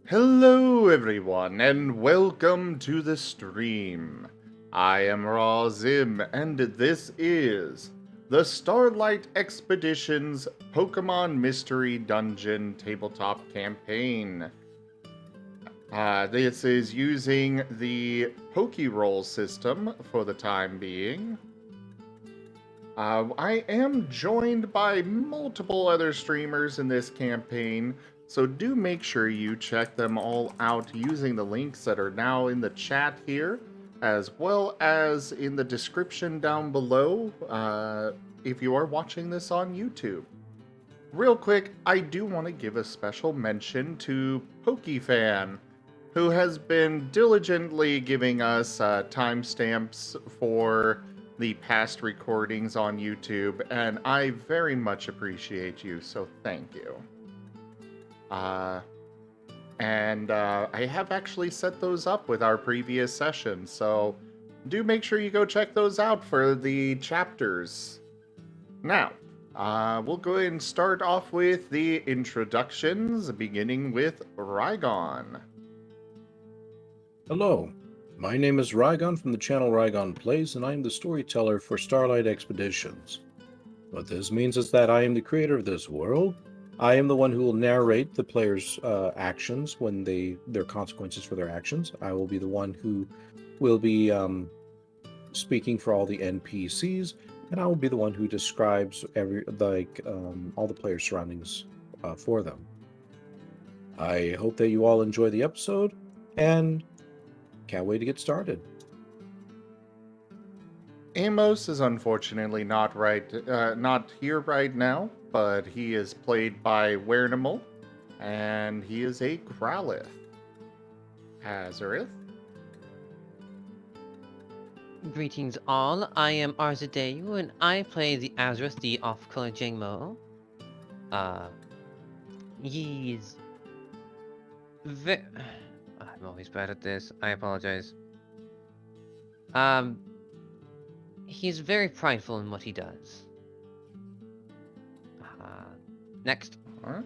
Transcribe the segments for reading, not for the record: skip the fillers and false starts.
Hello everyone and welcome to the stream. I am Raw Zim and this is the Starlight Expedition's Pokemon Mystery Dungeon tabletop campaign. This is using the Pokerole system for the time being. I am joined by multiple other streamers in this campaign, so do make sure you check them all out using the links that are now in the chat here, as well as in the description down below if you are watching this on YouTube. Real quick, I do want to give a special mention to PokeFan, who has been diligently giving us timestamps for the past recordings on YouTube, and I very much appreciate you, so thank you. I have actually set those up with our previous sessions, so do make sure you go check those out for the chapters. Now, we'll go ahead and start off with the introductions, beginning with Rygon. Hello, my name is Rygon from the channel Rygon Plays, and I am the storyteller for Starlight Expeditions. What this means is that I am the creator of this world. I am the one who will narrate the players' actions when their consequences for their actions. I will be the one who will be speaking for all the NPCs, and I will be the one who describes all the players' surroundings for them. I hope that you all enjoy the episode, and can't wait to get started. Amos is unfortunately not here right now, but he is played by Wernimal, and he is a Growlithe. Azareth. Greetings all, I am Arzadeu, and I play the Azareth, the off-color jangmo-o. He's... I'm always bad at this, I apologize. He's very prideful in what he does. Next. Huh?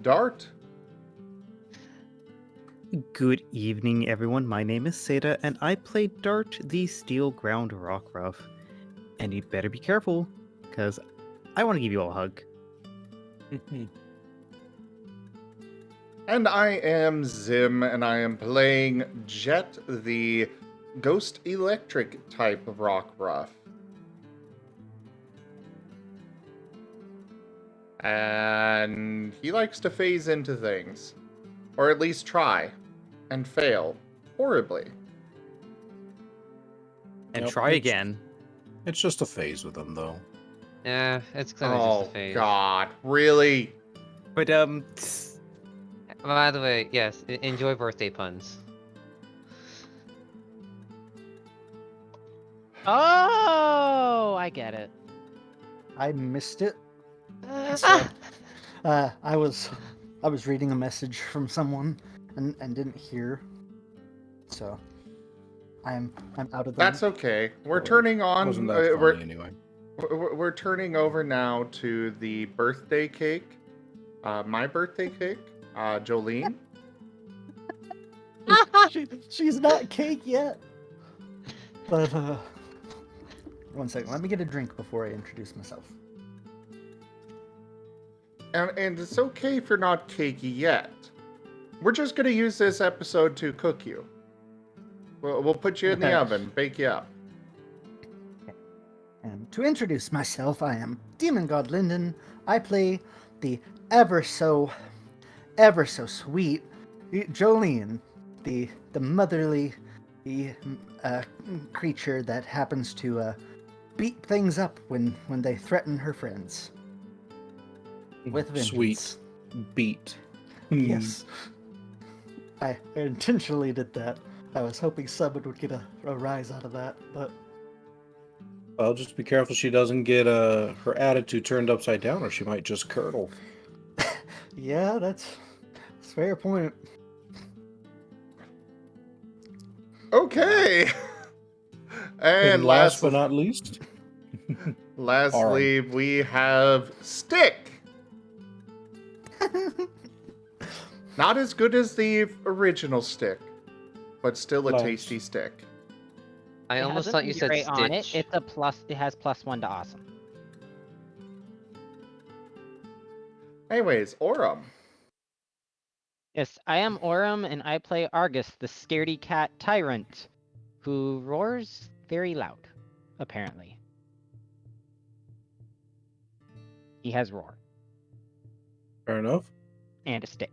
Dart. Good evening, everyone. My name is Seda, and I play Dart, the Steel Ground Rockruff. And you better be careful, because I want to give you all a hug. And I am Zim, and I am playing Jet, the Ghost Electric type of Rockruff. And he likes to phase into things. Or at least try. And fail. Horribly. And Nope, try again. It's just a phase with them, though. Yeah, it's kind of just a phase. Oh god, really? But, By the way, yes, enjoy birthday puns. Oh, I get it. I missed it. So, I was reading a message from someone and didn't hear. So I'm out of the. That's okay. We're turning on. Wasn't that funny anyway? We're turning over now to the birthday cake. My birthday cake. Jolene. She's not cake yet. But one second. Let me get a drink before I introduce myself. And it's okay if you're not cakey yet. We're just gonna use this episode to cook you. We'll put you in the oven, bake you up. And to introduce myself, I am Demon God Linden. I play the ever so sweet Jolene, the motherly creature that happens to beat things up when they threaten her friends. With vengeance. Sweet beat. Yes. I intentionally did that. I was hoping someone would get a rise out of that, but... Well, just be careful she doesn't get her attitude turned upside down, or she might just curdle. Yeah, that's a fair point. Okay. And last but not least, lastly, we have Stick. Not as good as the original stick, but still a Nice. tasty stick. I It almost has thought you said integrate on it. Stitch. It's a plus. It has +1 to awesome. Anyways, Aurum. Yes, I am Aurum, and I play Argus, the scaredy cat tyrant, who roars very loud, apparently. He has roar Fair enough. and a stick.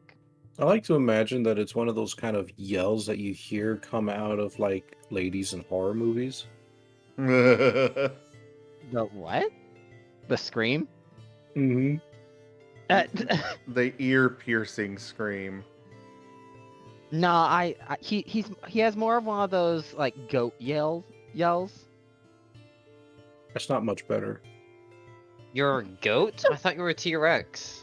I like to imagine that it's one of those kind of yells that you hear come out of like ladies in horror movies. The what? The scream? Mm-hmm. The ear-piercing scream. No, he has more of one of those like goat yells. That's not much better. You're a goat? I thought you were a T-Rex.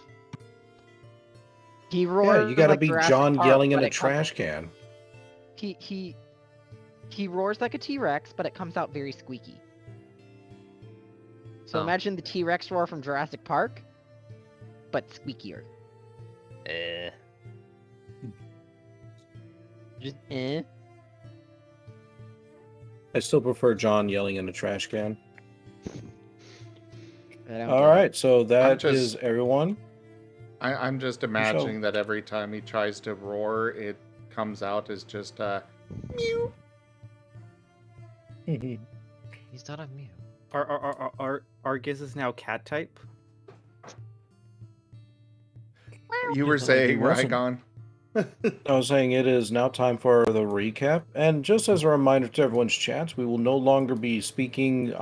He roars. Yeah, you gotta like be Jurassic John Park, yelling in but a it comes- trash can. He roars like a T-Rex, but it comes out very squeaky. So Oh. imagine the T-Rex roar from Jurassic Park, but squeakier. Just I still prefer John yelling in a trash can. I don't All get it. right, so that is just- everyone. I'm just imagining that every time he tries to roar, it comes out as just a mew. He's not a mew. Argus is now cat type. You were Like he saying, wasn't. Rygon? I was saying it is now time for the recap, and just as a reminder to everyone's chats, we will no longer be speaking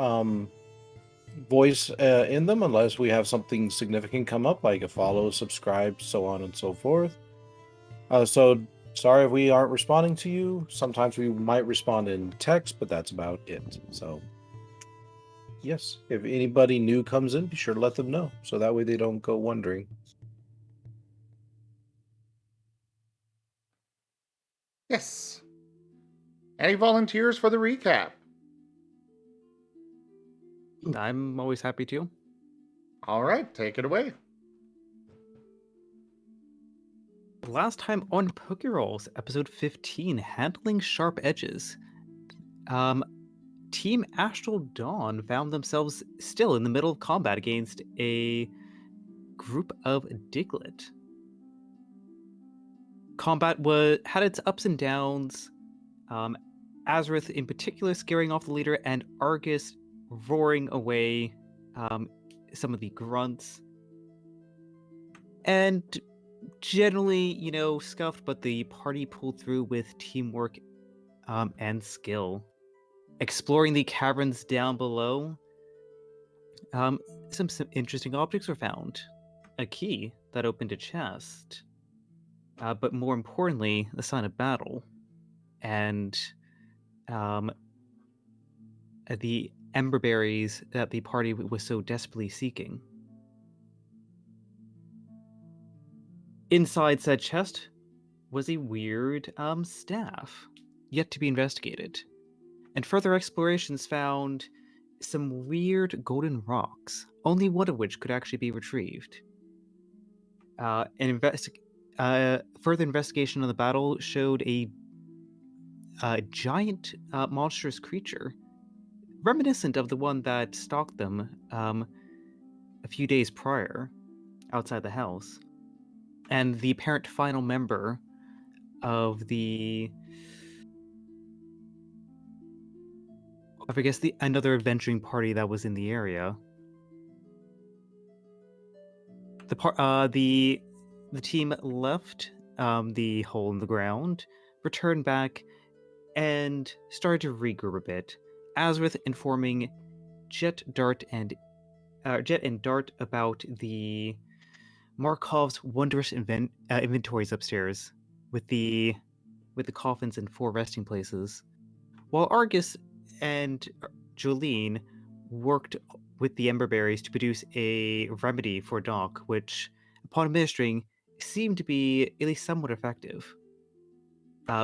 voice in them unless we have something significant come up, like a follow, subscribe, so on and so forth. So sorry if we aren't responding to you. Sometimes we might respond in text, but that's about it. So yes, if anybody new comes in, be sure to let them know, so that way they don't go wondering. Yes. Any volunteers for the recap? I'm always happy to. All right, take it away. Last time on Pokeroles, episode 15, Handling Sharp Edges. Team Astral Dawn found themselves still in the middle of combat against a group of Diglett. Combat had its ups and downs. Azareth in particular scaring off the leader, and Argus roaring away some of the grunts. And generally, scuffed, but the party pulled through with teamwork and skill. Exploring the caverns down below, some interesting objects were found. A key that opened a chest, but more importantly, the sign of battle, and the Ember Berries that the party was so desperately seeking. Inside said chest was a weird staff, yet to be investigated. And further explorations found some weird golden rocks, only one of which could actually be retrieved. Further investigation of the battle showed a giant monstrous creature, reminiscent of the one that stalked them a few days prior outside the house. And the apparent final member of another adventuring party that was in the area. The team left the hole in the ground, returned back, and started to regroup a bit. Azareth informing Jet and Dart about the Markov's wondrous inventories upstairs, with the coffins and 4 resting places, while Argus and Jolene worked with the Ember Berries to produce a remedy for Doc, which, upon administering, seemed to be at least somewhat effective.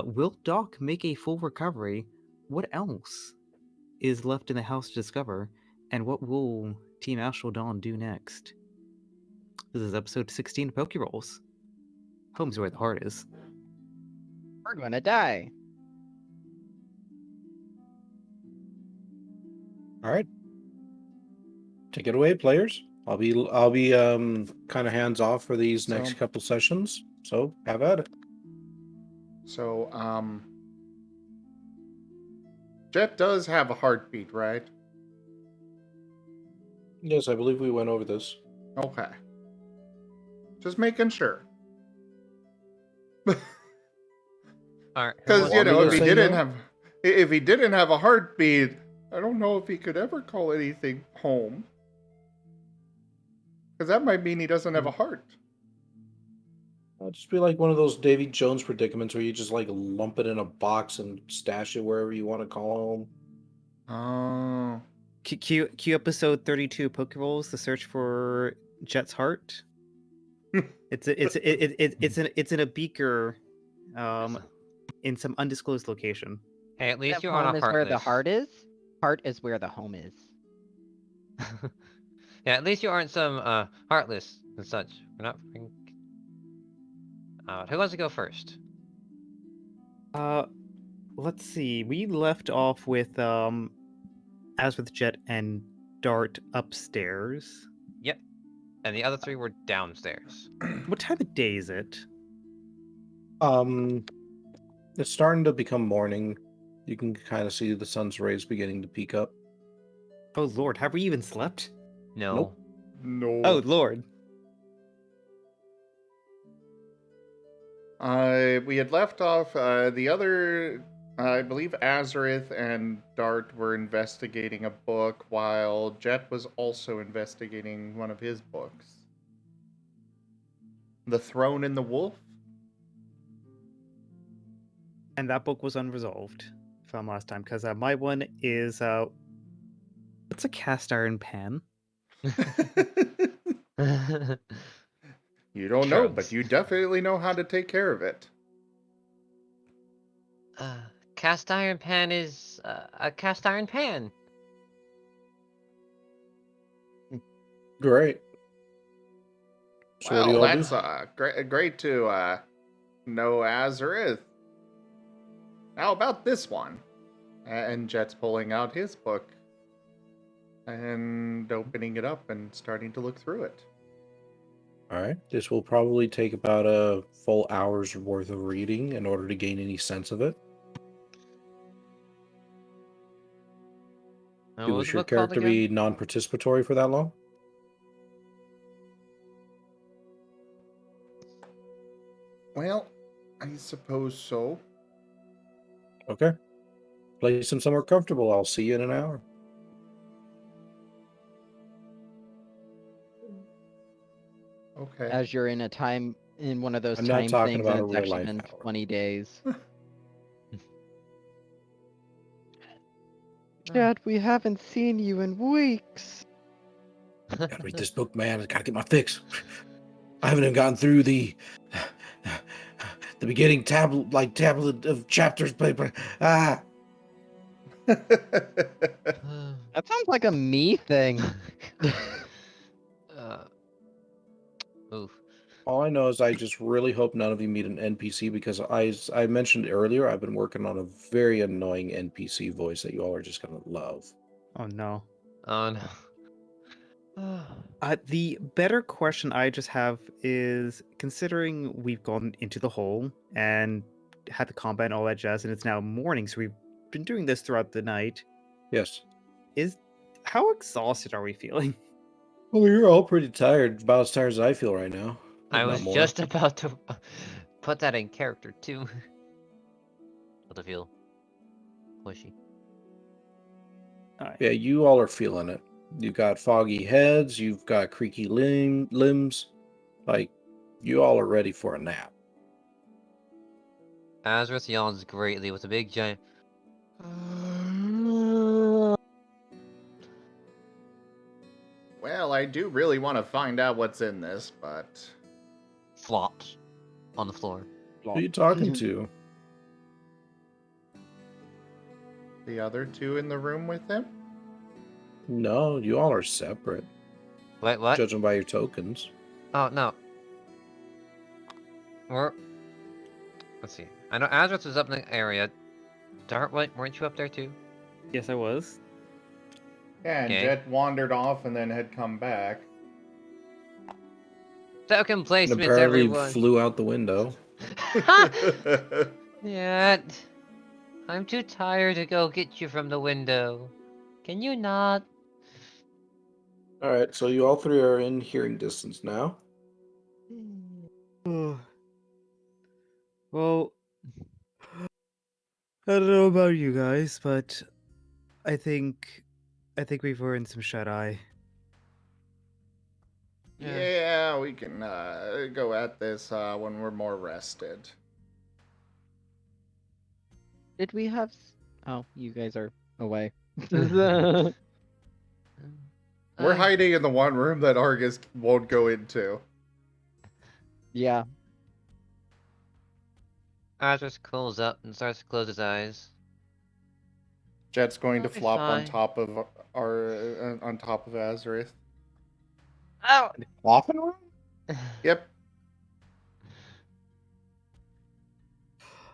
Will Doc make a full recovery? What else is left in the house to discover? And what will Team Astral Dawn do next? This is episode 16 of Pokerolls. Home's where the heart is. We're gonna die. All right. Take it away, players. I'll be kind of hands off for these next So- couple sessions. So have at it. So, Jet does have a heartbeat, right? Yes, I believe we went over this. Okay. Just making sure. Alright. Because Want me to if he didn't have a heartbeat, I don't know if he could ever call anything home. Because that might mean he doesn't have a heart. It'll just be like one of those Davy Jones predicaments where you just like lump it in a box and stash it wherever you want to call home. Oh. Q episode 32 Pokeroles, the search for Jet's heart. It's in a beaker, in some undisclosed location. Hey, at least If you're on home a is heart where list. the heart is. Heart is where the home is. Yeah, at least you aren't some heart lists and such. We're not. Who wants to go first? Let's see. We left off with as with Jet and Dart upstairs. Yep. And the other three were downstairs. What time of day is it? It's starting to become morning. You can kind of see the sun's rays beginning to peek up. Oh Lord, have we even slept? No. Nope. No. Oh Lord. We had left off the other. I believe Azareth and Dart were investigating a book, while Jet was also investigating one of his books. The Throne and the Wolf? And that book was unresolved from last time, because my one is what's a cast iron pan? You don't know, Drugs. but you definitely know how to take care of it. Cast iron pan is a cast iron pan. Great. So what do you Well, all that's great to know Azareth. How about this one? And Jet's pulling out his book and opening it up and starting to look through it. All right. This will probably take about a full hour's worth of reading in order to gain any sense of it. What Do you was wish the your book called character again? be non-participatory for that long? Well, I suppose so. Okay. Place him somewhere comfortable. I'll see you in an hour. Okay. As you're in one of those I'm not time talking things, about and a it's real actually life been hour. 20 days. Ah. Dad, we haven't seen you in weeks. Gotta read this book, man. I gotta get my fix. I haven't even gotten through the beginning tablet of chapters paper. Ah. That sounds like a me thing. Oof. All I know is I just really hope none of you meet an NPC because I mentioned earlier I've been working on a very annoying NPC voice that you all are just gonna love. Oh no. Oh no. The better question I just have is, considering we've gone into the hole and had the combat and all that jazz, and it's now morning, so we've been doing this throughout the night. Yes. How exhausted are we feeling? Well, you're all pretty tired, about as tired as I feel right now. if I not was more. just about to put that in character too. What to feel pushy. Yeah, you all are feeling it. You've got foggy heads, you've got creaky limbs. Like, you all are ready for a nap. Azareth yawns greatly with a big giant. Well, I do really want to find out what's in this, but Flops on the floor. Who are you talking to? the other two in the room with him? No, you all are separate, Wait, what? judging by your tokens. Oh no. Let's see. I know Azrath was up in the area. Darklight, weren't you up there too? Yes, I was. Yeah, and Okay. Jet wandered off and then had come back. Token And placements, apparently everyone. flew out the window. Yeah. I'm too tired to go get you from the window. Can you not? All right, so you all three are in hearing distance now. Well, I don't know about you guys, but I think we've earned some shut eye. Yeah, we can go at this when we're more rested. Did we have? Oh, you guys are away. We're hiding in the one room that Argus won't go into. Yeah. Azrath cools up and starts to close his eyes. Jet's going to That'll be flop on fine. top of on top of Azareth. Ow! Flopping room? Yep.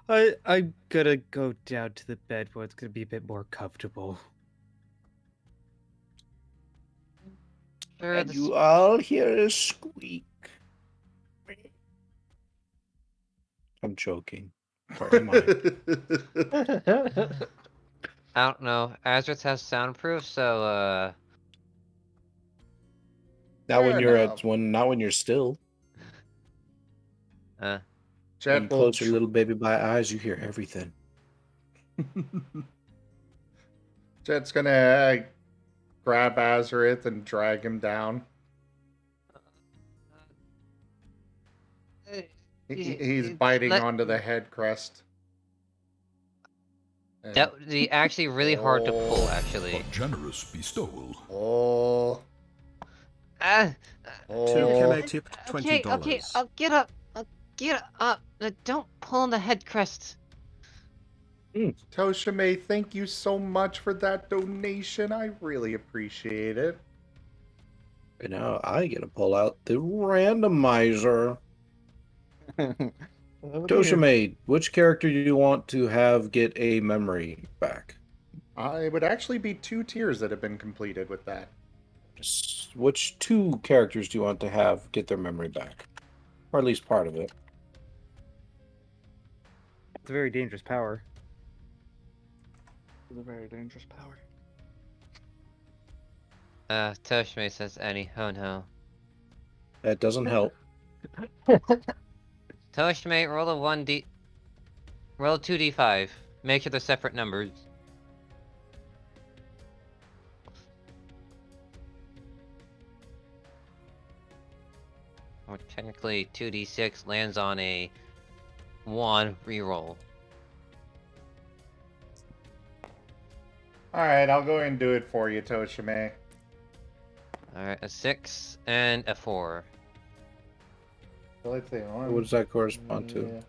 I'm gonna go down to the bed where it's gonna be a bit more comfortable. Sure, And the you all hear a squeak. I'm joking. Sorry, mine. I don't know. Azrath has soundproof, so Not when Fair you're enough. not when you're still. When Jet you will close your little baby by eyes, you hear everything. Jet's gonna grab Azareth and drag him down. He's biting onto the head crest. And- that would be actually really hard to pull, actually. A generous bestowal. Oh. Ah, Oh. tipped okay, I'll get up. I'll get up. Don't pull on the head crest. Toshime, thank you so much for that donation. I really appreciate it. And now I get to pull out the randomizer. Toshime, which character do you want to have get a memory back? It would actually be 2 tiers that have been completed with that. Which 2 characters do you want to have get their memory back? Or at least part of it. It's a very dangerous power. It's a very dangerous power. Toshime says Annie. Oh no. That doesn't help. Toshime, roll a 1d. Roll a 2d5. Make sure they're separate numbers. Or technically, 2d6 lands on a 1 reroll. Alright, I'll go ahead and do it for you, Toshime. Alright, a 6 and a 4. So let's see. What does that correspond to?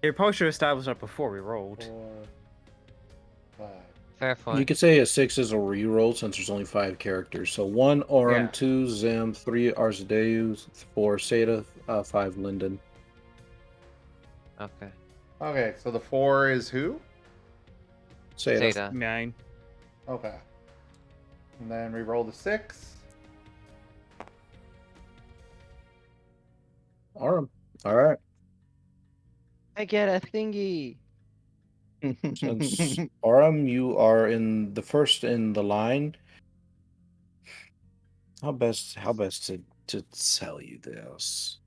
You probably should have established that before we rolled. 4, 5. Fair point. You could say a 6 is a reroll since there's only 5 characters. So 1 Aurum, Yeah. 2 Zim, 3 Arzadeus, 4 Seda, 5 Linden. Okay. Okay, so the 4 is who? Seda. Zeta. 9. Okay. And then we roll the 6. Aurum. Alright. I get a thingy. Since Aurum, you are in the first in the line. How best to tell you this?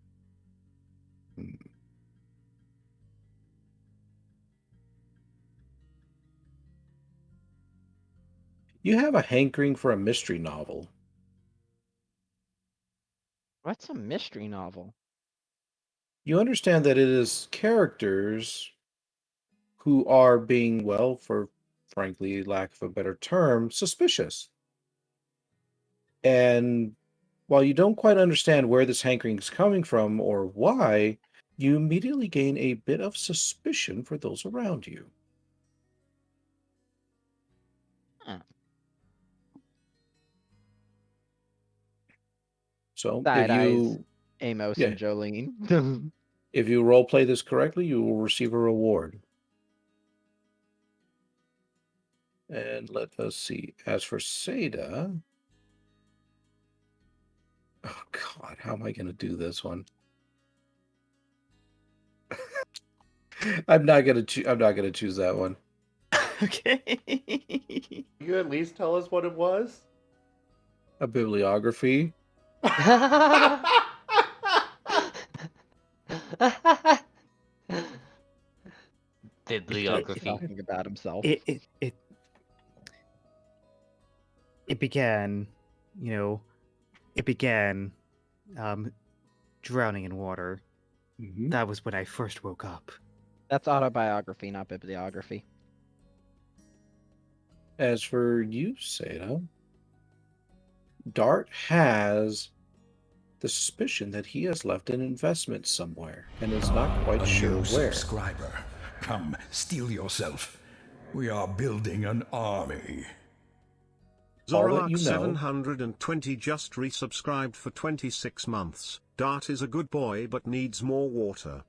You have a hankering for a mystery novel. What's a mystery novel? You understand that it is characters who are being, well, for frankly, lack of a better term, suspicious. And while you don't quite understand where this hankering is coming from or why, you immediately gain a bit of suspicion for those around you. Huh. So Side if eyes. you Amos Yeah. and Jolene. If you roleplay this correctly, you will receive a reward. And let us see. As for Seda... Oh, God, how am I going to do this one? I'm not going to choose that one. Okay. You at least tell us what it was? A bibliography. Bibliography. Talking about himself. It began, it began drowning in water. Mm-hmm. That was when I first woke up. That's autobiography, not bibliography. As for you, Seda, Dart has the suspicion that he has left an investment somewhere and is not quite sure new where. Subscriber, come steel yourself. We are building an army. All that you know- 720 just resubscribed for 26 months. Dart is a good boy but needs more water.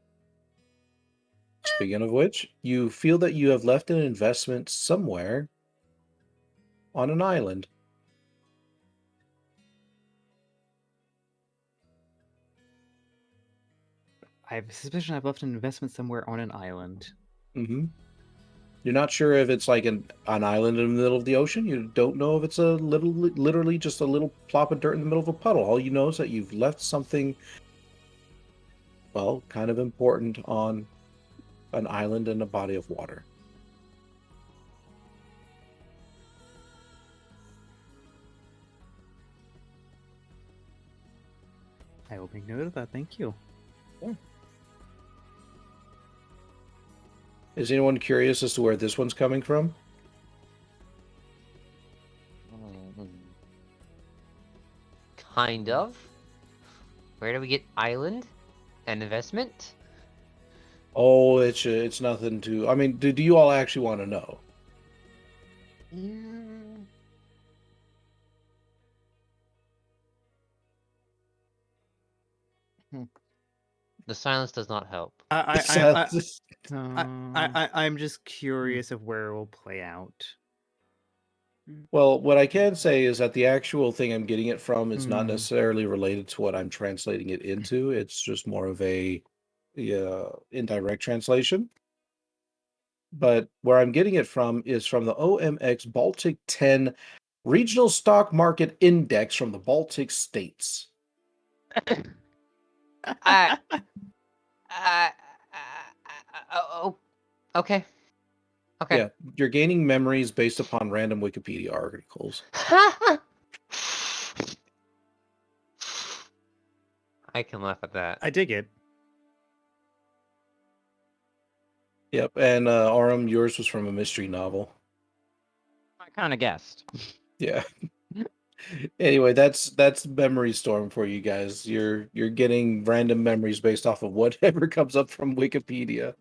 Speaking of which, you feel that you have left an investment somewhere on an island. I have a suspicion I've left an investment somewhere on an island. Mm-hmm. You're not sure if it's like an island in the middle of the ocean. You don't know if it's literally just a little plop of dirt in the middle of a puddle. All you know is that you've left something, well, kind of important on an island in a body of water. I will make note of that. Thank you. Is anyone curious as to where this one's coming from? Kind of. Where do we get island? An investment? Oh, it's nothing to... I mean, do you all actually want to know? The silence does not help. I'm just curious of where it will play out. Well, what I can say is that the actual thing I'm getting it from is not necessarily related to what I'm translating it into. It's just more of a indirect translation. But where I'm getting it from is from the OMX Baltic 10 Regional Stock Market Index from the Baltic States. Oh, okay. Okay. Yeah, you're gaining memories based upon random Wikipedia articles. I can laugh at that. I dig it. Yep, and Aurum, yours was from a mystery novel. I kind of guessed. Yeah. Anyway, that's Memory Storm for you guys. You're getting random memories based off of whatever comes up from Wikipedia.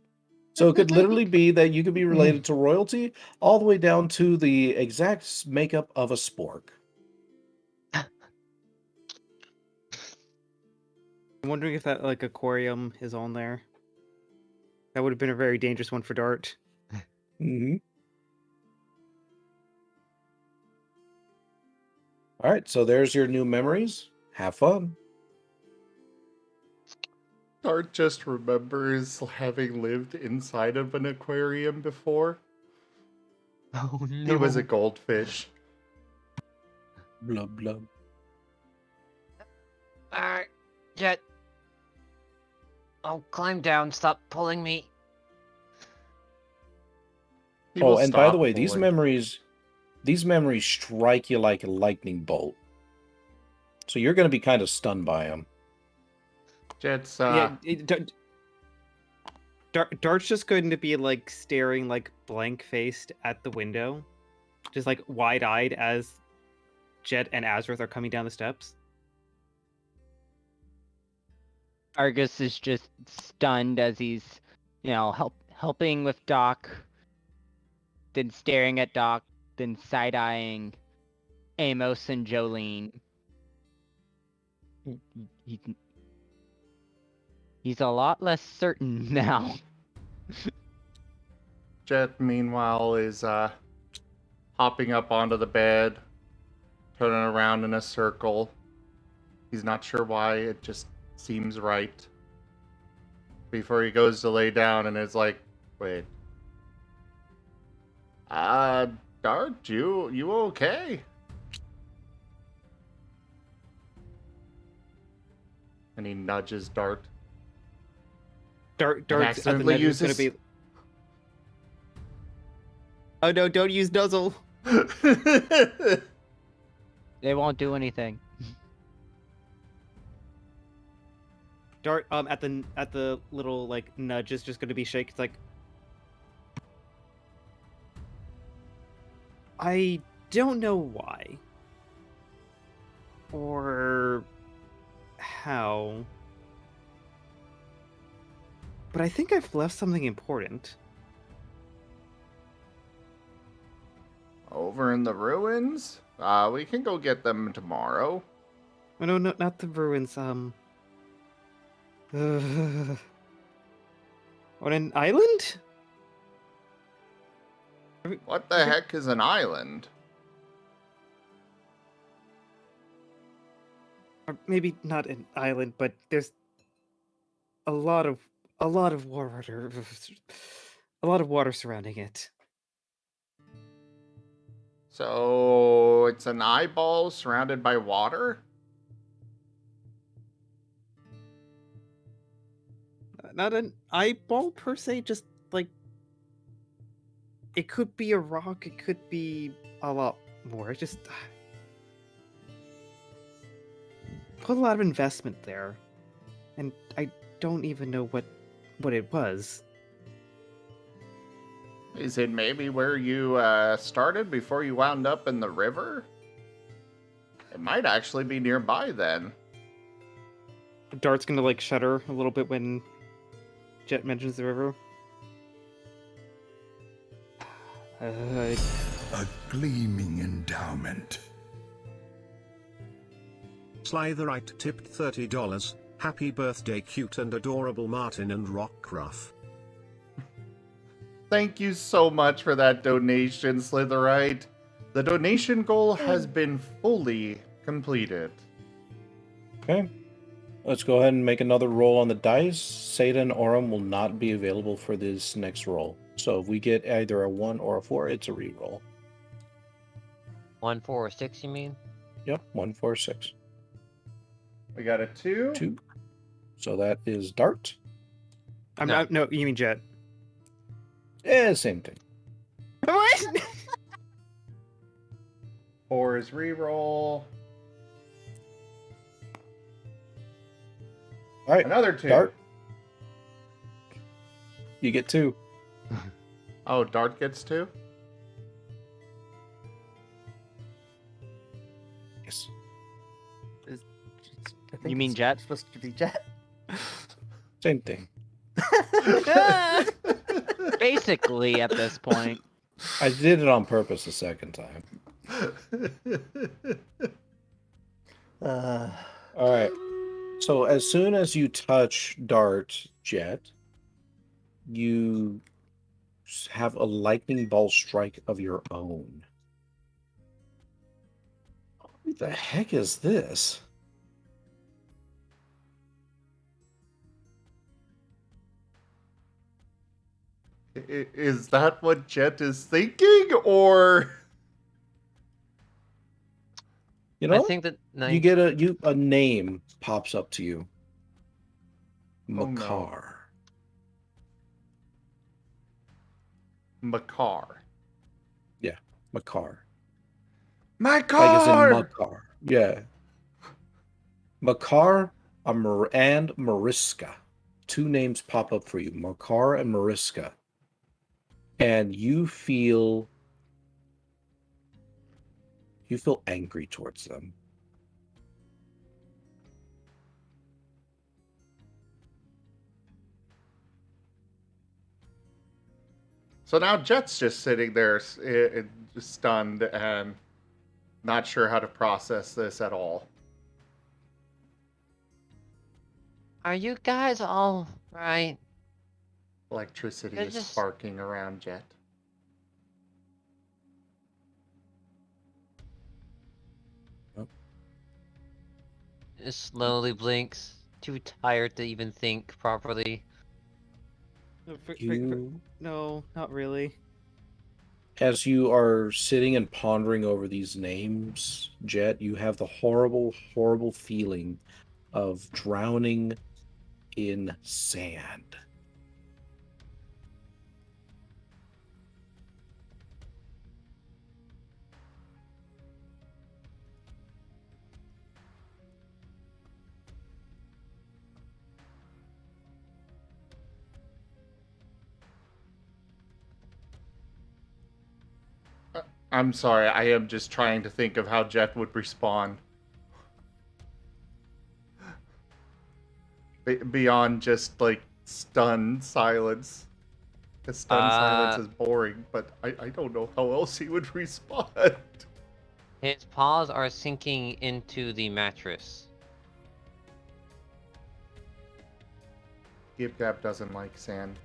So it could literally be that you could be related to royalty all the way down to the exact makeup of a spork. I'm wondering if that aquarium is on there. That would have been a very dangerous one for Dart. Mm-hmm. All right, so there's your new memories. Have fun. Dart just remembers having lived inside of an aquarium before. Oh no. He was a goldfish. Blub blub. Alright, Jet. I'll climb down. Stop pulling me. He Oh, will and by the stop way, pulling. these memories strike you like a lightning bolt. So you're going to be kind of stunned by them. Jet's Dart's just going to be staring blank faced at the window, just wide eyed as Jet and Azrith are coming down the steps. Argus is just stunned as he's, helping with Doc, then staring at Doc, then side-eyeing Amos and Jolene. He's a lot less certain now. Jet, meanwhile, is hopping up onto the bed, turning around in a circle. He's not sure why, it just seems right. Before he goes to lay down and is like, wait. Dart, you okay? And he nudges Dart. Dart's at the accidentally nudge is gonna uses- be. Oh no! Don't use nuzzle. They won't do anything. Dart at the little like nudge is just gonna be shake. It's like, I don't know why or how, but I think I've left something important. Over in the ruins? We can go get them tomorrow. Oh no, not the ruins. On an island? What the heck is an island? Or maybe not an island, but there's a lot of water, a lot of water surrounding it. So it's an eyeball surrounded by water? Not an eyeball per se, just like it could be a rock, it could be a lot more. Just put a lot of investment there, and I don't even know what it was. Is it maybe where you started before you wound up in the river? It might actually be nearby then. Dart's gonna like shudder a little bit when Jet mentions the river. A gleaming endowment. Slytherite tipped $30. Happy birthday, cute and adorable Martin and Rockruff. Thank you so much for that donation, Slitherite. The donation goal has been fully completed. Okay. Let's go ahead and make another roll on the dice. Seda and Aurum will not be available for this next roll. So if we get either a 1 or a 4, it's a reroll. 1, 4, or 6, you mean? Yep, 1, 4, 6. We got a 2. 2. So that is Dart. I'm No. not. No, you mean Jet? Yeah, same thing. What? 4 is reroll. All right, Another 2. Dart. You get 2. Oh, Dart gets 2? Yes. I think You mean it's Jet? supposed to be Jet. Same thing. Basically, at this point. I did it on purpose the second time. All right. So as soon as you touch Dart, Jet, you have a lightning bolt strike of your own. What the heck is this? Is that what Jet is thinking, or You know, I think that you get a name pops up to you. Oh, no. Makar. Makar? Yeah, Makar. Makar! Like as in Makar. Yeah. Makar and Mariska. 2 names pop up for you. Makar and Mariska. And you feel angry towards them. So now Jet's just sitting there stunned and not sure how to process this at all. Are you guys all right? Electricity They're is just- sparking around Jet. It slowly blinks, too tired to even think properly. You, No, not really. as you are sitting and pondering over these names, Jet, you have the horrible, horrible feeling of drowning in sand. I'm sorry, I am just trying to think of how Jet would respond. Beyond just, like, stunned silence. Because stunned silence is boring, but I don't know how else he would respond. His paws are sinking into the mattress. Gibgab doesn't like sand.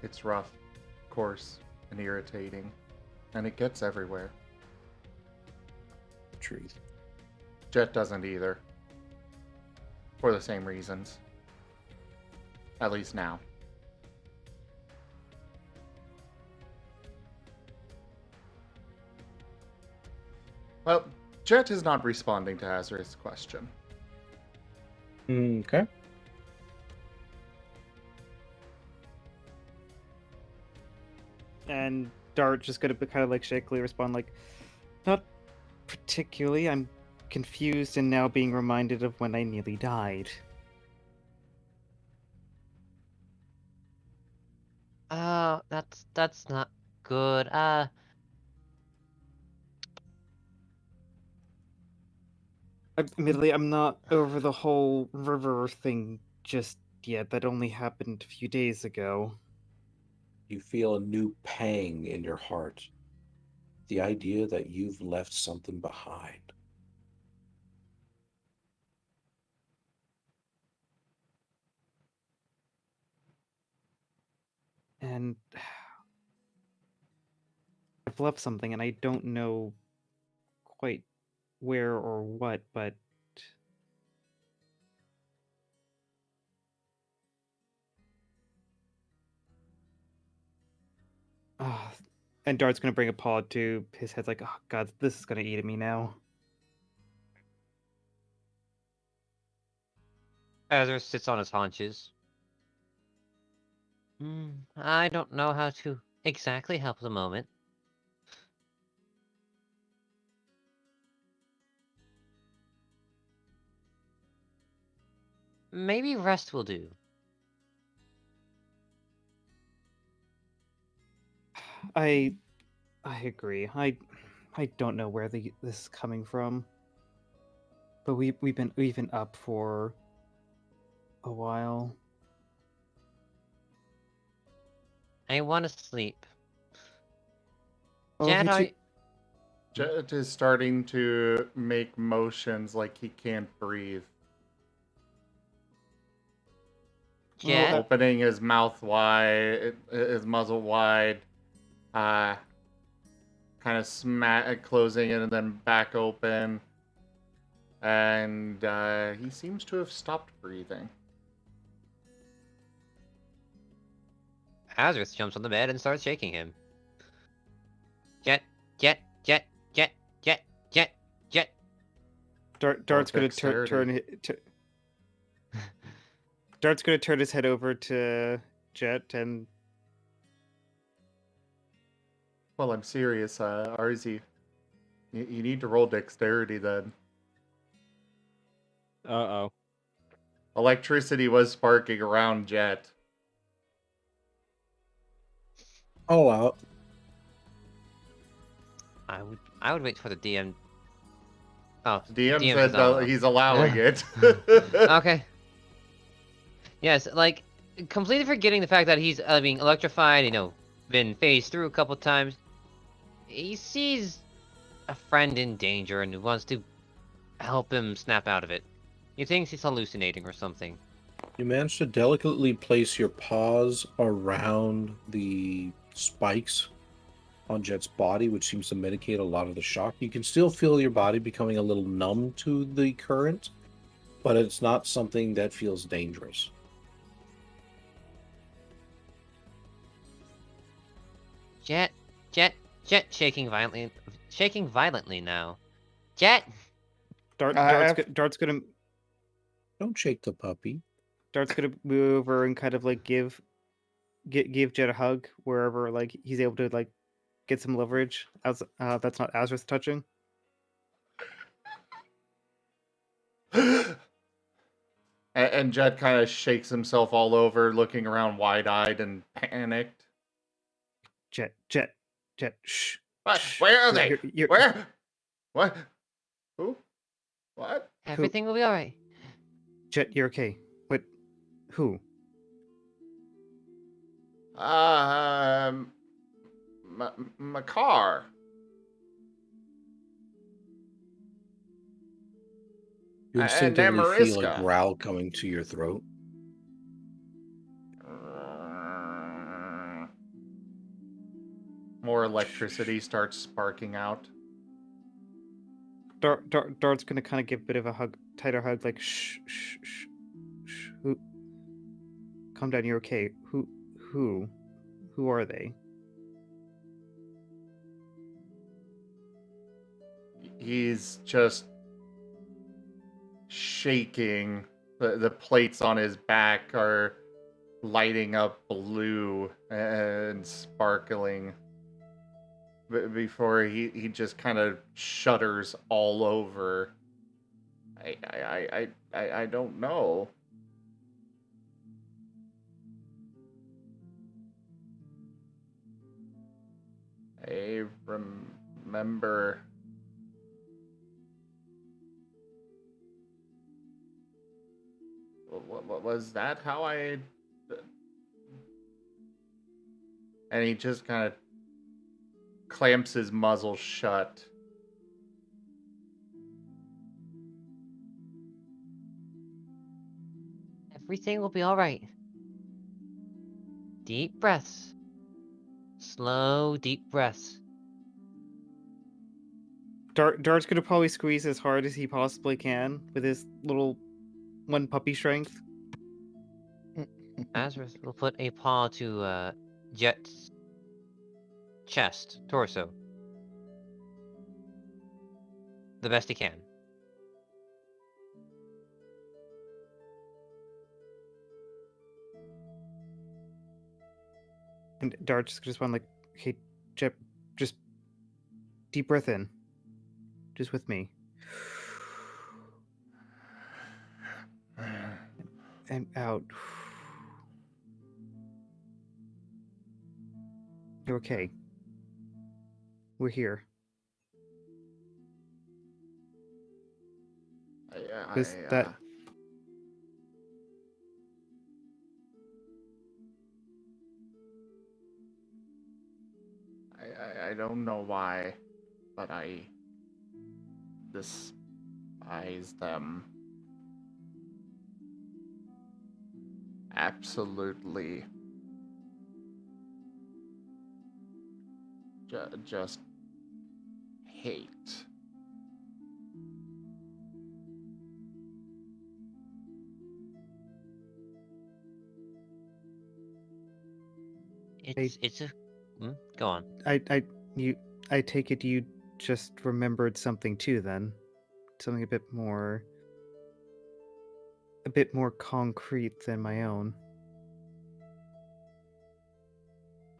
It's rough, coarse, and irritating. And it gets everywhere. Truth. Jet doesn't either. For the same reasons. At least now. Well, Jet is not responding to Azrath's question. Okay. And Dart just gonna kind of like shakily respond like, not particularly. I'm confused and now being reminded of when I nearly died. That's not good. Admittedly, I'm not over the whole river thing just yet. That only happened a few days ago. You feel a new pang in your heart. The idea that you've left something behind. And I've left something, and I don't know quite where or what, but and Dart's gonna bring a paw to his head, like, oh god, this is gonna eat at me now. Azra sits on his haunches. I don't know how to exactly help at the moment. Maybe rest will do. I agree. I don't know where this is coming from, but we've been up for a while. I want to sleep. Oh, Jet, me too. Jet is starting to make motions like he can't breathe. Jet, Opening his mouth wide, his muzzle wide, kind of closing it and then back open. And he seems to have stopped breathing. Azra jumps on the bed and starts shaking him. Jet, Jet, Jet, Jet, Jet, Jet, Jet. Dart's gonna dexterity. Dart's gonna turn his head over to Jet and Well, I'm serious, Arzi. You need to roll dexterity then. Uh-oh. Electricity was sparking around Jet. All out. I would wait for the DM. Oh, DM DM said says I'll allow. he's allowing it. Okay. Yes, like completely forgetting the fact that he's being electrified. Been phased through a couple times. He sees a friend in danger and wants to help him snap out of it. He thinks he's hallucinating or something. You manage to delicately place your paws around the spikes on Jet's body, which seems to mitigate a lot of the shock. You can still feel your body becoming a little numb to the current, but it's not something that feels dangerous. Jet, Jet, Jet, shaking violently now. Jet. Dart's gonna Don't shake the puppy. move over and kind of like give Jet a hug wherever like he's able to like get some leverage. As that's not Azra's touching. And Jet kind of shakes himself all over, looking around wide-eyed and panicked. Jet, shh. What? Shh. Where are they? You're- Where? What? Who? What? Everything will be all right. Jet, you're okay. What? Who? My car. You And instinctively feel a Mariska. growl coming to your throat. More electricity starts sparking out. Dart's gonna kind of give a bit of a hug, tighter hug, like shh. Who? Calm down. You're okay. Who are they? He's just shaking. The plates on his back are lighting up blue and sparkling. Before he just kind of shudders all over. I don't know. I remember. What was that? How I? And he just kind of clamps his muzzle shut. Everything will be all right. Deep breaths. Slow, deep breaths. Dart's gonna probably squeeze as hard as he possibly can with his little one puppy strength. Azareth will put a paw to Jet's chest, torso. The best he can. And Dart's just one like, hey, Jet, just deep breath in. Just with me. And out. You're okay. We're here. I don't know why, but I despise them. Absolutely. Just hate. It's a... Go on. I take it you just remembered something too then? Something a bit more concrete than my own.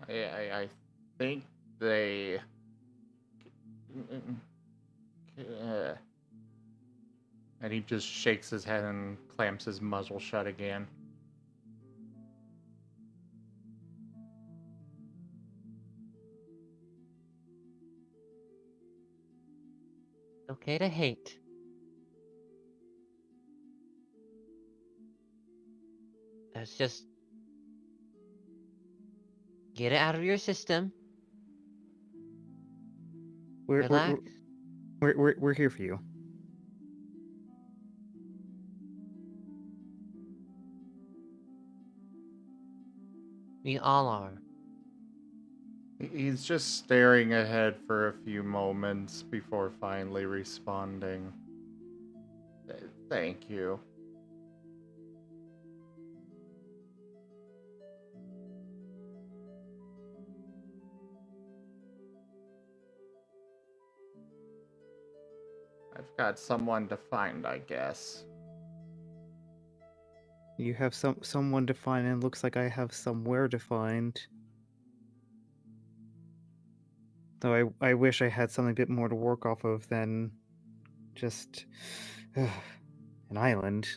I think they... And he just shakes his head and clamps his muzzle shut again. Okay to hate. Let's just get it out of your system. Relax. We're here for you. We all are. He's just staring ahead for a few moments before finally responding. Thank you. I've got someone to find, I guess. You have someone to find, and it looks like I have somewhere to find. Though I wish I had something a bit more to work off of than just an island.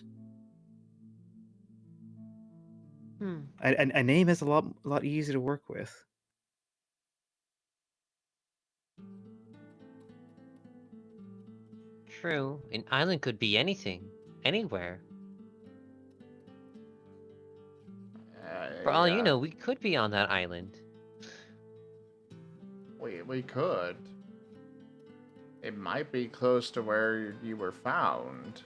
A name is a lot easier to work with. True, an island could be anything, anywhere. For all you Yeah, know, we could be on that island. we could. It might be close to where you were found.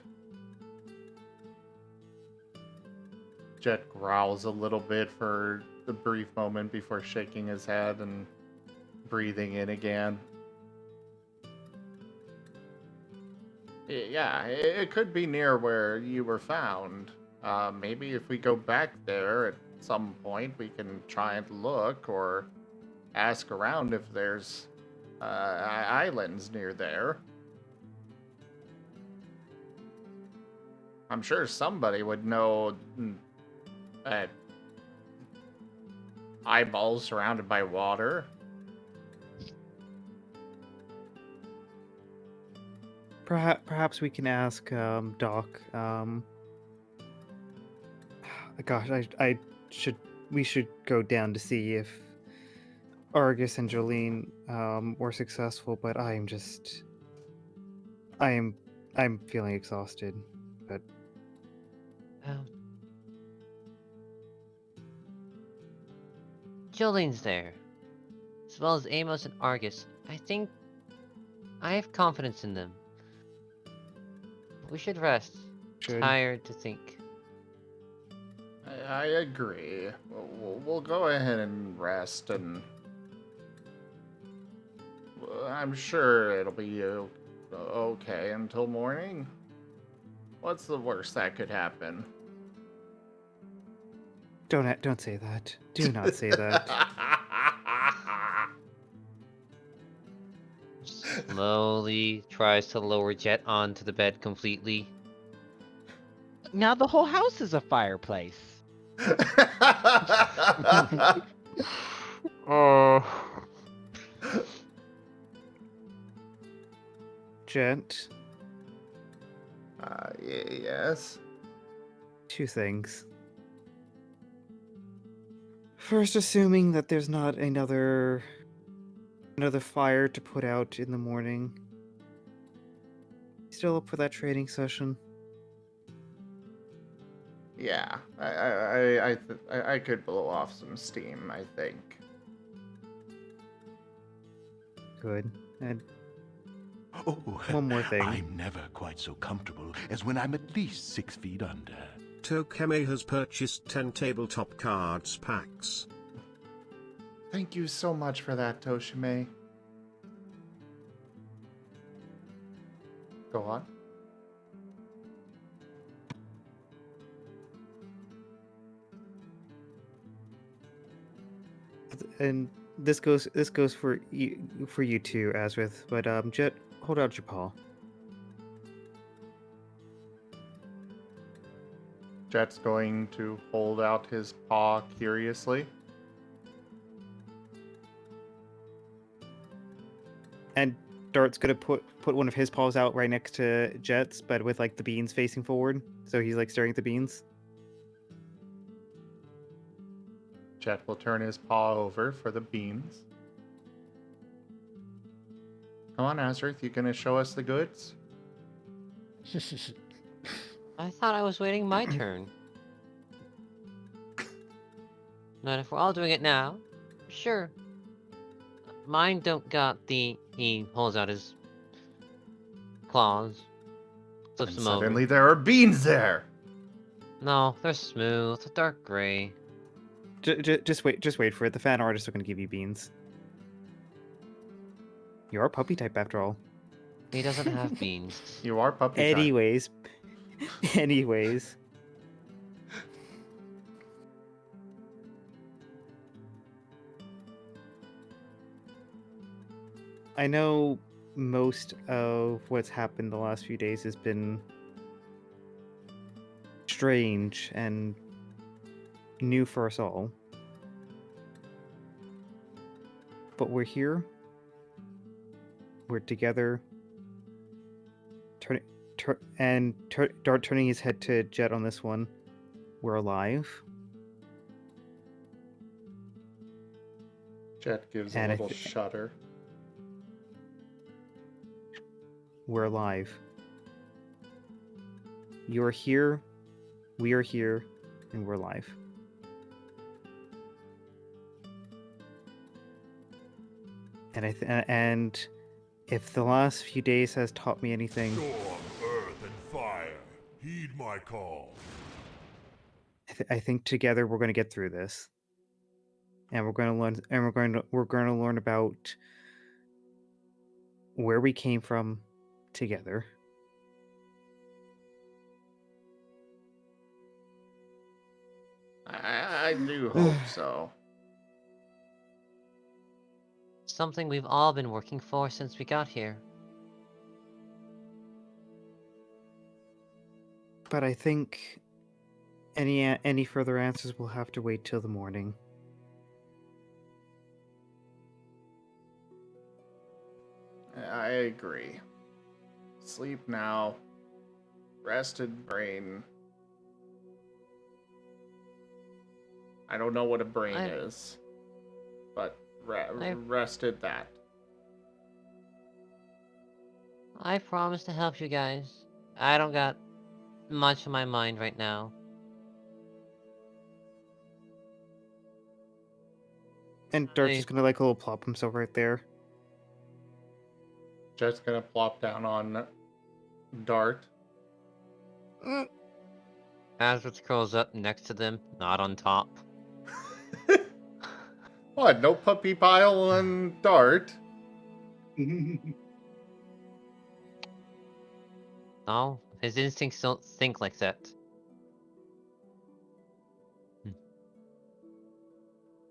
Jet growls a little bit for the brief moment before shaking his head and breathing in again. Yeah, it could be near where you were found. Maybe if we go back there at some point, we can try and look or ask around if there's islands near there. I'm sure somebody would know eyeballs surrounded by water. Perhaps we can ask Doc. Gosh, we should go down to see if Argus and Jolene were successful, but I'm feeling exhausted. But Jolene's there, as well as Amos and Argus. I think I have confidence in them. We should rest. Tired to think. I agree. We'll go ahead and rest, and I'm sure it'll be okay until morning. What's the worst that could happen? Don't say that. Do not say that. Slowly tries to lower Jet onto the bed completely. Now the whole house is a fireplace. Jet. Yes. Two things. First, assuming that there's not another fire to put out in the morning. Still up for that trading session? Yeah, I could blow off some steam, I think. Good. And Oh, one more thing. I'm never quite so comfortable as when I'm at least 6 feet under. Tokeme has purchased 10 tabletop cards packs. Thank you so much for that, Toshime. Go on. And this goes for you too, Azrith. But Jet, hold out your paw. Jet's going to hold out his paw curiously. And Dart's gonna put one of his paws out right next to Jet's, but with like the beans facing forward, so he's like staring at the beans. Jet will turn his paw over for the beans. Come on, Azrith, you gonna show us the goods? I thought I was waiting my turn. But if we're all doing it now, sure. Mine don't got the... He pulls out his claws. Flips And them over. suddenly there are beans there! No, they're smooth, dark gray. Just wait for it. The fan artists are going to give you beans. You are puppy type after all. He doesn't have beans. You are puppy type. Anyways. I know most of what's happened the last few days has been strange and new for us all. But we're here. We're together. Dart turning his head to Jet on this one. We're alive. Jet gives a And little shudder. We're alive. You're here. We are here. And we're alive. And if the last few days has taught me anything, Storm, earth, and fire, heed my call. I think together we're going to get through this, and we're going to learn. And we're going to learn about where we came from together. I do hope so. Something we've all been working for since we got here. But I think any further answers will have to wait till the morning. I agree. Sleep now. Rested brain. I don't know what a brain is, but rested that. I promise to help you guys. I don't got much on my mind right now. And Dart's just gonna like a little plop himself right there. Jet's gonna plop down on Dart. Azrath curls up next to them, not on top. What? No puppy pile on Dart? No, his instincts don't think like that.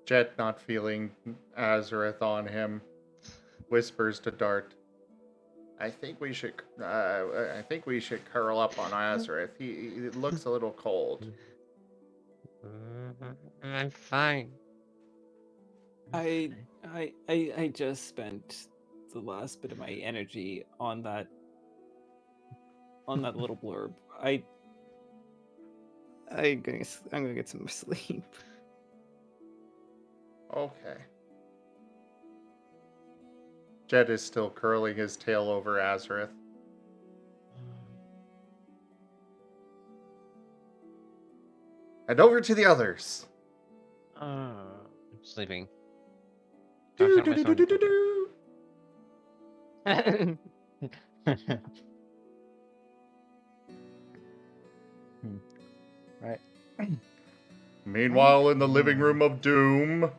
Jet, not feeling Azrath on him, whispers to Dart, I think we should curl up on Azrath. He looks a little cold. I'm fine. I just spent the last bit of my energy on that little blurb. I'm gonna get some sleep. Okay. Jet is still curling his tail over Azrath. And over to the others. Sleeping. Right. Meanwhile, in the living room of Doom,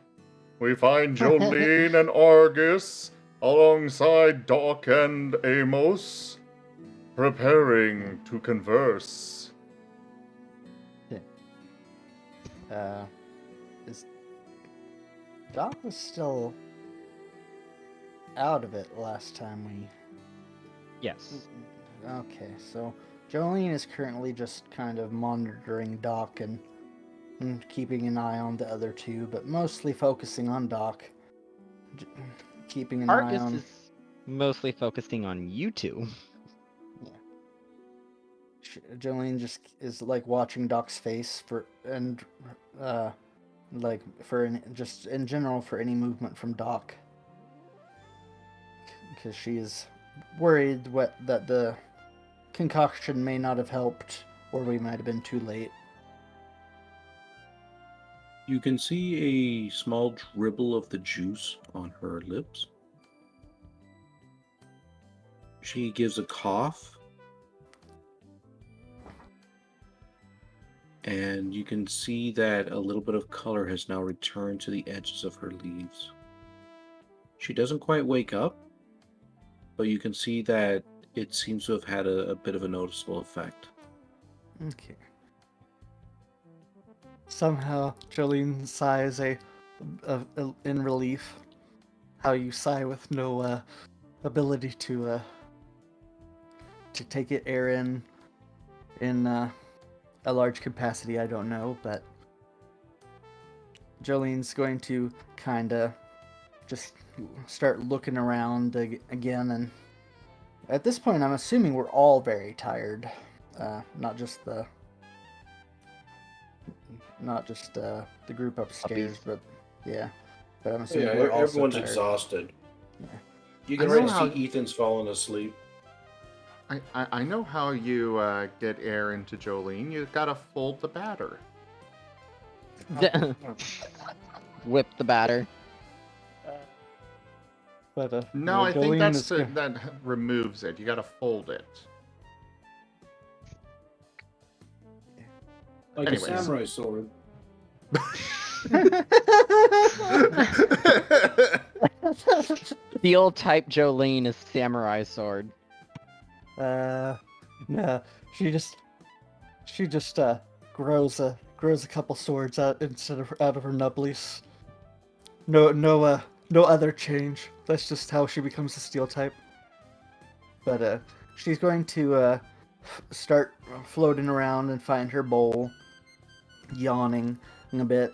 we find Jolene and Argus alongside Doc and Amos, preparing to converse. Doc was still out of it last time we... Yes. Okay, so Jolene is currently just kind of monitoring Doc and keeping an eye on the other two, but mostly focusing on Doc. Keeping an eye on... Argus is mostly focusing on you two. Yeah. Jolene just is like watching Doc's face just in general for any movement from Doc, because she is worried that the concoction may not have helped, or we might have been too late. You can see a small dribble of the juice on her lips. She gives a cough. and you can see that a little bit of color has now returned to the edges of her leaves. She doesn't quite wake up, but you can see that it seems to have had a bit of a noticeable effect. Okay. Somehow, Jolene sighs in relief. How you sigh with no ability to take it air in a large capacity, I don't know, but Jolene's going to kind of just start looking around again, and at this point I'm assuming we're all very tired, not just the group upstairs, but yeah, but I'm assuming we're also everyone's tired. exhausted. Yeah. You can already see Ethan's fallen asleep. I know how you get air into Jolene. You gotta fold the batter. Whip the batter. But No, I think Jolene that removes it. You gotta fold it. Like Anyways. a samurai sword. Steel type Jolene is samurai sword. No, she just grows a couple swords out out of her nubblies. No other change. That's just how she becomes a steel type. But she's going to start floating around and find her bowl, yawning a bit,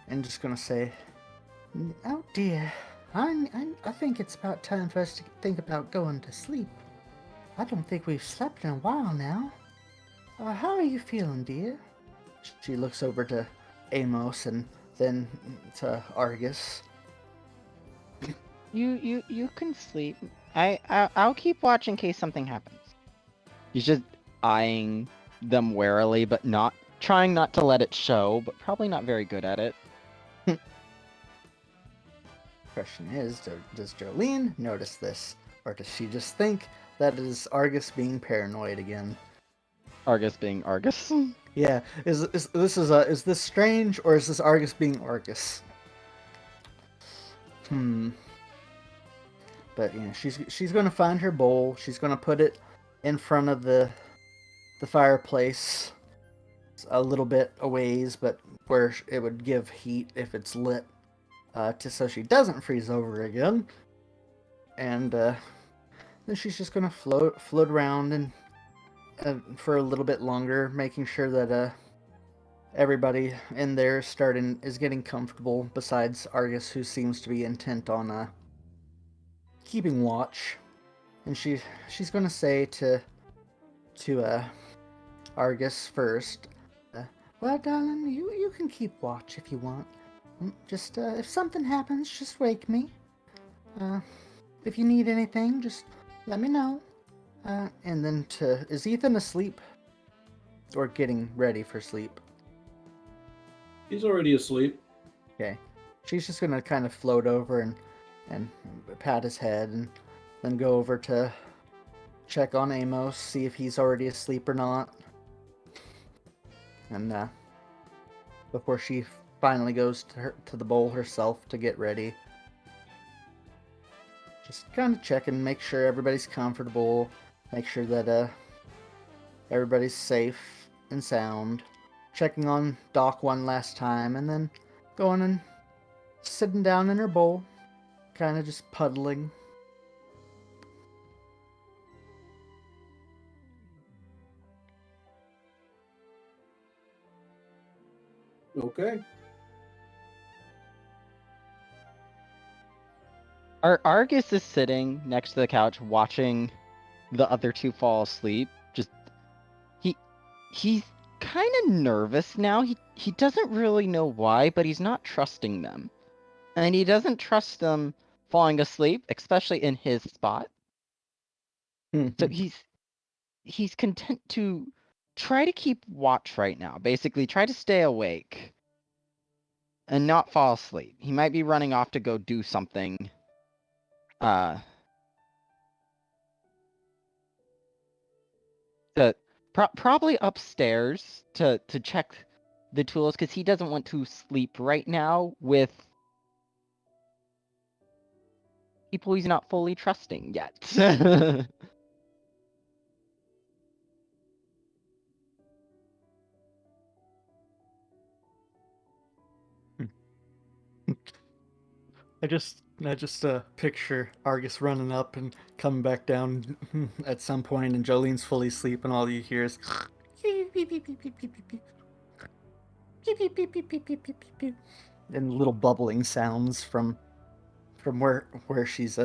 and just gonna say, "Oh dear, I think it's about time for us to think about going to sleep. I don't think we've slept in a while now. How are you feeling, dear?" She looks over to Amos and then to Argus. You can sleep. I'll keep watch in case something happens. He's just eyeing them warily, but trying not to let it show, but probably not very good at it. Question is, does Jolene notice this, or does she just think that it is Argus being paranoid again? Argus being Argus. Yeah, is this strange, or is this Argus being Argus? But yeah, she's gonna find her bowl. She's gonna put it in front of the fireplace, a little bit a ways, but where it would give heat if it's lit, so she doesn't freeze over again. And then she's just gonna float around and for a little bit longer, making sure that everybody in there is getting comfortable. Besides Argus, who seems to be intent on keeping watch. And she's gonna say to Argus first, "Well, darling, you can keep watch if you want. Just if something happens, just wake me. If you need anything, just let me know." And then is Ethan asleep or getting ready for sleep? He's already asleep. Okay, she's just gonna kind of float over and pat his head, and then go over to check on Amos, see if he's already asleep or not. And before she finally goes to the bowl herself to get ready, just kind of check and make sure everybody's comfortable, make sure that everybody's safe and sound, checking on Doc one last time, and then going and sitting down in her bowl, kind of just puddling. Okay. Argus is sitting next to the couch watching the other two fall asleep. Just he's kind of nervous now. He doesn't really know why, but he's not trusting them. And he doesn't trust them falling asleep, especially in his spot. So he's content to try to keep watch right now. Basically, try to stay awake and not fall asleep. He might be running off to go do something. To Probably upstairs to check the tools, because he doesn't want to sleep right now with people he's not fully trusting yet. I just picture Argus running up and coming back down at some point, and Jolene's fully asleep, and all you hear is and little bubbling sounds from where she's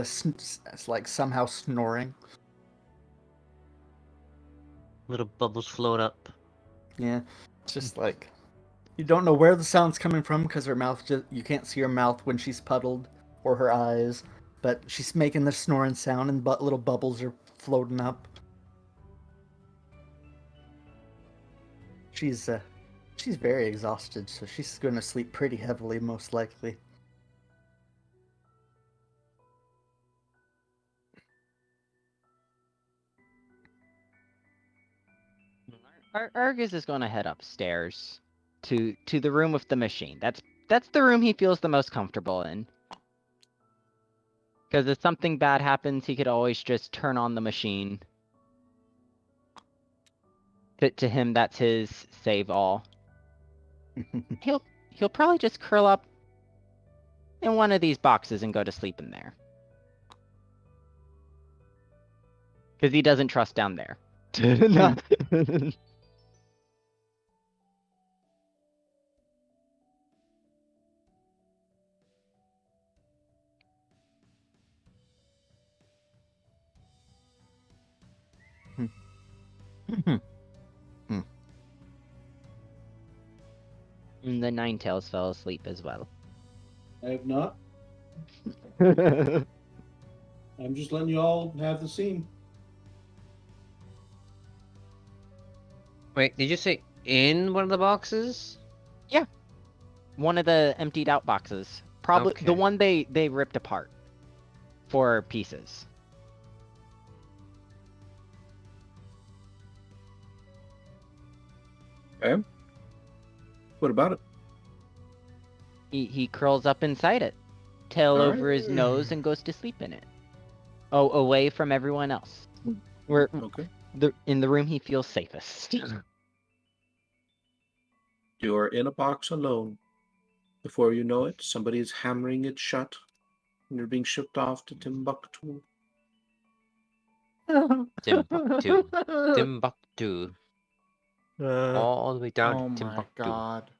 like somehow snoring. Little bubbles float up. Yeah, it's just like you don't know where the sound's coming from because her mouth you can't see her mouth when she's puddled or her eyes, but she's making the snoring sound and little bubbles are floating up. She's very exhausted, so she's going to sleep pretty heavily, most likely. Argus is going to head upstairs to the room with the machine. That's the room he feels the most comfortable in. Because if something bad happens, he could always just turn on the machine. To him, that's his save all. He'll probably just curl up in one of these boxes and go to sleep in there. Because he doesn't trust down there. And the Ninetales fell asleep as well. I have not. I'm just letting you all have the scene. Wait, did you say in one of the boxes? Yeah. One of the emptied out boxes. Probably Okay. the one they ripped apart for pieces. Okay. What about it? He curls up inside it, tail All over right. his nose, and goes to sleep in it. Oh, away from everyone else. We're Okay. in the room he feels safest. You are in a box alone. Before you know it, somebody is hammering it shut, and you're being shipped off to Timbuktu. Timbuktu. Timbuktu. All the way down Oh to my Timbuktu. god.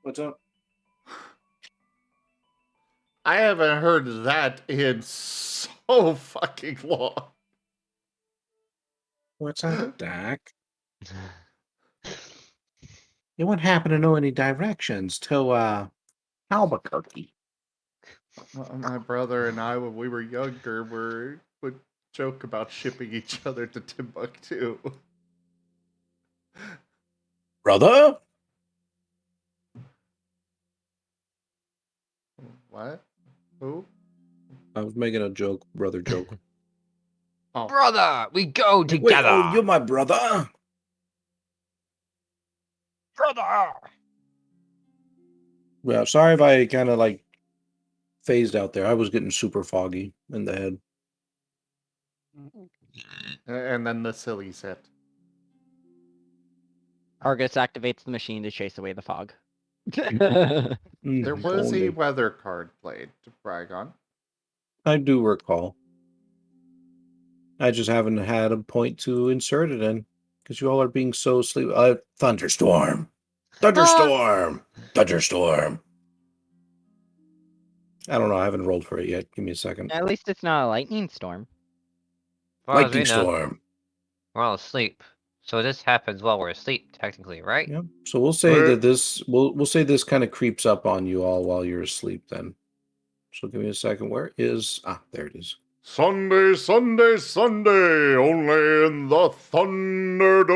What's up? I haven't heard that in so fucking long. What's up, Dak? You wouldn't happen to know any directions to Albuquerque? My brother and I, when we were younger, would joke about shipping each other to Timbuktu. Brother? What? Who? I was making a joke, brother joke. Oh. Brother, we go Wait, together. oh, you're my brother? Brother. Yeah, sorry if I kind of like phased out there. I was getting super foggy in the head. And then the silly set. Argus activates the machine to chase away the fog. There was a Only. weather card played to brag on. I do recall. I just haven't had a point to insert it in because you all are being so sleep. Thunderstorm, thunderstorm, thunderstorm. I don't know. I haven't rolled for it yet. Give me a second. At least it's not a lightning storm. Well, as we Lightning know, storm. we're all asleep. So this happens while we're asleep, technically, right? Yeah. So we'll say that this we'll say this kind of creeps up on you all while you're asleep. Then. So give me a second. Where is there it is. Sunday, Sunday, Sunday, only in the Thunderdome.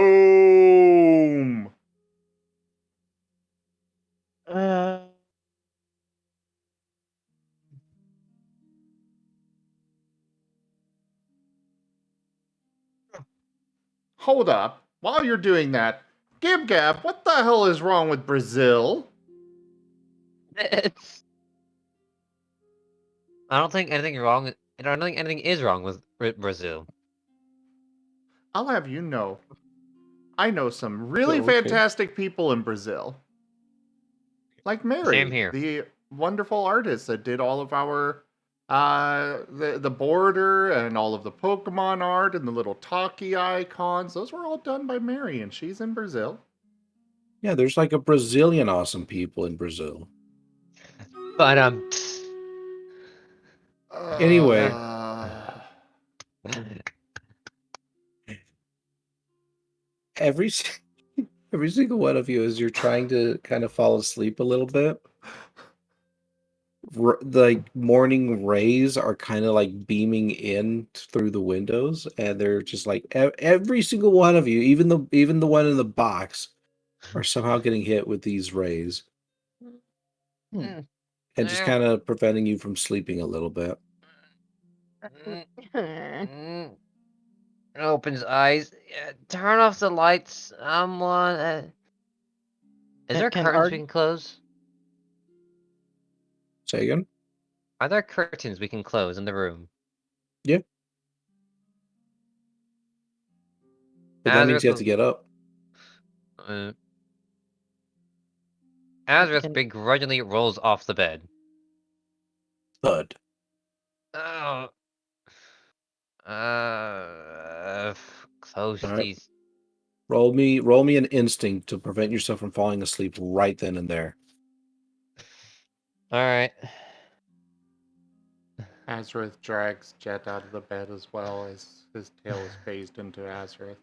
hold up. While you're doing that, Gib-Gab, what the hell is wrong with Brazil? It's I don't think anything wrong. I don't think anything is wrong with Brazil. I'll have you know, I know some really Okay. fantastic people in Brazil. Like Same Mary, here. the wonderful artist that did all of our the border and all of the Pokemon art and the little talkie icons. Those were all done by Mary, and she's in Brazil. Yeah, there's like a Brazilian awesome people in Brazil. But Anyway. Every single one of you, as you're trying to kind of fall asleep a little bit, the morning rays are kind of like beaming in through the windows, and they're just like every single one of you, even the one in the box, are somehow getting hit with these rays, and just kind of preventing you from sleeping a little bit. Opens eyes. Turn off the lights. I'm on. Is there curtains we can close? Say again? Are there curtains we can close in the room? Yeah. But that means you have to get up. Azareth begrudgingly rolls off the bed. Thud. Oh. Close All right. these. Roll me an instinct to prevent yourself from falling asleep right then and there. All right. Azareth drags Jet out of the bed as well as his tail is phased into Azareth.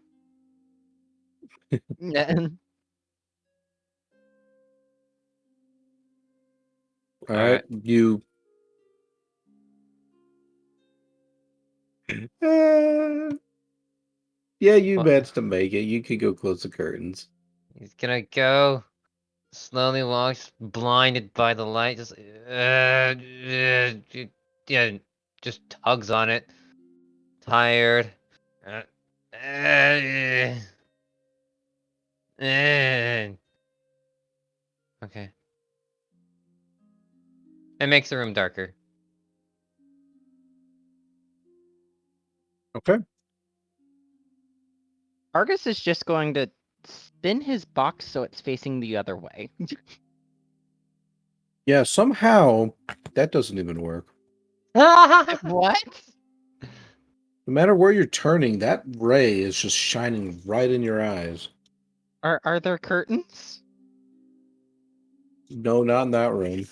All right, you. Yeah, you managed to make it. You could go close the curtains. He's gonna go. Slowly walks, blinded by the light. Just, yeah, just tugs on it. Tired. Okay. It makes the room darker. Okay. Argus is just going to spin his box so it's facing the other way. Yeah, somehow that doesn't even work. What? No matter where you're turning, that ray is just shining right in your eyes. Are there curtains? No, not in that room.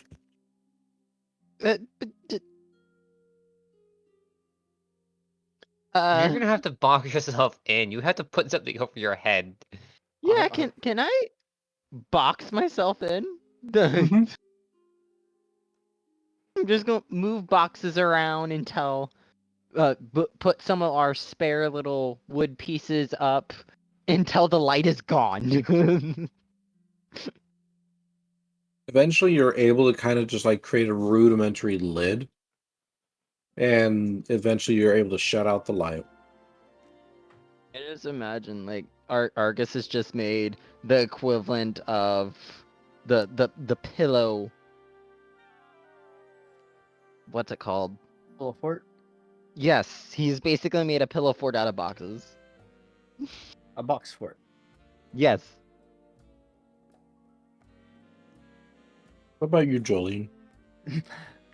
You're gonna have to box yourself in. You have to put something over your head. Yeah, can I box myself in? Mm-hmm. I'm just gonna move boxes around until put some of our spare little wood pieces up until the light is gone. Eventually, you're able to kind of just like create a rudimentary lid, and eventually you're able to shut out the light. I just imagine like Argus has just made the equivalent of the pillow. What's it called? Pillow fort? Yes, he's basically made a pillow fort out of boxes. A box fort. Yes. What about you, Jolene?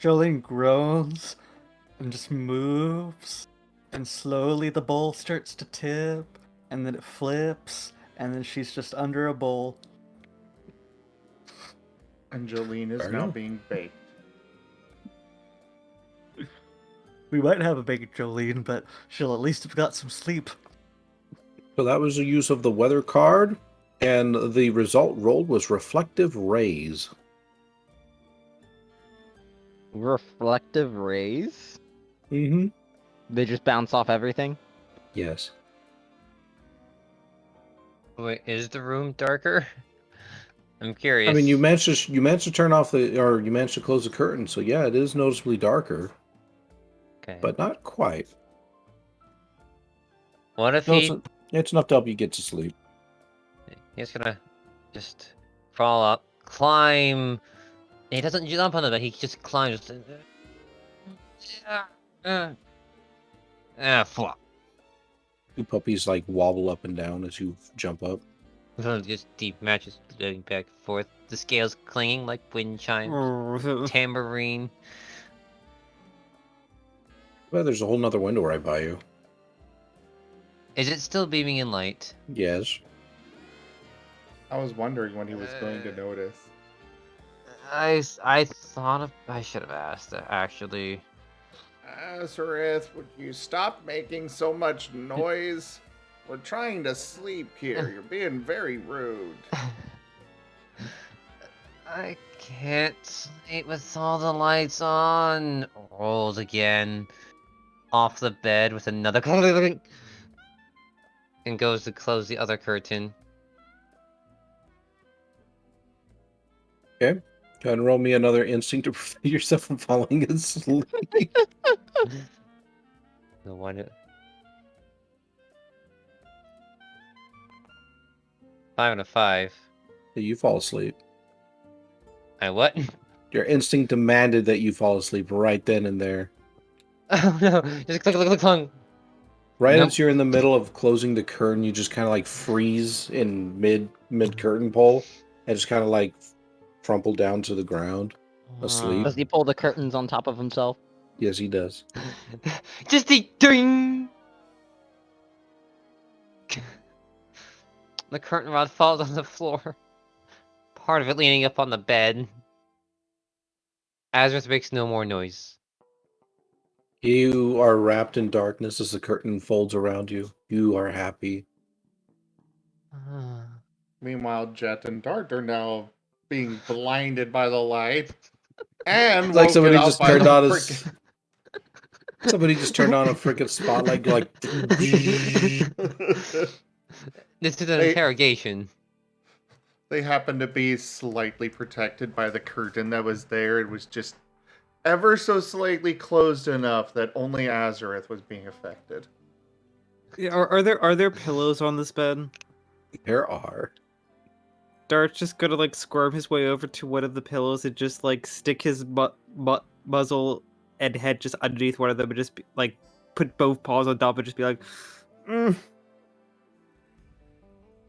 Jolene groans and just moves, and slowly the bowl starts to tip, and then it flips, and then she's just under a bowl. And Jolene is now being baked. We might have a baked Jolene, but she'll at least have got some sleep. So that was the use of the weather card, and the result rolled was reflective rays. Reflective rays? Mm-hmm. They just bounce off everything? Yes. Wait, is the room darker? I'm curious. I mean, you managed to turn off you managed to close the curtain, so yeah, it is noticeably darker. Okay. But not quite. What if No, he It's enough to help you get to sleep. He's gonna just crawl up, climb. He doesn't jump on the bed. He just climbs. Flop. Two puppies like wobble up and down as you jump up. Just deep matches going back and forth. The scales clanging like wind chimes. Tambourine. Well, there's a whole nother window right by you. Is it still beaming in light? Yes. I was wondering when he was going to notice. I thought of... I should have asked, actually. Azareth, would you stop making so much noise? We're trying to sleep here. You're being very rude. I can't sleep with all the lights on. Rolls again. Off the bed with another... and goes to close the other curtain. Okay. Go ahead and roll me another instinct to prevent yourself from falling asleep. No wonder. 5 and a 5. You fall asleep. I what? Your instinct demanded that you fall asleep right then and there. Oh no! Just click. Right Nope. as you're in the middle of closing the curtain, you just kind of like freeze in mid curtain pull, and just kind of like crumple down to the ground, asleep. Does he pull the curtains on top of himself? Yes, he does. Just a ding! The curtain rod falls on the floor. Part of it leaning up on the bed. Azareth makes no more noise. You are wrapped in darkness as the curtain folds around you. You are happy. Meanwhile, Jet and Dart are now being blinded by the light. And It's like somebody woken up just by turned the on frickin- somebody just turned on a freaking spotlight, like. This is an interrogation. They happened to be slightly protected by the curtain that was there. It was just ever so slightly closed enough that only Azareth was being affected. Yeah, are there pillows on this bed? There are. Dart's just gonna like squirm his way over to one of the pillows and just like stick his muzzle and head just underneath one of them and just be, like put both paws on top and just be like,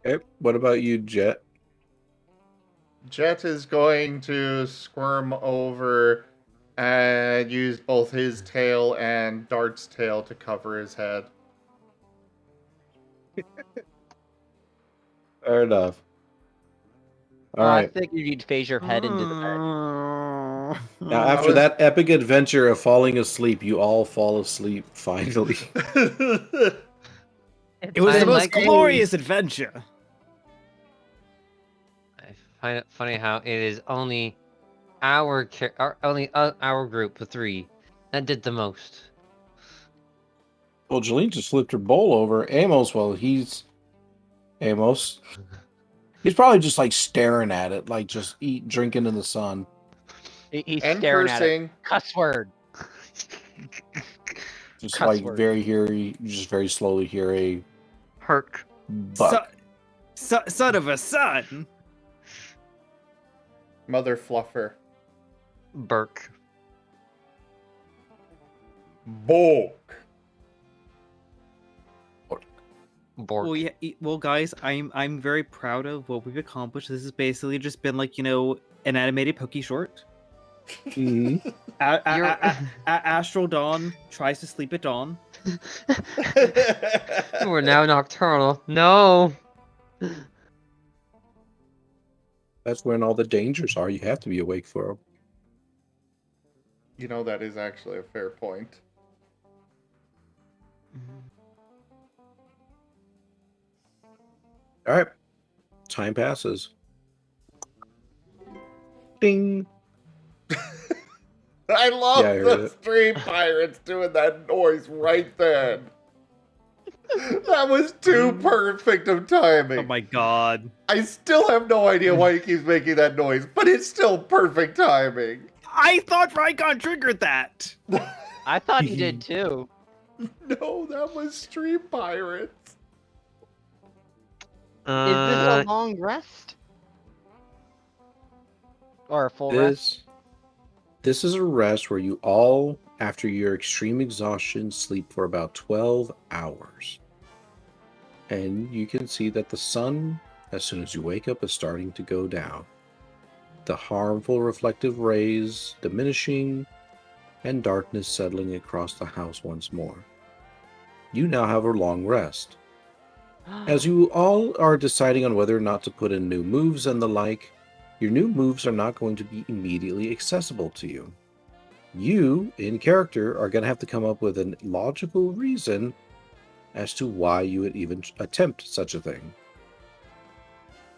Okay, what about you, Jet? Jet is going to squirm over and use both his tail and Dart's tail to cover his head. Fair enough. All I right. figured you'd phase your head into the bed. Now, after that epic adventure of falling asleep, you all fall asleep finally. it was the most glorious adventure. I find it funny how it is only our group of 3 that did the most. Well, Jolene just flipped her bowl over. Amos, he's probably just like staring at it, like just drinking in the sun. He's and staring cursing. at it. Cuss word. Just Cuss like word. you just very slowly hear a Herc. buck. Son of a son. Mother Fluffer. Burke. Bulk. Bork. Well, yeah, well, guys, I'm very proud of what we've accomplished. This has basically just been like, an animated Pokey short. Mm-hmm. Astral Dawn tries to sleep at dawn. We're now nocturnal. No. That's when all the dangers are. You have to be awake for them. You know, that is actually a fair point. All right. Time passes. Ding. I love Yeah, I heard the it. stream pirates doing that noise right then. That was too perfect of timing. Oh my god. I still have no idea why he keeps making that noise, but it's still perfect timing. I thought Rykon triggered that. I thought he did too. No, that was stream pirates. Is this a long rest? Or a full rest? This is a rest where you all, after your extreme exhaustion, sleep for about 12 hours. And you can see that the sun, as soon as you wake up, is starting to go down. The harmful reflective rays diminishing, and darkness settling across the house once more. You now have a long rest. As you all are deciding on whether or not to put in new moves and the like, your new moves are not going to be immediately accessible to you. You, in character, are going to have to come up with a logical reason as to why you would even attempt such a thing.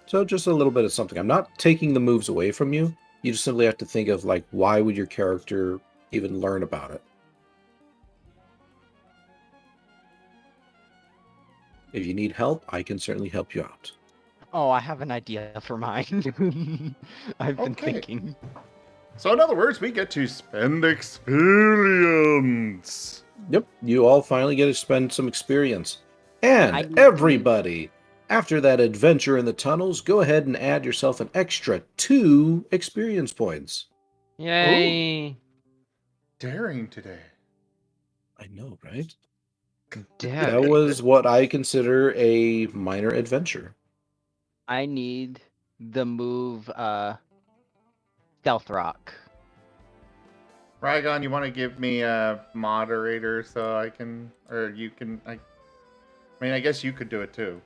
So just a little bit of something. I'm not taking the moves away from you. You just simply have to think of, like, why would your character even learn about it? If you need help, I can certainly help you out. Oh, I have an idea for mine. I've been Okay. thinking. So in other words, we get to spend experience. Yep, you all finally get to spend some experience. And I need everybody, after that adventure in the tunnels, go ahead and add yourself an extra 2 experience points. Yay! Daring today. I know, right? Damn. That was what I consider a minor adventure. I need the move Stealth Rock. Rygon, you want to give me a moderator so I can, or you can, I mean, I guess you could do it too.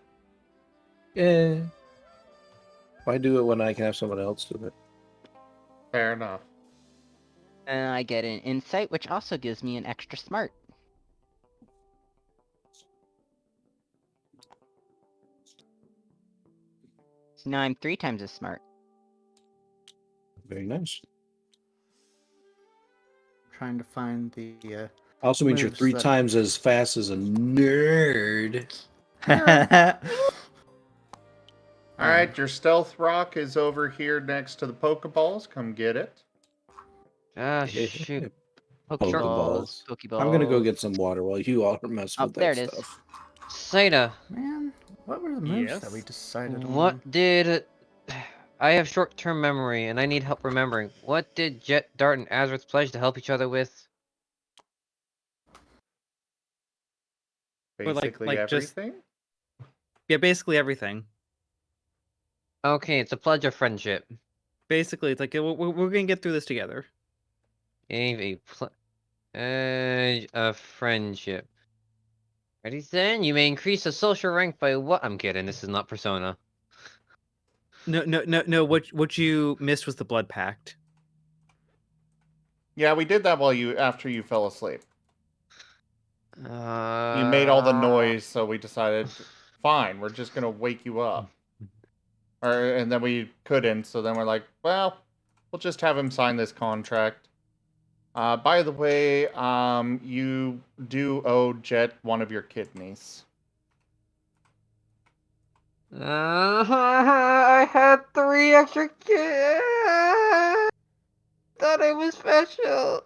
Eh. Why do it when I can have someone else do it? Fair enough. And I get an insight, which also gives me an extra smart. So now I'm 3 times as smart. Very nice. Trying to find the. Also means you're moves 3 that- times as fast as a nerd. All right, your stealth rock is over here next to the Pokeballs. Come get it. Ah, shoot. Pokeballs. Pokeballs. I'm gonna go get some water while you all are messing with there that it is. stuff. Seda, Man, what were the moves Yes? that we decided on? what did... I have short-term memory, and I need help remembering. What did Jet, Dart, and Azrath pledge to help each other with? Or Basically like just- everything. Yeah, basically everything. Okay, it's a pledge of friendship. Basically, it's like we're gonna get through this together. A pledge of friendship. Ready then? You may increase the social rank by what? I'm kidding. This is not Persona. No. What you missed was the blood pact. Yeah, we did that after you fell asleep. You made all the Uh, noise, so we decided, fine, we're just gonna wake you up. And then we couldn't, so then we're like, well, we'll just have him sign this contract. By the way, you do owe Jet one of your kidneys. I had 3 extra kids. Thought I was special.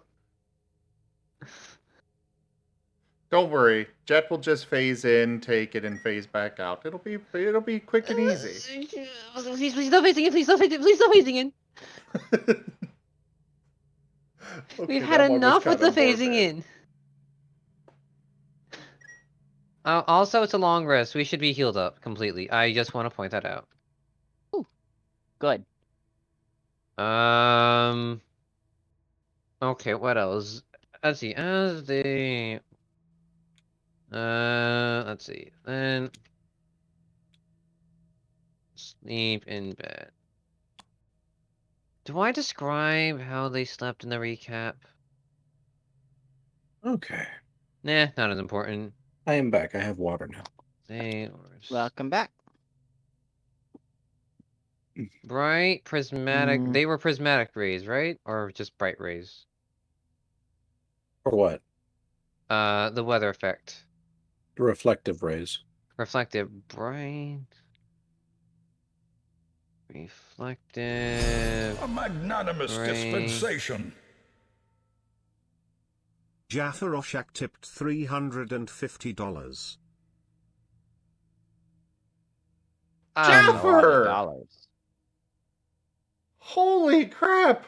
Don't worry, Jet will just phase in, take it, and phase back out. It'll be quick and easy. Please stop phasing in. Please stop phasing in. Okay, We've had that one was enough with the kinda phasing morbid. in. Also, it's a long rest. We should be healed up completely. I just want to point that out. Good. Okay, what else? Let's see. Let's see. Then sleep in bed. Do I describe how they slept in the recap? Okay. Nah, not as important. I am back. I have water now. They Welcome back. bright, prismatic. Mm. They were prismatic rays, right? Or just bright rays? Or what? The weather effect. The reflective rays. Reflective, bright. Reflective. A magnanimous dispensation. Jaffa Roshak tipped $350. Jaffer! $1,000. Holy crap!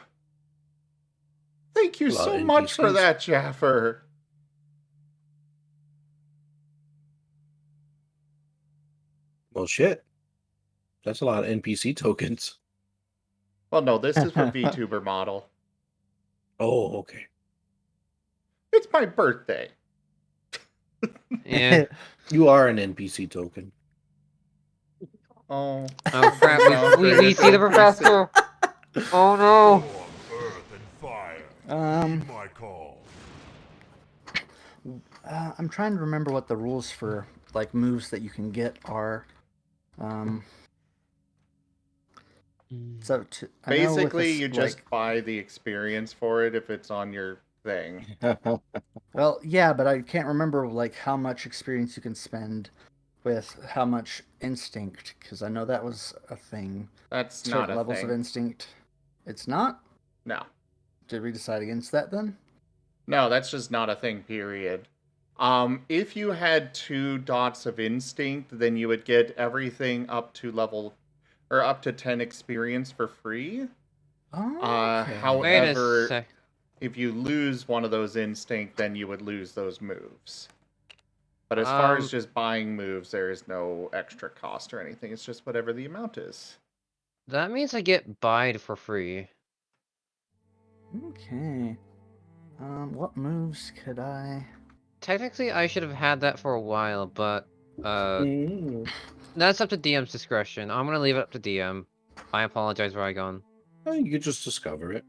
Thank you A lot so of much for NPCs. that, Jaffer. Well, shit. That's a lot of NPC tokens. Well, no, this is for VTuber model. Oh, okay. It's my birthday. Yeah. You are an NPC token. Oh. Oh crap! We see the professor. Oh no! Earth and fire. Um, My call. I'm trying to remember what the rules for like moves that you can get are. So Basically, you just buy the experience for it if it's on your thing. Well, yeah, but I can't remember like how much experience you can spend with how much instinct, because I know that was a thing. That's Certain not a levels thing. of instinct. It's not? No. Did we decide against that then? No, that's just not a thing, period. If you had 2 dots of instinct, then you would get everything up to level, or up to 10 experience for free. Oh, okay. However, if you lose one of those instinct, then you would lose those moves. But as far as just buying moves, there is no extra cost or anything. It's just whatever the amount is. That means I get buyed for free. Okay. What moves could I... Technically, I should have had that for a while, but that's up to DM's discretion. I'm gonna leave it up to DM. I apologize, Rygon. You could just discover it.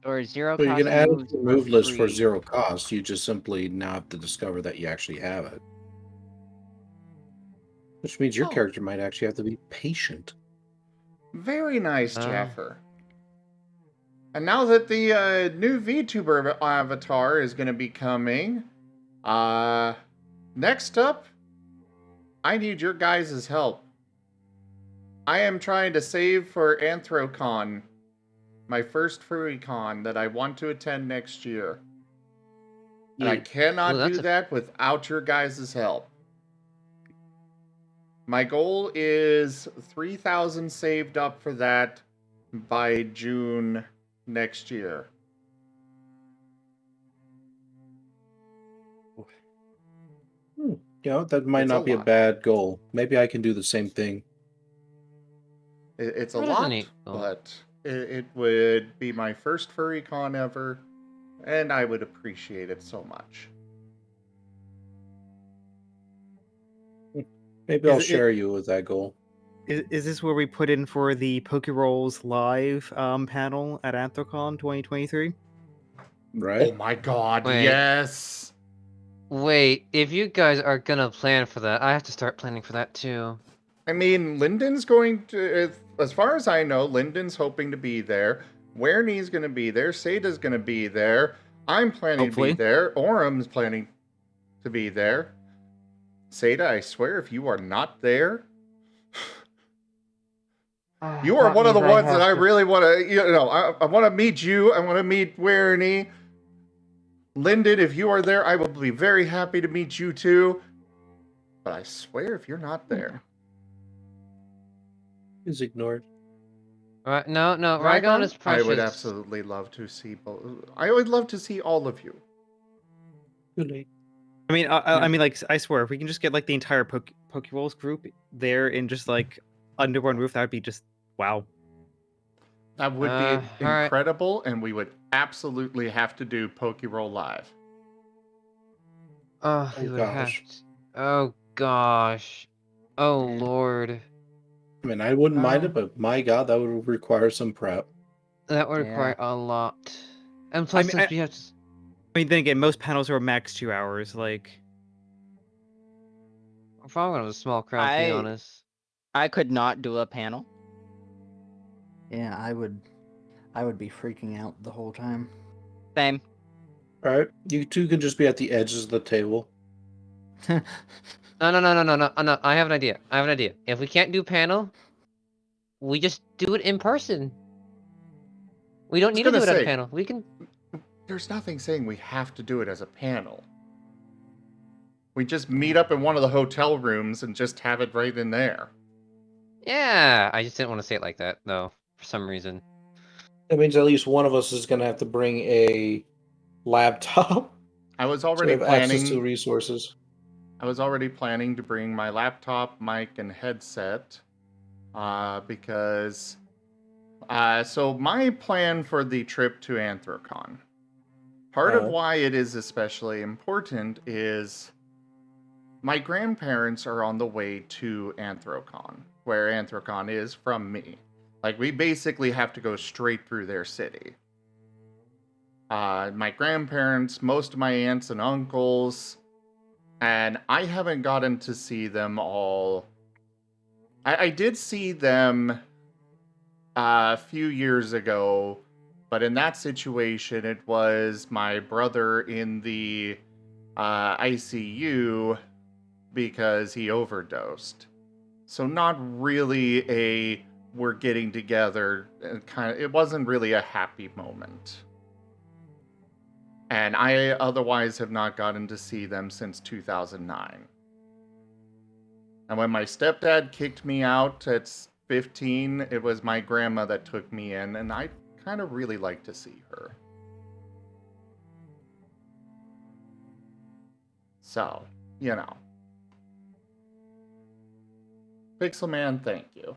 Or zero So you cost can add it moves to the for move list for free. 0 cost. You just simply now have to discover that you actually have it. Which means your character might actually have to be patient. Very nice, Jaffer. And now that the new VTuber avatar is going to be coming, next up, I need your guys' help. I am trying to save for Anthrocon, my first Furry con that I want to attend next year. And I cannot do that without your guys' help. My goal is 3,000 saved up for that by June next year. Yeah, that might not be a bad goal. Maybe I can do the same thing. It's a lot, but it would be my first Furry con ever, and I would appreciate it so much. Maybe I'll share you with that goal. Is this where we put in for the Pokeroles live panel at Anthrocon 2023? Right. Oh my god, yes! Wait, if you guys are gonna plan for that, I have to start planning for that too. I mean, Lyndon's going to, as far as I know, Lyndon's hoping to be there. Wernie's going to be there. Sada's going to be there. I'm planning to be there. Orum's planning to be there. Sada, I swear, if you are not there, you are one of the ones that I really want to, I want to meet you. I want to meet Wernie. Lyndon, if you are there, I will be very happy to meet you too. But I swear, if you're not there, is ignored. No, Rygon is precious. I would absolutely love to see both. I would love to see all of you. I mean, I mean, like, I swear, if we can just get like the entire Pokeroles group there in just like under one roof, that would be just wow. That would be incredible, and we would absolutely have to do Pokerole live. Oh, we would have to. Oh gosh. Oh lord. I mean, I wouldn't mind it, but my god, that would require some prep. That would require a lot. And plus, since we have to... I mean, then again, most panels are max 2 hours, like... I'm probably gonna have a small crowd, to be honest. I could not do a panel. Yeah, I would be freaking out the whole time. Same. Alright, you two can just be at the edges of the table. No, I have an idea. If we can't do panel, we just do it in person. We don't need to do it at a panel. We can... There's nothing saying we have to do it as a panel. We just meet up in one of the hotel rooms and just have it right in there. Yeah, I just didn't want to say it like that though, for some reason. That means at least one of us is going to have to bring a laptop. I was So we already have access to planning. resources. I was already planning to bring my laptop, mic, and headset, because. So my plan for the trip to Anthrocon. Part of why it is especially important is my grandparents are on the way to Anthrocon, where Anthrocon is from me. Like, we basically have to go straight through their city. My grandparents, most of my aunts and uncles, and I haven't gotten to see them all. I did see them a few years ago, but in that situation, it was my brother in the ICU because he overdosed. So not really a we're getting together. It wasn't really a happy moment. And I otherwise have not gotten to see them since 2009. And when my stepdad kicked me out at 15, it was my grandma that took me in, and I kind of really like to see her. So, you know. Pixel Man, thank you.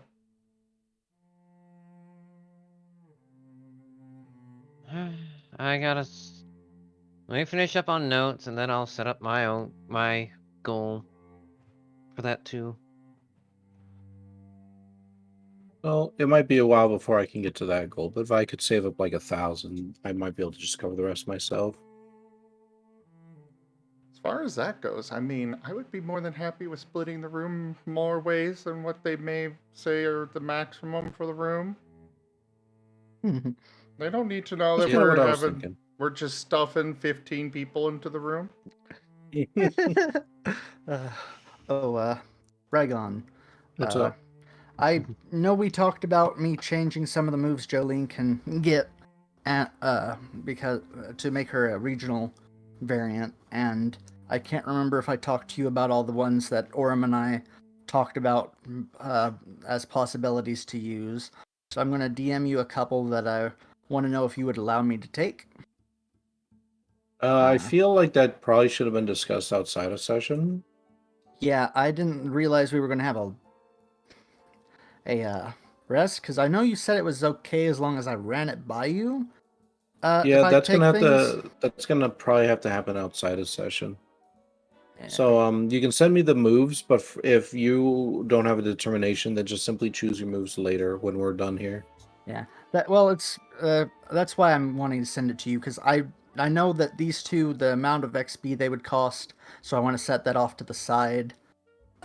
I gotta let me finish up on notes, and then I'll set up my goal for that too. Well, it might be a while before I can get to that goal, but if I could save up like 1,000, I might be able to just cover the rest myself. As far as that goes, I mean, I would be more than happy with splitting the room more ways than what they may say are the maximum for the room. They don't need to know that we're just stuffing 15 people into the room. Raygon. What's up? I know we talked about me changing some of the moves Jolene can get, because to make her a regional variant, and I can't remember if I talked to you about all the ones that Orem and I talked about as possibilities to use. So I'm going to DM you a couple that I want to know if you would allow me to take. I feel like that probably should have been discussed outside of session. Yeah, I didn't realize we were going to have a rest, because I know you said it was okay as long as I ran it by you. Yeah, that's gonna probably have to happen outside of session. Yeah. So you can send me the moves, but if you don't have a determination, then just simply choose your moves later when we're done here. Yeah, that's why I'm wanting to send it to you, because I know that these two, the amount of XP they would cost, so I want to set that off to the side,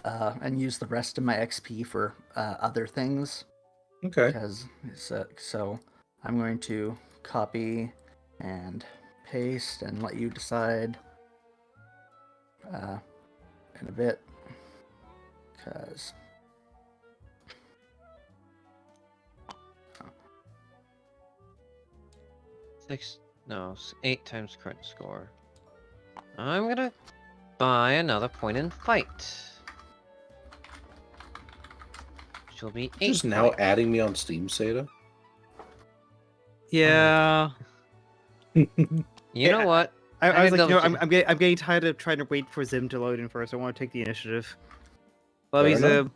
and use the rest of my XP for other things. Okay. Because so I'm going to copy and paste and let you decide in a bit, because 8 times current score. I'm gonna buy another point in fight. Which will be 8 Just now points. adding me on Steam, Seda? Yeah. You know what? I was like, I'm getting tired of trying to wait for Zim to load in first. I want to take the initiative. Love you, Zim.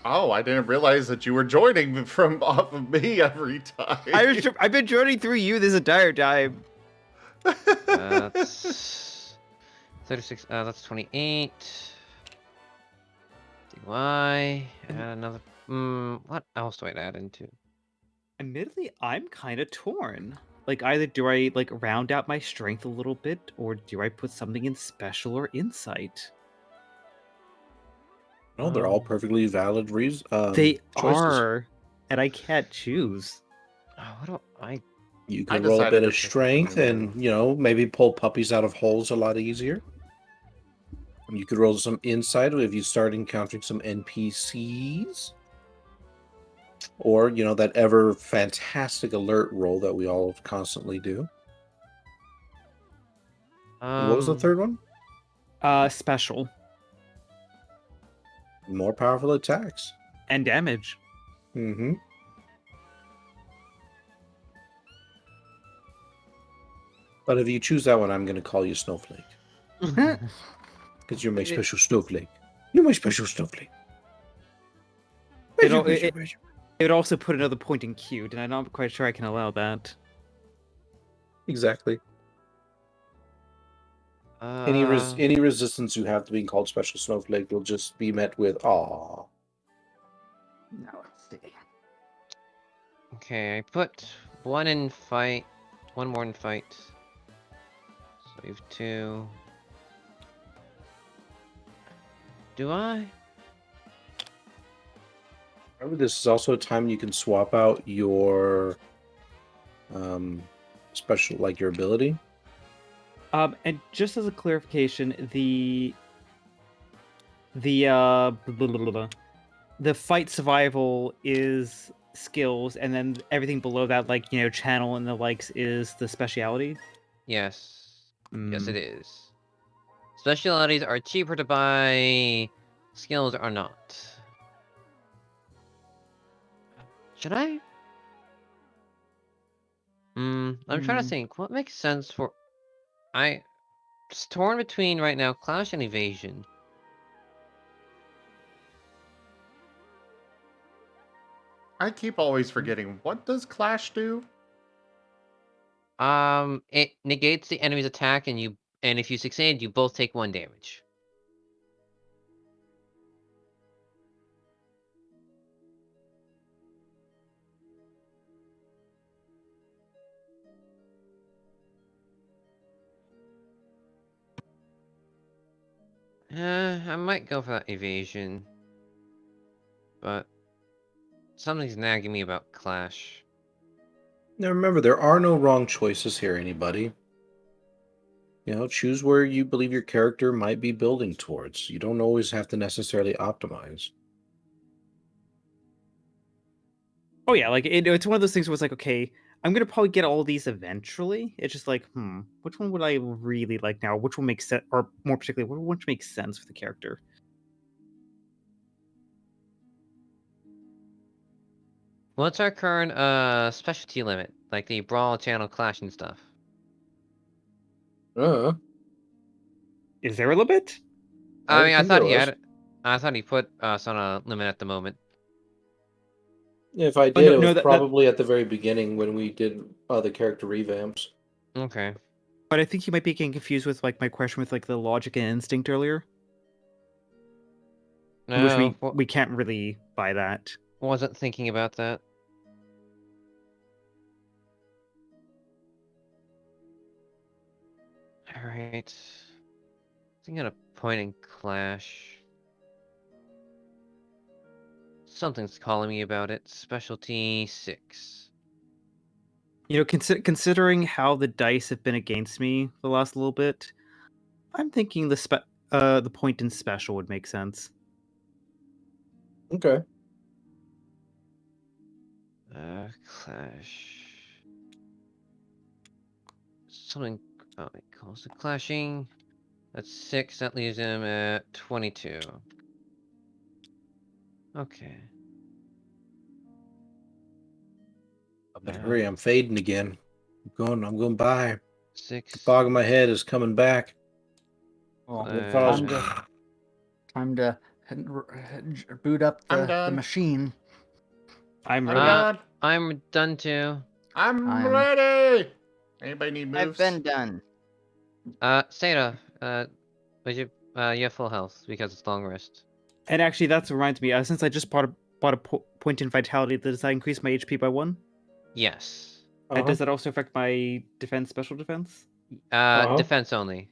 Oh, I didn't realize that you were joining from off of me every time. I've been joining through you this entire time. That's 36. That's 28. DY. Add another. What else do I add into? Admittedly, I'm kind of torn. Like, either do I round out my strength a little bit, or do I put something in special or insight? No, they're all perfectly valid reasons. They are, and I can't choose. What do I? You can roll a bit of strength, and maybe pull puppies out of holes a lot easier. You could roll some insight if you start encountering some NPCs, or that ever fantastic alert roll that we all constantly do. What was the third one? Special. More powerful attacks. And damage. Mm-hmm. But if you choose that one, I'm going to call you Snowflake. Because you're my special snowflake. You're my special snowflake. It would also put another point in cute, and I'm not quite sure I can allow that. Exactly. Any resistance you have to being called special snowflake will just be met with "aw." Now let's see. Okay, I put one in fight, one more in fight. So we have 2. Do I? Remember, this is also a time you can swap out your special, like your ability. And just as a clarification, the fight survival is skills, and then everything below that, like, you know, channel and the likes, is the speciality. Yes. Yes, it is. Specialities are cheaper to buy. Skills are not. Should I? I'm trying to think. What makes sense for... I'm just torn between right now Clash and Evasion. I keep always forgetting. What does Clash do? It negates the enemy's attack, and if you succeed, you both take 1 damage. I might go for that Evasion. But something's nagging me about Clash. Now remember, there are no wrong choices here, anybody. You know, choose where you believe your character might be building towards. You don't always have to necessarily optimize. Oh yeah, like it's one of those things where it's like, okay, I'm gonna probably get all these eventually. It's just like, which one would I really like now? Which one makes sense, or more particularly, which makes sense for the character? What's our current specialty limit? Like the Brawl, Channel, Clash, and stuff? Is there a limit? I mean, I think thought there he was. had... I thought he put us on a limit at the moment. If I Oh, did, no, it was that probably at the very beginning when we did the character revamps. Okay. But I think you might be getting confused with like my question with like the logic and instinct earlier. No, Which we can't really buy that. Wasn't thinking about that. Alright. Thinking of a point in Clash. Something's calling me about it. Specialty 6. You know, considering how the dice have been against me the last little bit, I'm thinking the point in special would make sense. Okay. Clash. Something... Oh, it calls it clashing. That's 6. That leaves him at 22. Okay. I better hurry. I'm fading again. I'm going by. 6. The fog in my head is coming back. Well, Clash. time to boot up I'm the done. machine. I'm I'm ready. done. I'm done too. I'm ready. Anybody need moves? I've been done. Seda, would you have full health because it's long rest. And actually, that reminds me. Since I just bought a point in vitality, does that increase my HP by 1? Yes. And does that also affect my defense, special defense? Defense only.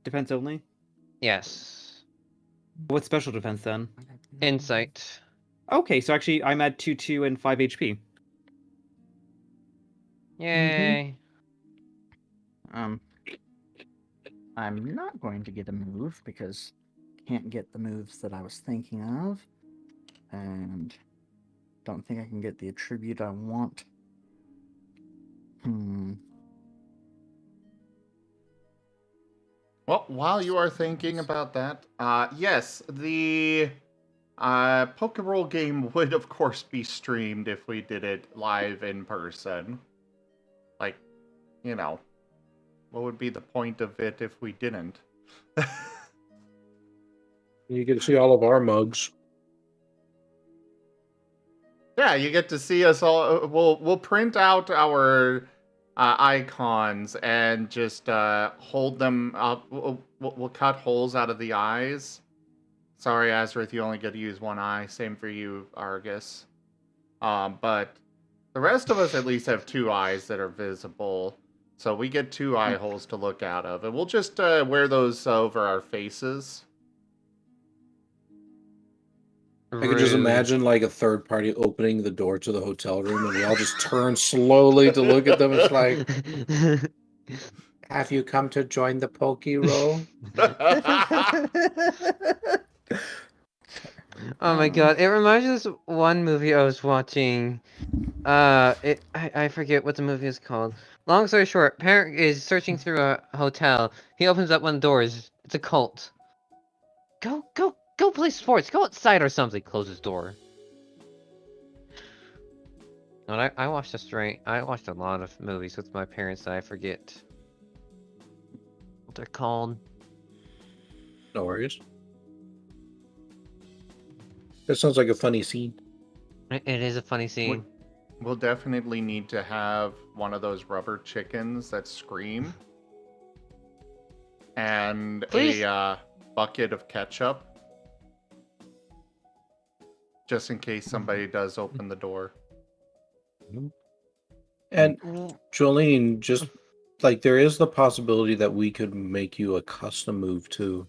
Defense only? Yes. What special defense then? Insight. Okay, so actually I'm at 2 and 5 HP. Yay. I'm not going to get a move because I can't get the moves that I was thinking of. And don't think I can get the attribute I want. Well, while you are thinking about that, yes, the Pokerole game would, of course, be streamed if we did it live in person. Like, you know, what would be the point of it if we didn't? You can see all of our mugs. Yeah, you get to see us all. We'll print out our icons and just hold them up. We'll cut holes out of the eyes. Sorry, Azrith, you only get to use one eye. Same for you, Argus. But the rest of us at least have two eyes that are visible. So we get two eye holes to look out of. And we'll just wear those over our faces. I could just imagine like a third party opening the door to the hotel room and we all just turn slowly to look at them. It's like, have you come to join the Pokerole? Oh my god, it reminds me of this one movie I was watching. I forget what the movie is called. Long story short, parent is searching through a hotel. He opens up one of the doors. It's a cult. Go play sports. Go outside or something. Closes door. And I watched I watched a lot of movies with my parents that I forget what they're called. No worries. That sounds like a funny scene. It is a funny scene. We'll definitely need to have one of those rubber chickens that scream. And Please. a bucket of ketchup. Just in case somebody does open the door. And Jolene, just like there is the possibility that we could make you a custom move too.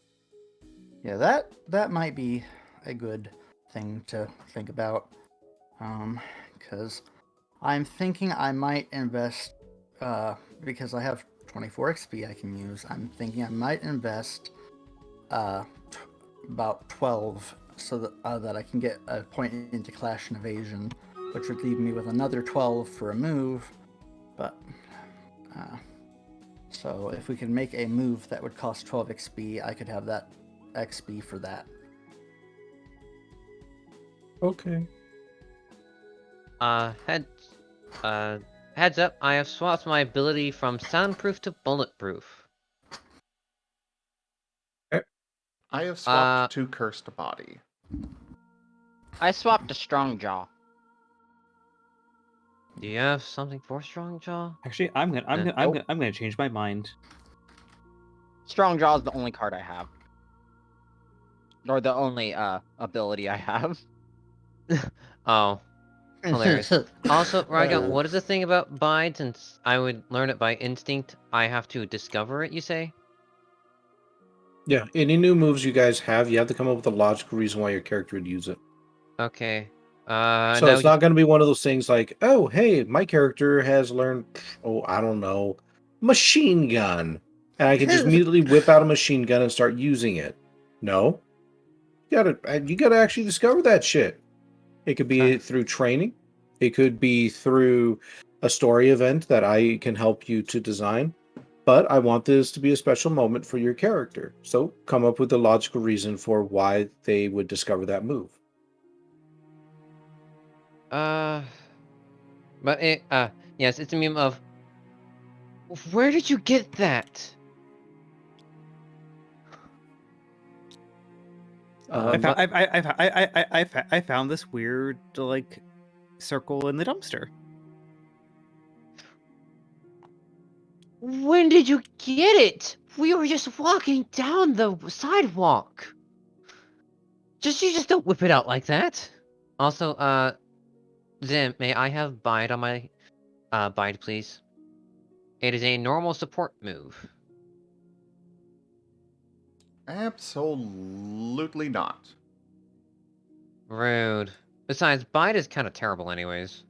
Yeah, that might be a good thing to think about. Because I'm thinking I might invest, because I have 24 XP I can use. I'm thinking I might invest about 12 so that I can get a point into Clash and Evasion, which would leave me with another 12 for a move. But so if we can make a move that would cost 12 XP, I could have that XP for that. Okay. Heads up, I have swapped my ability from soundproof to bulletproof. I have swapped to cursed body. I swapped to strong jaw. Do you have something for strong jaw? Actually, I'm gonna change my mind. Strong jaw is the only card I have, or the only ability I have. Oh, hilarious. Also, Rygon, what is the thing about bide? Since I would learn it by instinct, I have to discover it, you say? Yeah, any new moves you guys have, you have to come up with a logical reason why your character would use it. Okay. So it's not going to be one of those things like, oh, hey, my character has learned, I don't know, machine gun. And I can just immediately whip out a machine gun and start using it. No. You gotta actually discover that shit. It could be through training. It could be through a story event that I can help you to design. But I want this to be a special moment for your character. So come up with a logical reason for why they would discover that move. But yes, it's a meme of, where did you get that? I found this weird like circle in the dumpster. When did you get it? We were just walking down the sidewalk. You just don't whip it out like that. Also, Zim, may I have bide on my bide, please? It is a normal support move. Absolutely not. Rude. Besides, bide is kind of terrible anyways.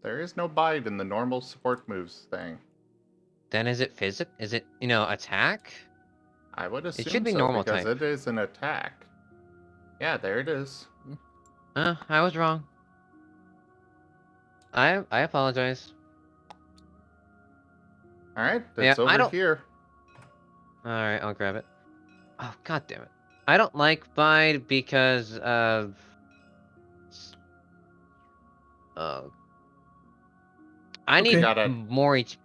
There is no bide in the normal support moves thing. Then is it Is it, attack? I would assume it should be so, normal because type. it is an attack. Yeah, there it is. I was wrong. I apologize. Alright, it's over here. Alright, I'll grab it. Oh, god damn it. I don't like Bide because of... Oh. I need Got it. more each...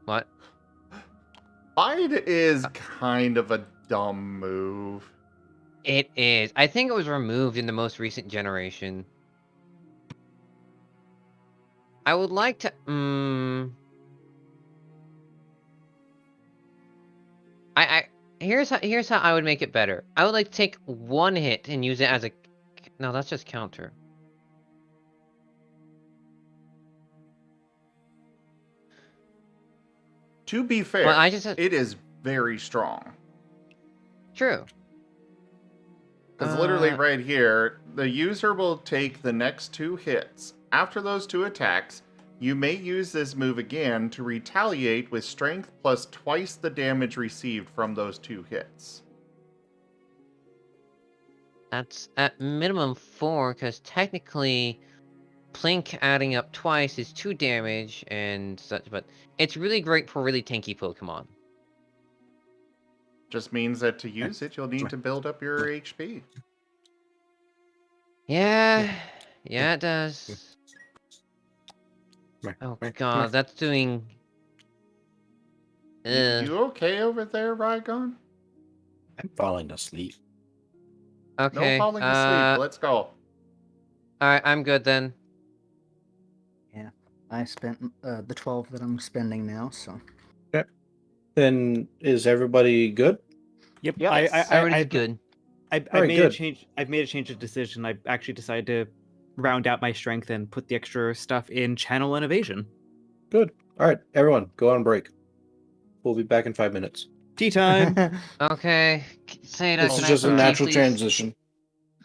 What? Bide is kind of a dumb move. It is. I think it was removed in the most recent generation. I would like to... Here's how I would make it better. I would like to take one hit and use it as a... No, that's just counter. To be fair, Well, I just had... it is very strong. True. Because literally right here, the user will take the next 2 hits. After those 2 attacks, you may use this move again to retaliate with strength plus twice the damage received from those 2 hits. That's at minimum 4, because technically Plink adding up twice is 2 damage and such, but it's really great for really tanky Pokemon. Just means that to use it, you'll need to build up your HP. Yeah, it does. Oh god, that's doing... You okay over there, Rygon? I'm falling asleep. Okay, No falling asleep, let's go. Alright, I'm good then. Yeah, I spent the 12 that I'm spending now, so. Okay. Then is everybody good? Yep. Yes, everybody's good. I've made a change. I've made a change of decision. I actually decided to round out my strength and put the extra stuff in channel and evasion. Good. All right, everyone, go on break. We'll be back in 5 minutes. Tea time. Okay, say that. This is just a natural transition.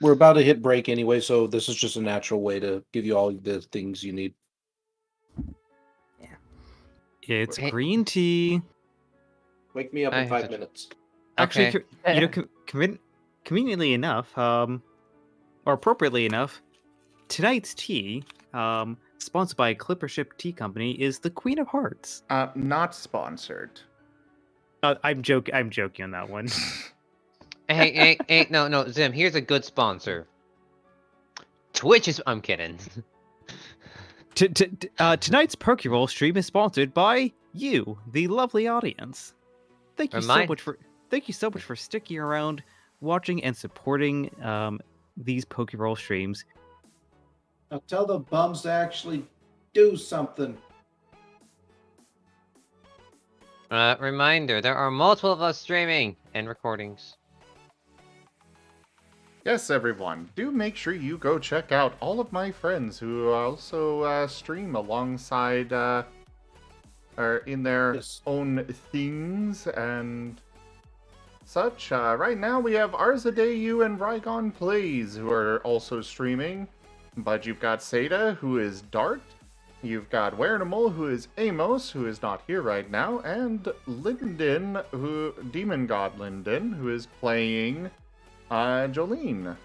We're about to hit break anyway, so this is just a natural way to give you all the things you need. Yeah. It's green tea. Wake me up in 5 minutes. Actually, you know, conveniently enough, or appropriately enough, tonight's tea, sponsored by Clippership Tea Company, is the Queen of Hearts. Not sponsored. I'm joking on that one. Hey, no, Zim, here's a good sponsor. Twitch is... I'm kidding. Tonight's Pokerole stream is sponsored by you, the lovely audience. Thank you so much for sticking around, watching, and supporting these Pokerole streams. Now tell the bums to actually do something. Reminder, there are multiple of us streaming and recordings. Yes, everyone, do make sure you go check out all of my friends who also stream alongside, or in their own things and such. Right now we have Arzadeyu and Rygon Plays who are also streaming, but you've got Seda, who is Dart, you've got Werenimal, who is Amos, who is not here right now, and Linden, Demon God Linden, who is playing Jolene.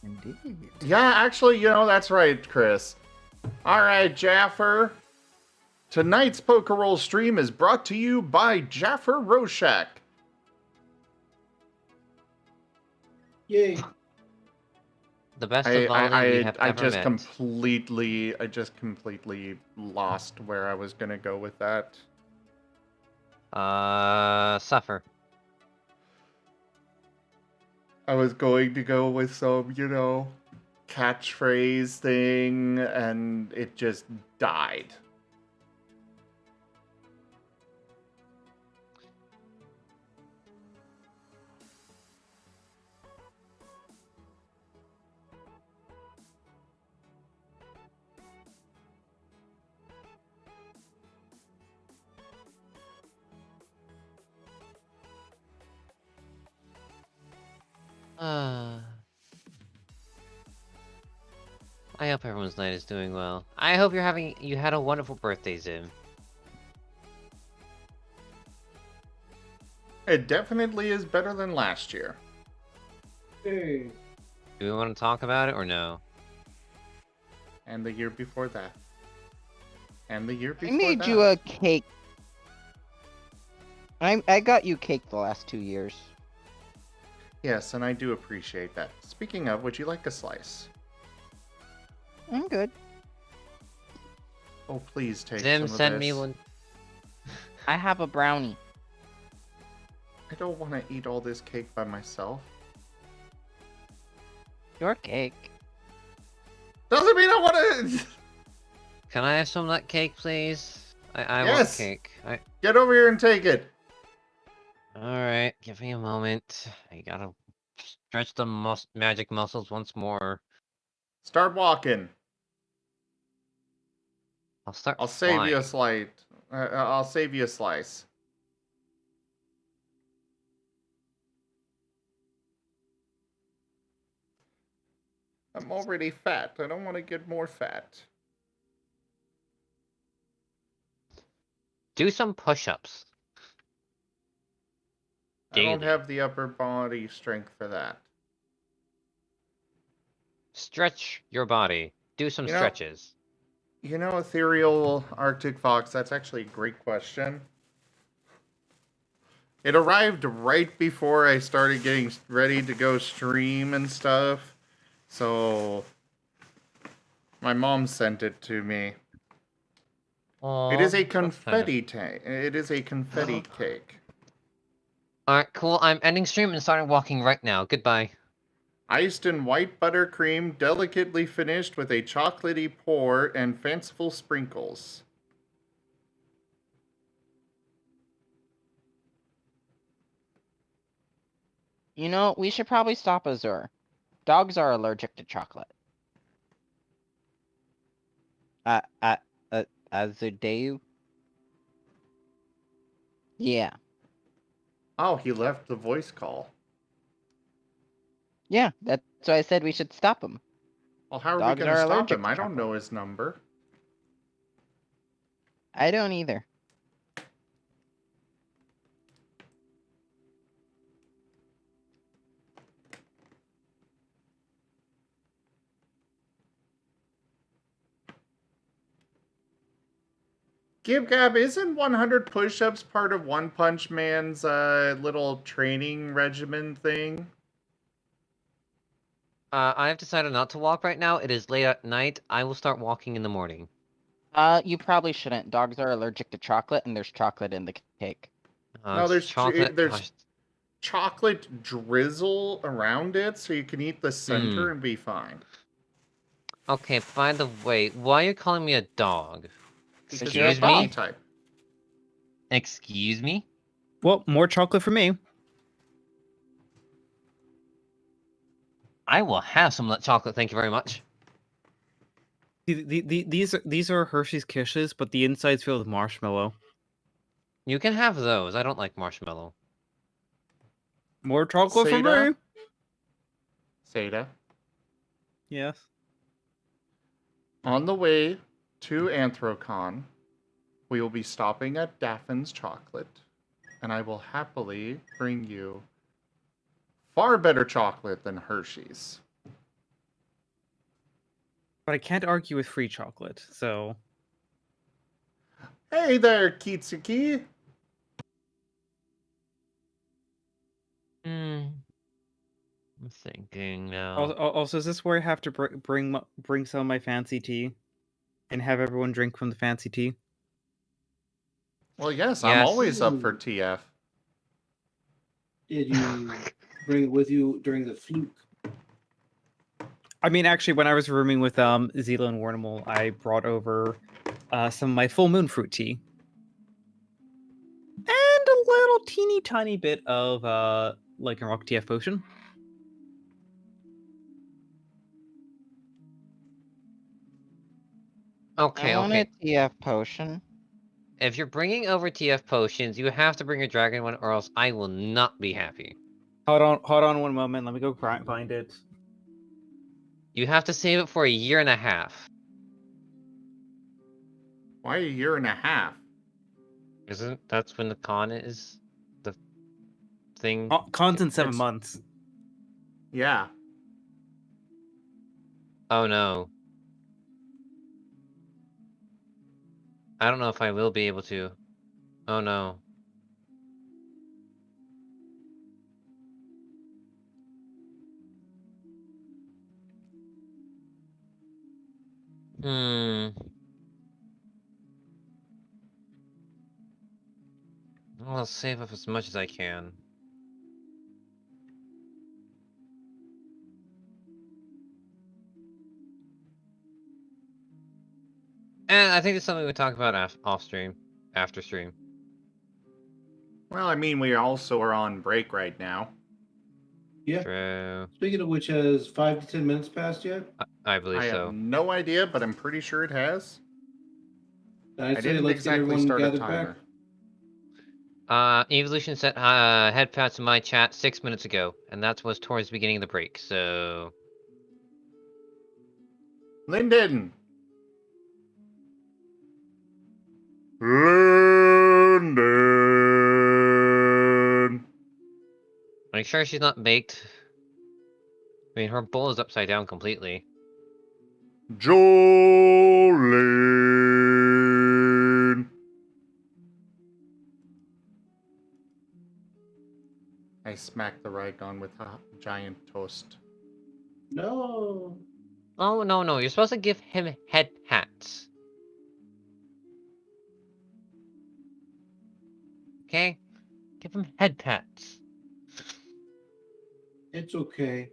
Indeed. Yeah, actually, that's right, Chris. Alright, Jaffer. Tonight's Pokerole stream is brought to you by Jaffer Roshak. Yay. The best of all that you have I ever just met. completely lost where I was gonna go with that. Suffer. I was going to go with some, catchphrase thing, and it just died. I hope everyone's night is doing well. I hope you had a wonderful birthday, Zim. It definitely is better than last year. Hey. Do we want to talk about it or no? And the year before that. And the year before I made that. you a cake. I got you cake the last 2 years. Yes, and I do appreciate that. Speaking of, would you like a slice? I'm good. Oh, please take Zim some of sent this. me one. I have a brownie. I don't want to eat all this cake by myself. Your cake. Doesn't mean I want to... Can I have some of that cake, please? I want Yes! cake. Get over here and take it! Alright, give me a moment. I gotta stretch the magic muscles once more. Start walking. I'll start I'll save you a flying. slice. I'll save you a slice. I'm already fat. I don't want to get more fat. Do some push-ups. I don't Daily. have the upper body strength for that. Stretch your body. Do some You know- stretches. You know, Ethereal Arctic Fox, that's actually a great question. It arrived right before I started getting ready to go stream and stuff. So my mom sent it to me. Aww, It is a that's kinda- confetti tank. It is a confetti cake. Alright, cool. I'm ending stream and starting walking right now. Goodbye. Iced in white buttercream, delicately finished with a chocolatey pour and fanciful sprinkles. You know, we should probably stop Azure. Dogs are allergic to chocolate. Azudeu? Yeah. Oh, he left the voice call. Yeah, that's why I said we should stop him. Well, how are Dogs we going to are stop allergic him? to I don't chocolate. know his number. I don't either. Gib Gab, isn't 100 push-ups part of One Punch Man's little training regimen thing? I have decided not to walk right now. It is late at night. I will start walking in the morning. You probably shouldn't. Dogs are allergic to chocolate, and there's chocolate in the cake. No, It's there's chocolate. there's chocolate drizzle around it, so you can eat the center and be fine. Okay, by the way, why are you calling me a dog? Because you're a Excuse dog me? type. Excuse me? Well, more chocolate for me. I will have some chocolate, thank you very much. These are Hershey's Kisses, but the inside's filled with marshmallow. You can have those. I don't like marshmallow. More chocolate for Seda? me. Seda. Yes. On the way to Anthrocon, we will be stopping at Daffin's Chocolate, and I will happily bring you far better chocolate than Hershey's. But I can't argue with free chocolate, so... Hey there, Kitsuki! I'm thinking now. Also, is this where I have to bring some of my fancy tea? And have everyone drink from the fancy tea? Well, yes, I'm always up for TF. Did you bring it with you during the fluke? I mean, actually, when I was rooming with Zila and Warnimal, I brought over some of my full moon fruit tea. And a little teeny tiny bit of like a rock TF potion. Okay, I want okay. a TF potion. If you're bringing over TF potions, you have to bring a dragon one, or else I will not be happy. Hold on one moment. Let me go find it. You have to save it for a year and a half. Why a year and a half? Isn't that's when the con is? The thing? Con's in 7 months. Yeah. Oh no. I don't know if I will be able to. Oh no. Hmm. I'll save up as much as I can. And I think it's something we talk about off stream, after stream. Well, I mean, we also are on break right now. Yeah. True. Speaking of which, has 5 to 10 minutes passed yet? I believe I have so. no idea, but I'm pretty sure it has. I'd I say didn't let's get exactly everyone start a gathered timer. back. Evolution set headpads in my chat 6 minutes ago, and that was towards the beginning of the break, so... Lyndon! Lyndon! Make sure she's not baked. I mean, her bowl is upside down completely. Jolene! I smacked the Rygon with a giant toast. No. Oh, no, you're supposed to give him head hats. Okay? Give him head pats. It's okay.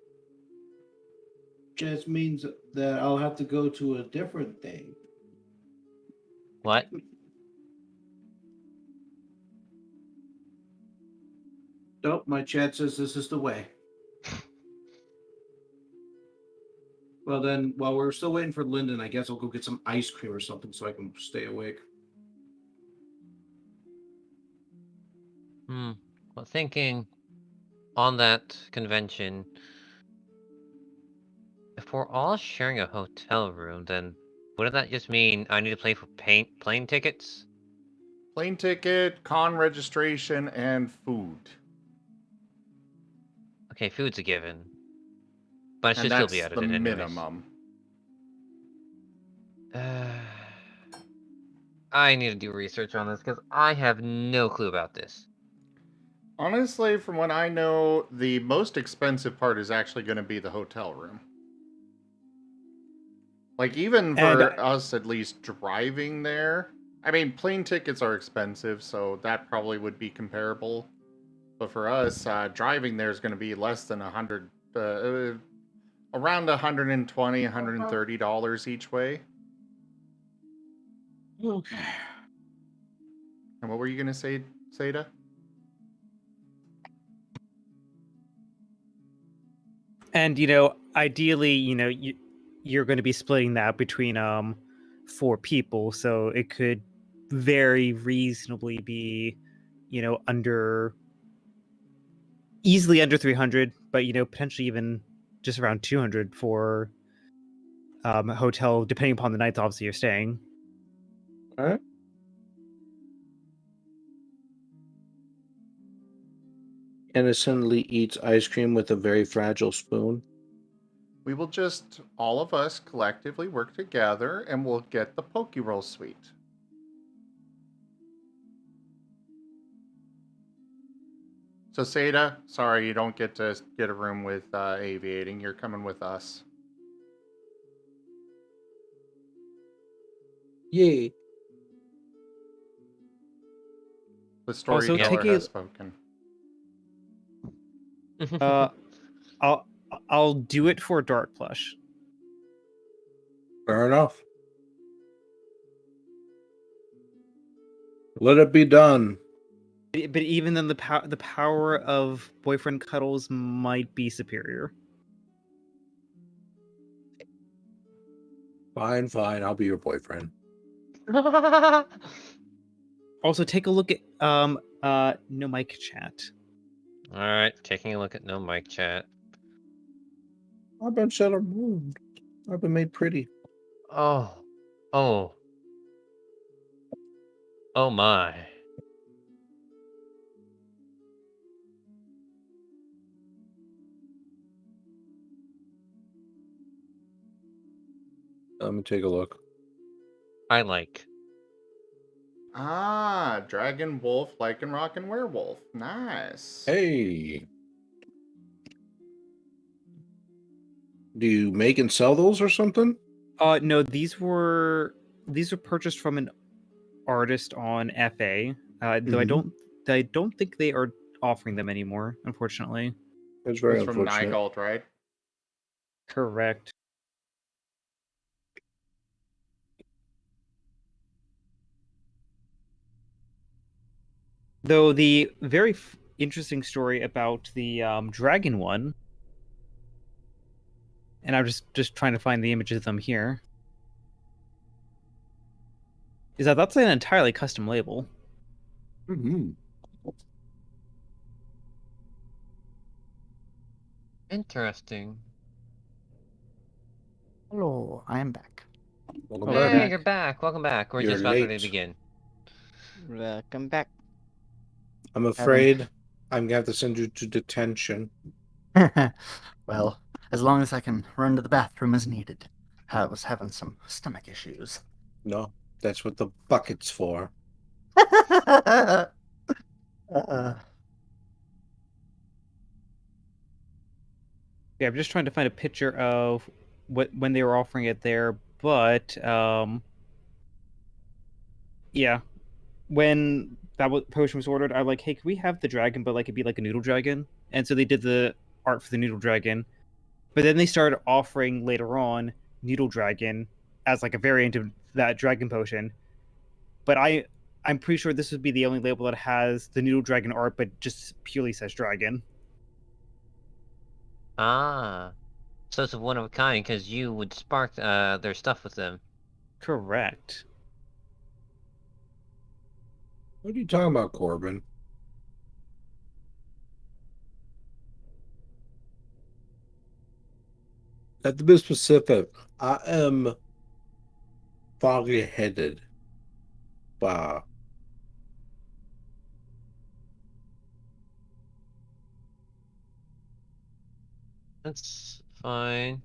Just means that I'll have to go to a different thing. What? Nope, my chat says this is the way. Well then, while we're still waiting for Lyndon, I guess I'll go get some ice cream or something so I can stay awake. Well, thinking on that convention, if we're all sharing a hotel room, then wouldn't that just mean I need to pay for plane tickets? Plane ticket, con registration, and food. Okay, food's a given. But it And should still be that's the edited anyways. minimum. I need to do research on this, because I have no clue about this. Honestly, from what I know, the most expensive part is actually going to be the hotel room. Like, even for us, at least, driving there. I mean, plane tickets are expensive, so that probably would be comparable. But for us, driving there is going to be less than around $120, $130 each way. Okay. And what were you going to say, Seda? And ideally, you're going to be splitting that between 4 people, so it could very reasonably be, easily under 300, but potentially even just around 200 for a hotel, depending upon the nights obviously you're staying. All right. Innocently eats ice cream with a very fragile spoon. We will just, all of us, collectively work together, and we'll get the Pokerole suite. So, Seda, sorry you don't get to get a room with aviating. You're coming with us. Yay. The storyteller has spoken. I'll do it for Dark Plush. Fair enough. Let it be done. But even then, the power of boyfriend cuddles might be superior. Fine, I'll be your boyfriend. Also, take a look at no mic chat. All right, taking a look at no mic chat. I've been set around. I've been made pretty. Oh my. Let me take a look. I like. Ah, dragon, wolf, Lycanroc, and werewolf. Nice. Hey. Do you make and sell those or something? No, these were purchased from an artist on FA. Though Mhm. I don't think they are offering them anymore, unfortunately. It's very It's from unfortunate. Nigalt, right? Correct. Though the very interesting story about the dragon one, and I'm just trying to find the images of them here, is that that's an entirely custom label. Mm-hmm. Interesting. Hello, I am back. Welcome Welcome Hey, back. back. you're back. Welcome back. We're You're just about ready to late. begin. Welcome back. I'm Having- afraid I'm gonna have to send you to detention. Well, as long as I can run to the bathroom as needed. I was having some stomach issues. No, that's what the bucket's for. uh, Yeah, I'm just trying to find a picture of when they were offering it there, but yeah, when potion was ordered, I'm like, hey, can we have the dragon, but like it'd be like a noodle dragon? And so they did the art for the noodle dragon, but then they started offering later on noodle dragon as like a variant of that dragon potion. But I'm pretty sure this would be the only label that has the noodle dragon art, but just purely says dragon. Ah. So it's a one of a kind because you would spark their stuff with them. Correct. What are you talking about, Corbin? At the bit specific, I am foggy headed. Wow. That's fine.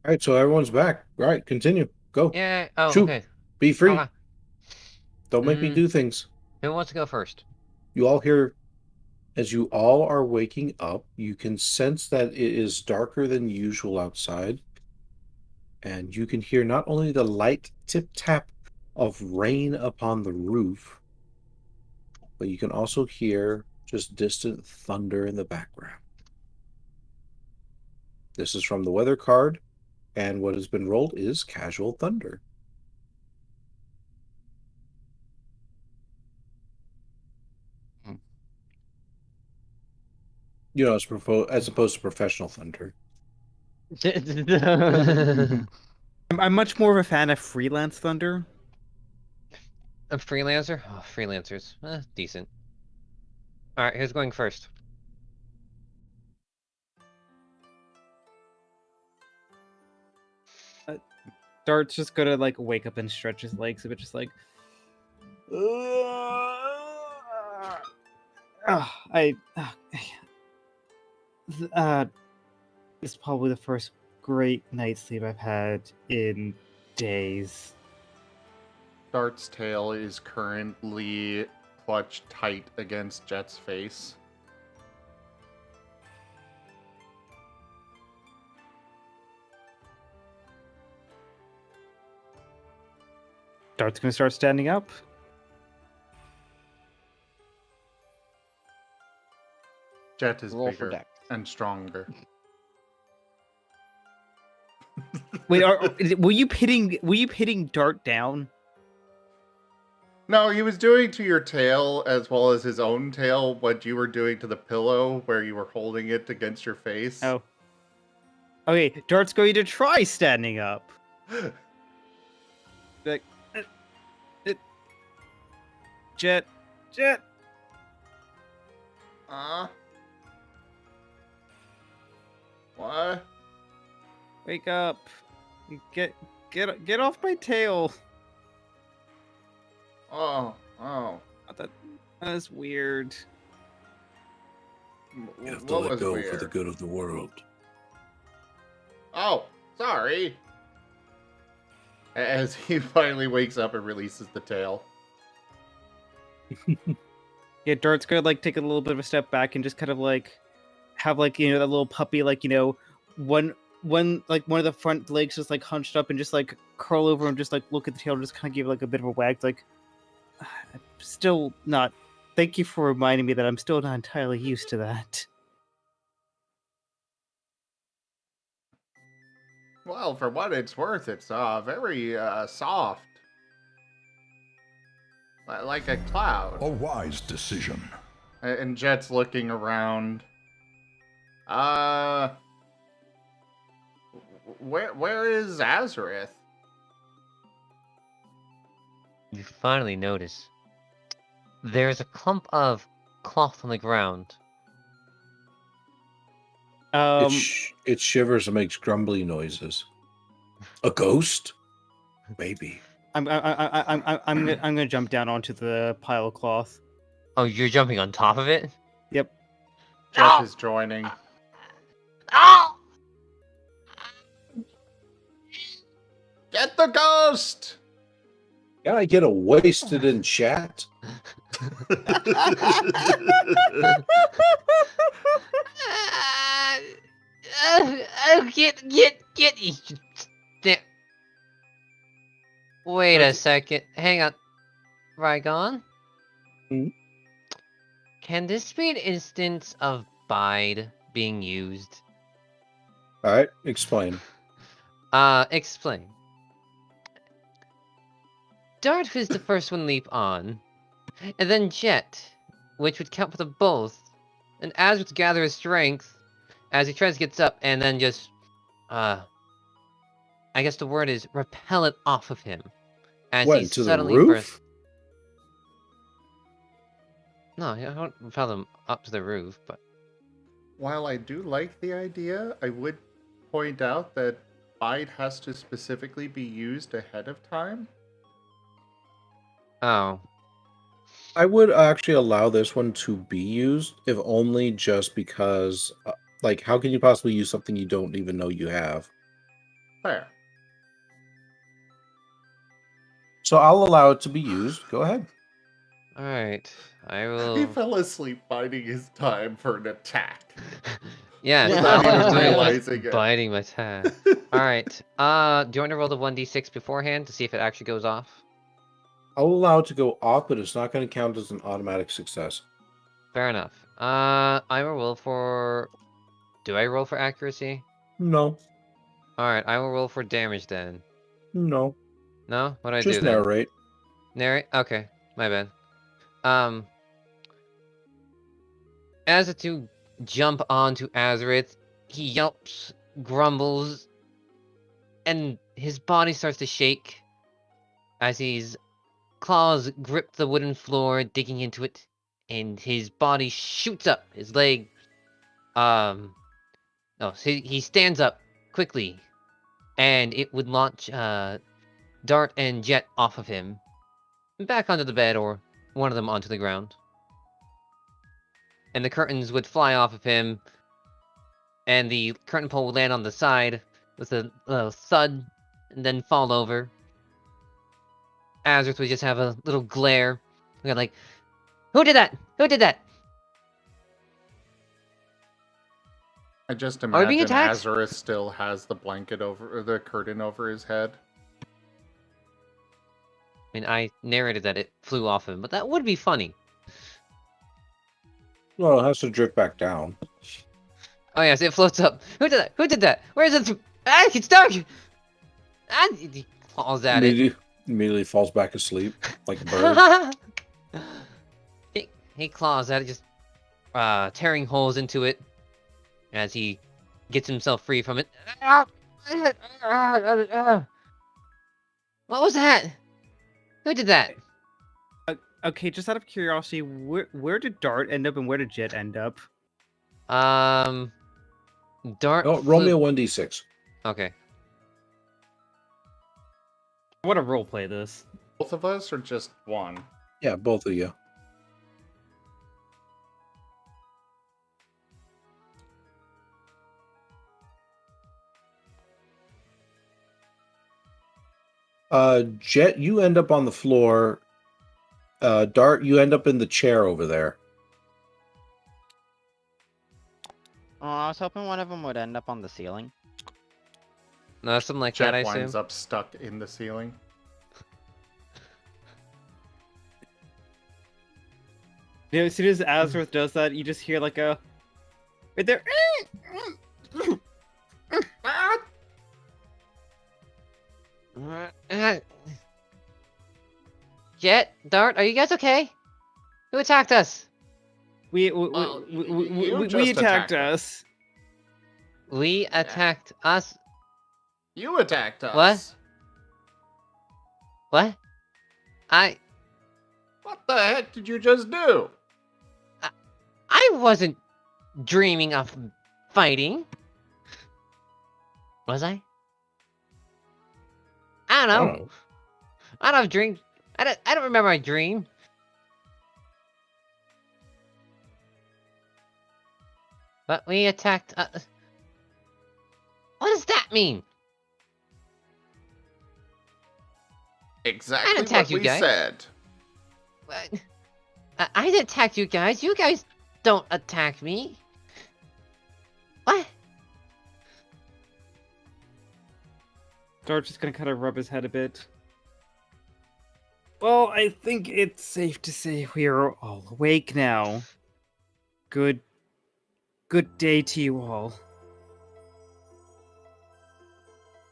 All right, so everyone's back. All right, continue. Go. Yeah. Oh, Shoot. okay. Be free. Okay. Don't make me do things. Who wants to go first? You all hear, as you all are waking up, you can sense that it is darker than usual outside. And you can hear not only the light tip-tap of rain upon the roof, but you can also hear just distant thunder in the background. This is from the weather card, and what has been rolled is casual thunder. You know, as opposed to professional thunder. I'm much more of a fan of freelance thunder. A freelancer? Oh, freelancers. Decent. Alright, who's going first? Dart's just gonna like wake up and stretch his legs a bit, just like. It's probably the first great night's sleep I've had in days. Dart's tail is currently clutched tight against Jet's face. Dart's gonna start standing up. Jet is Roll for bigger dex. and stronger. Wait, were you pitting Dart down? No, he was doing to your tail as well as his own tail what you were doing to the pillow where you were holding it against your face. Oh. Okay, Dart's going to try standing up. Like, Jet. What? Wake up. Get off my tail. Oh. That's weird. You have to What let was go weird? for the good of the world. Oh, sorry. As he finally wakes up and releases the tail. Yeah, Dart's gonna like take a little bit of a step back and just kind of like have like that little puppy like one like one of the front legs just like hunched up and just like curl over and just like look at the tail and just kind of give like a bit of a wag like I'm still not. Thank you for reminding me that I'm still not entirely used to that. Well, for what it's worth, it's very soft. Like a cloud. A wise decision. And Jet's looking around. Where is Azareth? You finally notice. There's a clump of cloth on the ground. It shivers and makes grumbly noises. A ghost? Maybe. I'm gonna jump down onto the pile of cloth. Oh, you're jumping on top of it? Yep. Jet is joining. Oh! Get the ghost! Can I get a wasted in chat? Get. Wait a second. Hang on. Rygon? Hmm? Can this be an instance of bide being used? Alright, explain. Explain. Dart was the first one to leap on, and then Jet, which would count for them both, and Az would gather his strength as he tries to get up, and then just, I guess the word is repel it off of him, as What, he to the suddenly roof? burst. No, I don't repel them up to the roof, but While I do like the idea, I would point out that bide has to specifically be used ahead of time. oh, I would actually allow this one to be used, if only just because, like, how can you possibly use something you don't even know you have? Fair. So I'll allow it to be used. Go ahead. all right. I He will. fell asleep biding his time for an attack. Yeah, Without all I even was doing was realizing it. biting my tab. All right. Do you want to roll the 1d6 beforehand to see if it actually goes off? I'll allow it to go off, but it's not going to count as an automatic success. Fair enough. I will roll for. Do I roll for accuracy? No. All right, I will roll for damage then. No. No, what do I Just do then? narrate. Narrate. Okay, my bad. As the two jump onto Azareth, he yelps, grumbles, and his body starts to shake as his claws grip the wooden floor, digging into it, and his body shoots up. His leg, no, so he stands up quickly, and it would launch Dart and Jet off of him, back onto the bed, or one of them onto the ground. And the curtains would fly off of him, and the curtain pole would land on the side with a thud, and then fall over. Azareth would just have a little glare, like, "Who did that? Who did that?" I just Are we being imagine attacked? Azareth still has the blanket over, or the curtain over his head. I mean, I narrated that it flew off him, but that would be funny. Well, it has to drift back down. Oh yes, it floats up. Who did that? Who did that? Where is it? Ah, it's dark! Ah, he falls at it. Immediately falls back asleep like a bird. He claws at it, just tearing holes into it as he gets himself free from it. What was that? Who did that? Okay, just out of curiosity, where did Dart end up and where did Jet end up? Dart. Oh, roll me a 1d6. Okay. I want to roleplay this. Both of us, or just one? Yeah, both of you. Jet, you end up on the floor. Dart, you end up in the chair over there. Oh, I was hoping one of them would end up on the ceiling. No, something like Jet that, I winds assume. up stuck in the ceiling. You know, as soon as Azworth does that, you just hear like a right there. Jet, Dart, are you guys okay? Who attacked us? We just attacked attacked us. We attacked us. You attacked us. What? What the heck did you just do? I wasn't dreaming of fighting. Was I? I don't know. Oh. I don't have dreams. I don't remember my dream. But we attacked. What does that mean? Exactly attack what you we guys. said. What? I didn't attack you guys. You guys don't attack me. What? Dart's just gonna kind of rub his head a bit. Well, I think it's safe to say we are all awake now. Good day to you all.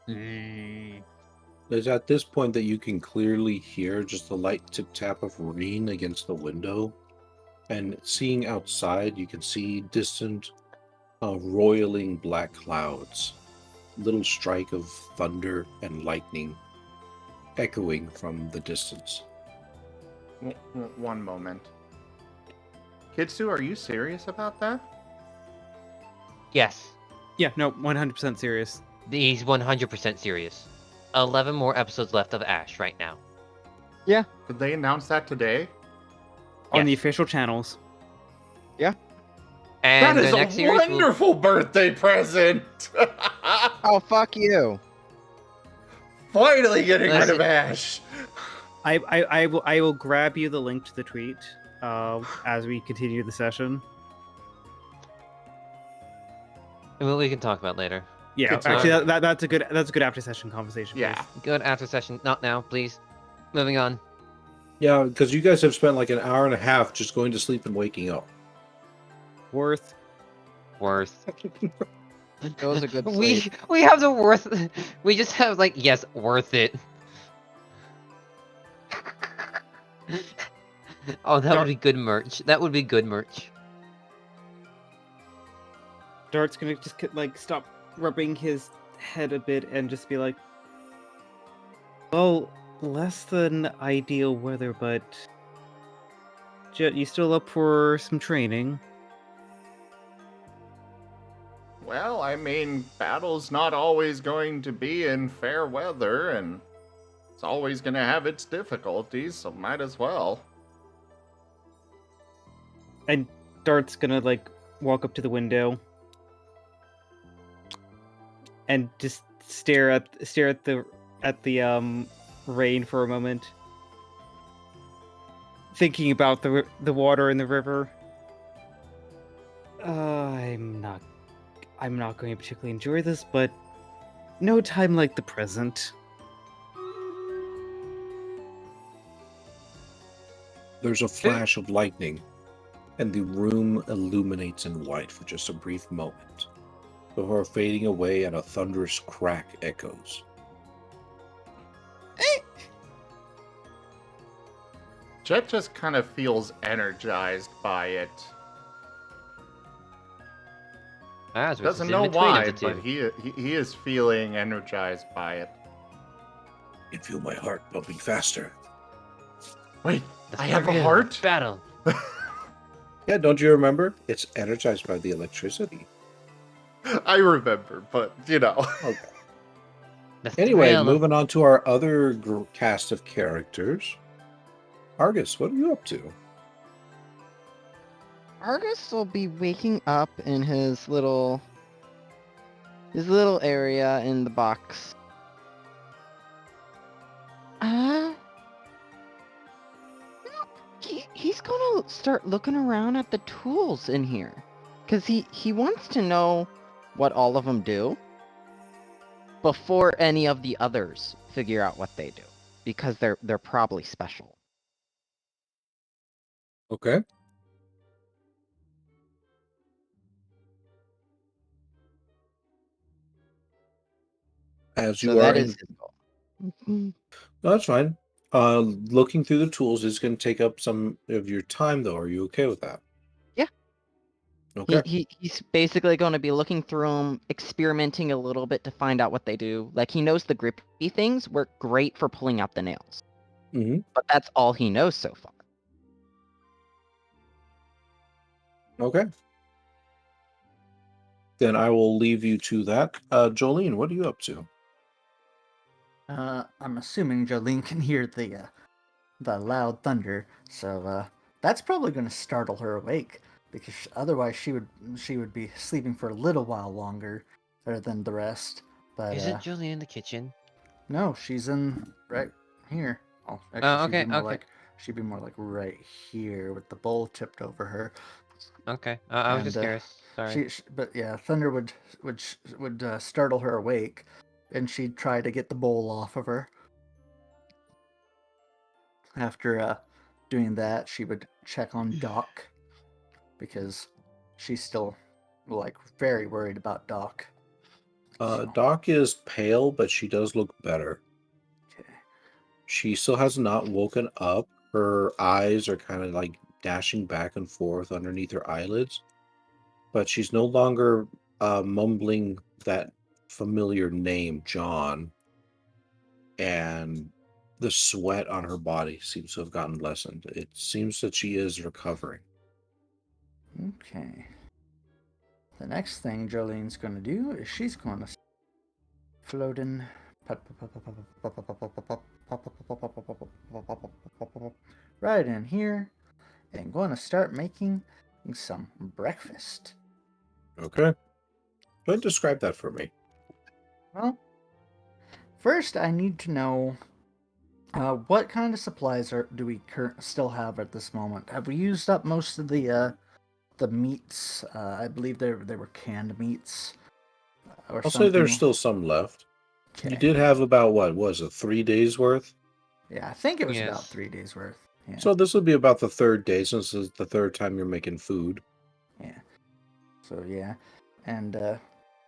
It's at this point that you can clearly hear just the light tip-tap of rain against the window. And seeing outside, you can see distant, roiling black clouds. Little strike of thunder and lightning echoing from the distance. One moment. Kitsu, are you serious about that? Yes. Yeah, no, 100% serious. He's 100% serious. 11 more episodes left of Ash right now. Yeah. Did they announce that today? On the Yes. official channels. Yeah. And That is the next a series will- wonderful birthday present! Oh, fuck you. Finally getting rid Listen. of Ash! I will grab you the link to the tweet as we continue the session. we can talk about later. Yeah, Good actually, time. that's a good after session conversation. Yeah. please. Good after session. Not now, please. Moving on. Yeah, because you guys have spent like an hour and a half just going to sleep and waking up. Worth. It was a good We sleep. we have the worth. We just have like yes, worth it. Oh, that would be good merch. That would be good merch. Dart's gonna just like stop rubbing his head a bit and just be like, "Well, less than ideal weather, but Jet, you still up for some training?" Well, I mean, battle's not always going to be in fair weather, and it's always going to have its difficulties, so might as well. And Dart's gonna like walk up to the window and just stare at the rain for a moment, thinking about the water in the river. I'm not going to particularly enjoy this, but no time like the present. There's a flash of lightning, and the room illuminates in white for just a brief moment, before fading away and a thunderous crack echoes. Jet just kind of feels energized by it. Doesn't know why, but he is feeling energized by it. I can feel my heart pumping faster. Wait, I have a heart? Battle. Yeah, don't you remember? It's energized by the electricity. I remember, but, you know. Okay. The Anyway, thrill of- moving on to our other cast of characters. Argus, what are you up to? Argus will be waking up in his little area in the box. he's gonna start looking around at the tools in here, because he wants to know what all of them do before any of the others figure out what they do, because they're probably special. Okay. As So you are that in, is his goal. Mhm. no, that's fine. Looking through the tools is going to take up some of your time, though. Are you okay with that? Yeah. Okay. He's basically going to be looking through them, experimenting a little bit to find out what they do. Like, he knows the grippy things work great for pulling out the nails, Mm-hmm. but that's all he knows so far. Okay. Then I will leave you to that. Jolene, what are you up to? I'm assuming Jolene can hear the loud thunder, so that's probably going to startle her awake, because otherwise she would be sleeping for a little while longer than the rest. But Isn't Julie in the kitchen? no, she's in right here. Oh, actually, Oh, okay, okay. she'd be more like right here with the bowl tipped over her. Okay, I was just curious. Sorry. But yeah, thunder would startle her awake, and she'd try to get the bowl off of her. After doing that, she would check on Doc, because she's still like very worried about Doc. Doc is pale, but she does look better. Okay. She still has not woken up. Her eyes are kind of like dashing back and forth underneath her eyelids, but she's no longer mumbling that familiar name, John, and the sweat on her body seems to have gotten lessened. It seems that she is recovering. Okay. The next thing Jolene's going to do is she's going to float in right in here and going to start making some breakfast. Okay. Go ahead and describe that for me. Well, first I need to know what kind of supplies do we still have at this moment? Have we used up most of the meats? I believe they were canned meats. Or I'll something. say there's still some left. Okay. You did have about, what was it, 3 days worth? Yeah, I think it was Yes. about 3 days worth. Yeah. So this would be about the third day, since this is the third time you're making food. Yeah. So yeah, and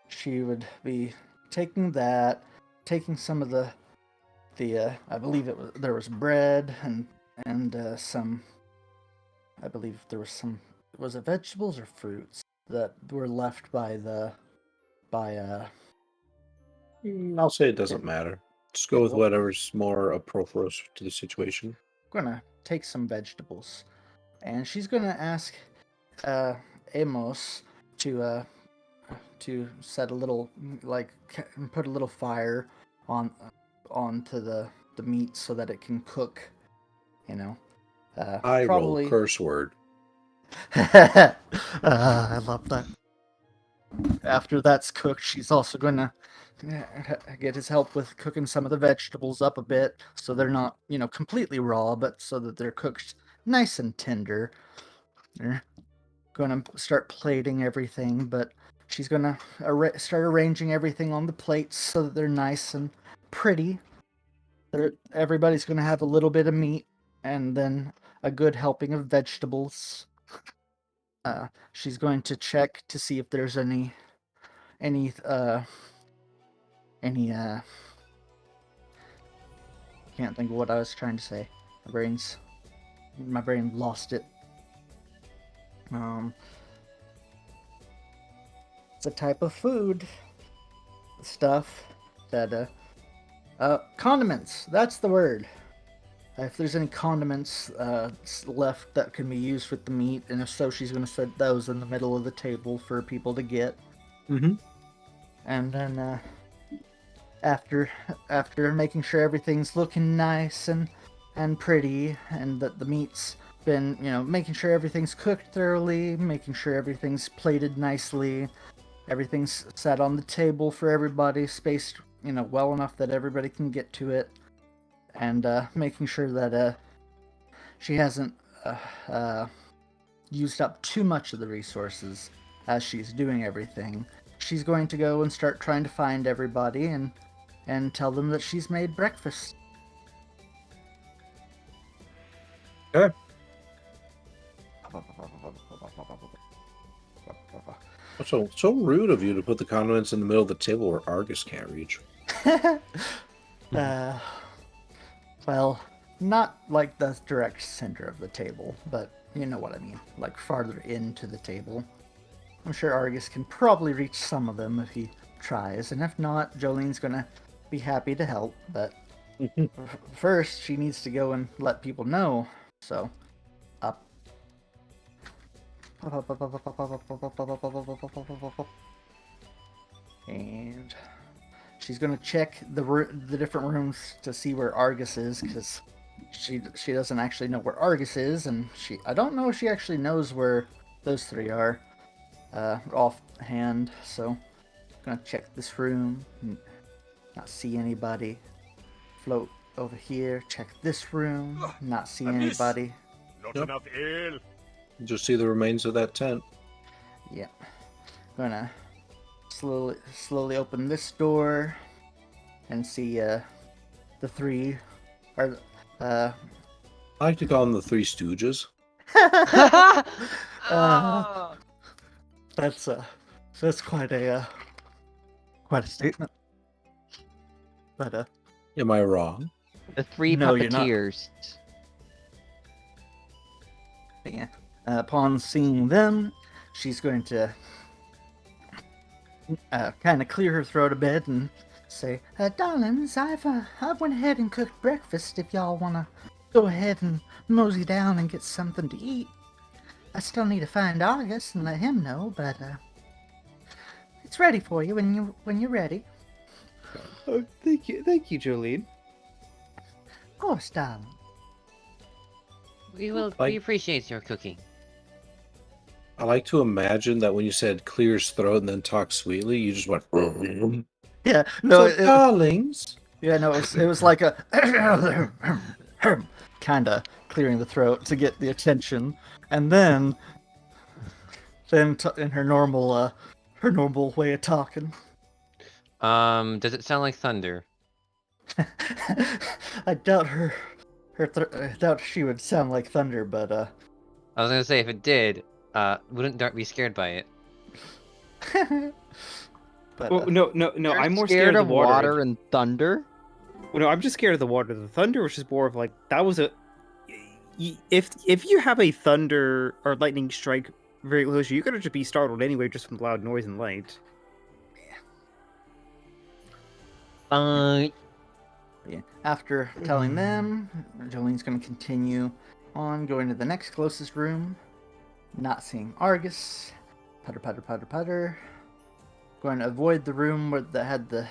she would be taking some of the I believe there was bread and some, I believe there was some, was it vegetables or fruits that were left by I'll say it doesn't matter. Just go with whatever's more appropriate to the situation. gonna take some vegetables, and she's gonna ask Amos to set a little, like, put a little fire onto the meat so that it can cook. You know, I probably... roll curse word. I love that. After that's cooked, she's also gonna get his help with cooking some of the vegetables up a bit, so they're not, completely raw, but so that they're cooked nice and tender. They're gonna start plating everything, but she's gonna start arranging everything on the plates so that they're nice and pretty. Everybody's gonna have a little bit of meat and then a good helping of vegetables. She's going to check to see if there's any can't think of what I was trying to say. My brain lost it. It's a type of food stuff that condiments, that's the word. If there's any condiments left that can be used with the meat, and if so, she's going to set those in the middle of the table for people to get. Mm-hmm. And then after making sure everything's looking nice and pretty, and that the meat's been, making sure everything's cooked thoroughly, making sure everything's plated nicely, everything's set on the table for everybody, spaced, well enough that everybody can get to it, and making sure that she hasn't used up too much of the resources as she's doing everything, she's going to go and start trying to find everybody and tell them that she's made breakfast. Okay. So rude of you to put the condiments in the middle of the table where Argus can't reach. Well, not like the direct center of the table, but you know what I mean, like farther into the table. I'm sure Argus can probably reach some of them if he tries, and if not, Jolene's gonna be happy to help, but first she needs to go and let people know, so up. And she's gonna check the different rooms to see where Argus is, because she doesn't actually know where Argus is, and I don't know if she actually knows where those three are offhand. So I'm gonna check this room, not see anybody. Float over here, check this room, not see anybody. Not enough ale. Just see the remains of that tent. Yep. Gonna slowly open this door and see the three are I like to call them the Three Stooges. That's quite a statement. But am I wrong? The three No, you're not. puppeteers. Yeah. Upon seeing them, she's going to kind of clear her throat a bit and say, "Darlings, I've went ahead and cooked breakfast. If y'all want to go ahead and mosey down and get something to eat. I still need to find Argus and let him know, but it's ready for you when you're ready." Oh, thank you, Jolene. Of course, darling. We appreciate your cooking. I like to imagine that when you said clear his throat and then talk sweetly, you just went. Yeah, no, So, darlings. Yeah, no, it was like a kind of clearing the throat to get the attention, and then in her normal way of talking. Does it sound like thunder? I doubt I doubt she would sound like thunder, but I was gonna say if it did, wouldn't Dart be scared by it? But, Well, no, You're I'm more scared of the water and thunder. Well, no, I'm just scared of the water. The thunder was just more of like that was a. If you have a thunder or lightning strike very close, you're gonna just be startled anyway, just from loud noise and light. Yeah. After telling them, Jolene's going to continue on, going to the next closest room, not seeing Argus. Putter, putter, putter, putter. Going to avoid the room that had the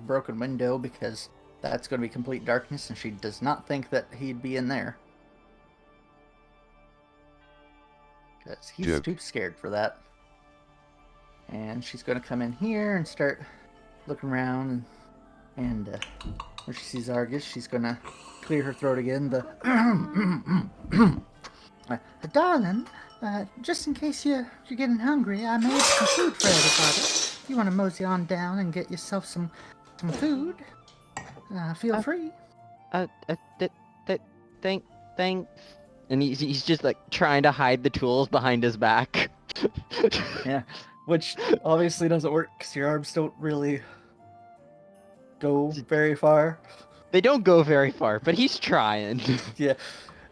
broken window, because that's going to be complete darkness, and she does not think that he'd be in there. Because he's too scared for that. And she's going to come in here and start looking around, and when she sees Argus, she's going to clear her throat again. Darling, just in case you're getting hungry, I made some food for everybody. If you want to mosey on down and get yourself some food, feel free. Thanks. And he's just like trying to hide the tools behind his back. Yeah, which obviously doesn't work because your arms don't really go very far. They don't go very far, but he's trying. Yeah,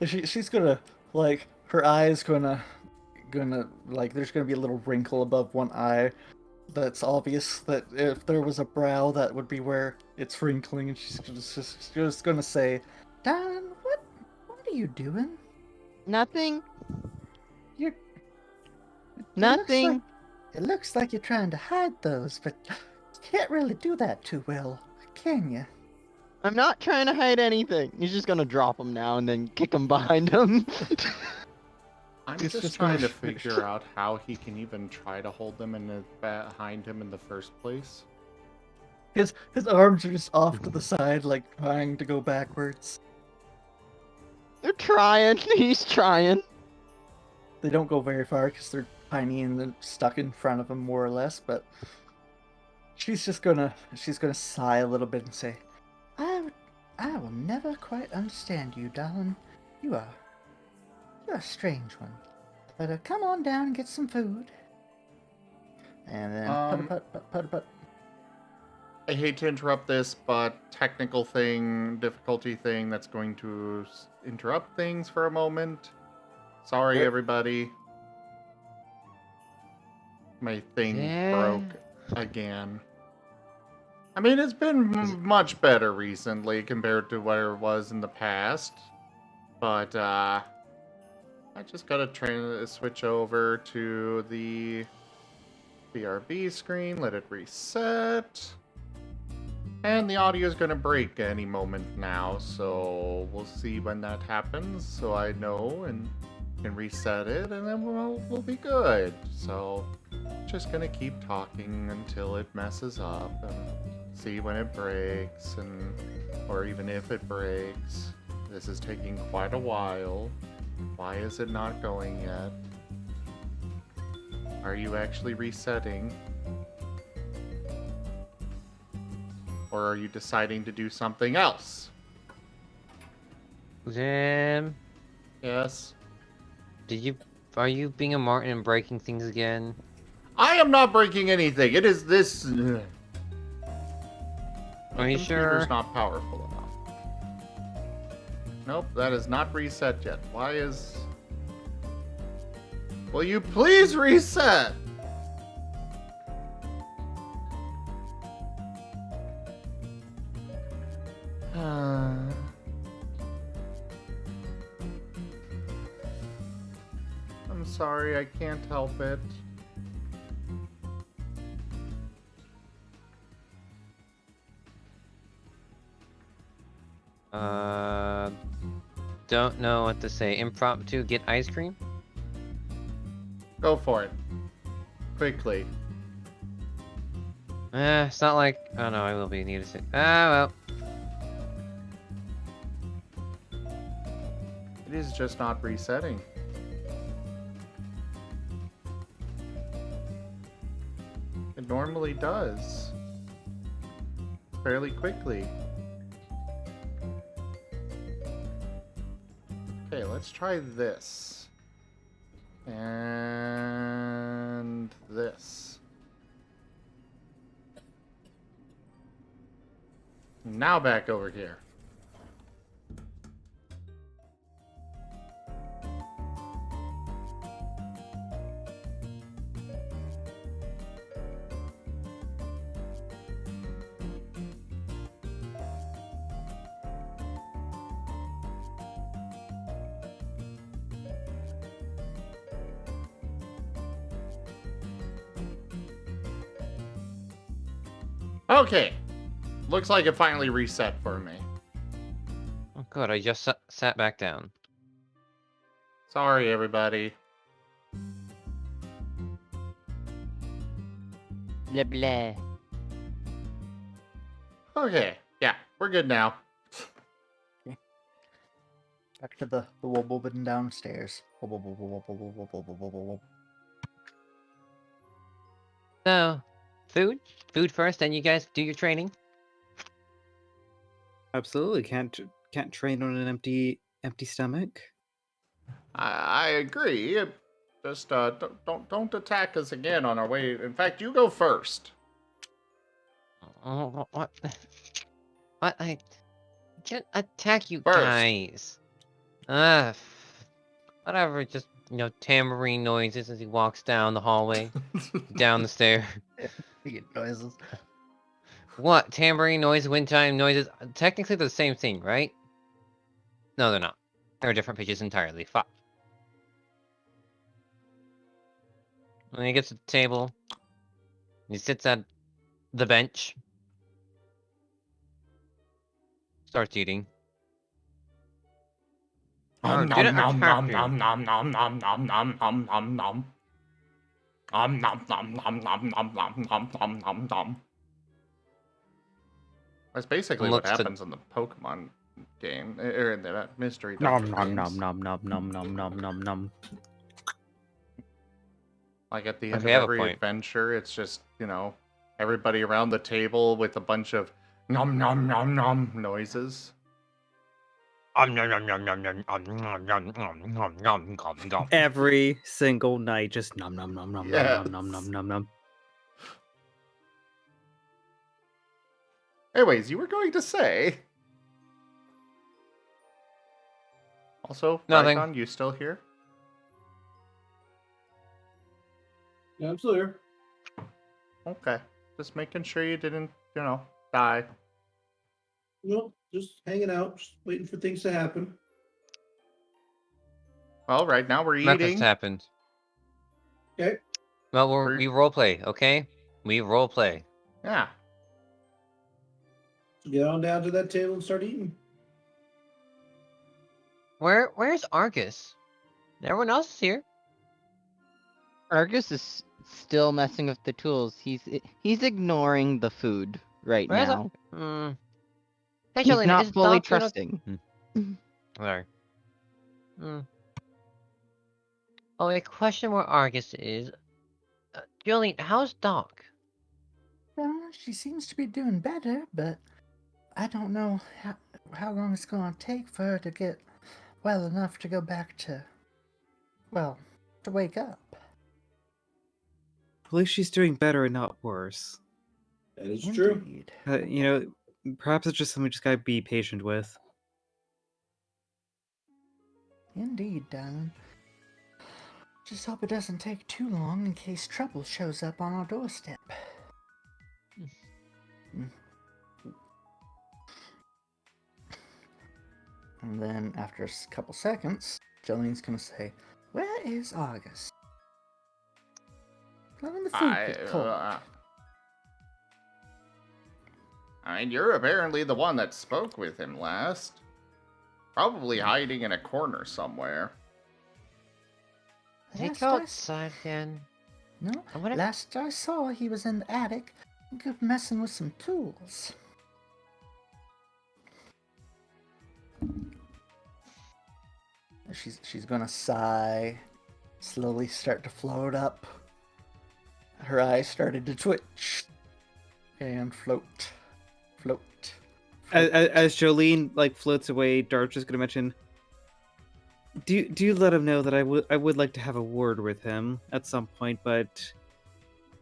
she's gonna, like, her eye's gonna like, there's gonna be a little wrinkle above one eye that's obvious that if there was a brow, that would be where it's wrinkling, and she's just gonna say, "Darling, what are you doing?" Nothing. You're... Nothing. It looks like you're trying to hide those, but you can't really do that too well, can you? I'm not trying to hide anything. He's just gonna drop him now and then kick him behind him. I'm just trying to figure out how he can even try to hold them behind him in the first place. His arms are just off to the side, like trying to go backwards. They're trying. He's trying. They don't go very far because they're tiny and they're stuck in front of him more or less. But she's gonna sigh a little bit and say, I will never quite understand you, darling. You're a strange one. But come on down and get some food. And then put. I hate to interrupt this, but difficulty thing that's going to interrupt things for a moment. Sorry, everybody. My thing broke again. I mean, it's been much better recently compared to where it was in the past. But, I just gotta switch over to the BRB screen, let it reset. And the audio is gonna break any moment now, so we'll see when that happens, so I know and can reset it, and then we'll be good. So, just gonna keep talking until it messes up, and see when it breaks, or even if it breaks. This is taking quite a while. Why is it not going yet? Are you actually resetting? Or are you deciding to do something else? Zim, Yes? are you being a Martin and breaking things again? I am not breaking anything. It is this... Are you sure? Computer's not powerful enough. Nope, that is not reset yet. Why is... Will you please reset? I'm sorry, I can't help it. Don't know what to say. Impromptu, get ice cream? Go for it. Quickly. It's not like... Oh no, I will be needed to... Ah, well. It is just not resetting. It normally does. Fairly quickly. Okay, let's try this. And this. Now back over here. Okay. Looks like it finally reset for me. Oh good, I just sat back down. Sorry, everybody. Blah blah. Okay, yeah, we're good now. Back to the wobbling downstairs. Wobble. So, food? Food first, then you guys do your training? Absolutely can't train on an empty stomach. I agree. Just don't attack us again on our way. In fact, you go first. What? What? I can't attack you First. guys. Whatever. Just tambourine noises as he walks down the hallway, down the stair. Noises. What? Tambourine noise, wind chime noises? Technically, they're the same thing, right? No, they're not. They're different pitches entirely. Fuck. When he gets to the table, he sits at the bench, starts eating. Nom nom nom nom nom nom nom nom nom nom nom nom nom. Nom nom nom nom nom nom nom nom nom nom nom. That's basically what happens in the Pokemon game or in the mystery Nom dungeon nom games. nom nom nom nom nom nom nom nom. Like at the end Okay, of I have a every point. adventure, it's just, everybody around the table with a bunch of nom nom nom nom noises. Every single night, just nom nom nom nom nom nom nom Yes. nom nom nom. Anyways, you were going to say. Also, Nothing. Rykon, you still here? Yeah, I'm still here. Okay. Just making sure you didn't, die. Well, just hanging out, just waiting for things to happen. Well, right now we're Breakfast eating. happened. Okay. Well, we roleplay, okay? We roleplay. Yeah. Get on down to that table and start eating. Where's Argus? Everyone else is here. Argus is still messing with the tools. He's ignoring the food right Where's now. Hey, He's Jolene, not is fully Doc doing trusting. Sorry. Oh, a question where Argus is. Jolene, how's Doc? Well, she seems to be doing better, but I don't know how long it's going to take for her to get well enough to go back to, to wake up. At least she's doing better and not worse. That is true. Indeed. Perhaps it's just something we just gotta be patient with. Indeed, darling. Just hope it doesn't take too long in case trouble shows up on our doorstep. And then, after a couple seconds, Jolene's gonna say, "Where is Argus? Letting the food get cold." You're apparently the one that spoke with him last. Probably hiding in a corner somewhere. Did he Last go I outside again? No, I wonder- last I saw, he was in the attic, messing with some tools. She's gonna sigh, slowly start to float up. Her eyes started to twitch, and float. As Jolene floats away, Dart's just gonna mention. Do you let him know that I would like to have a word with him at some point, but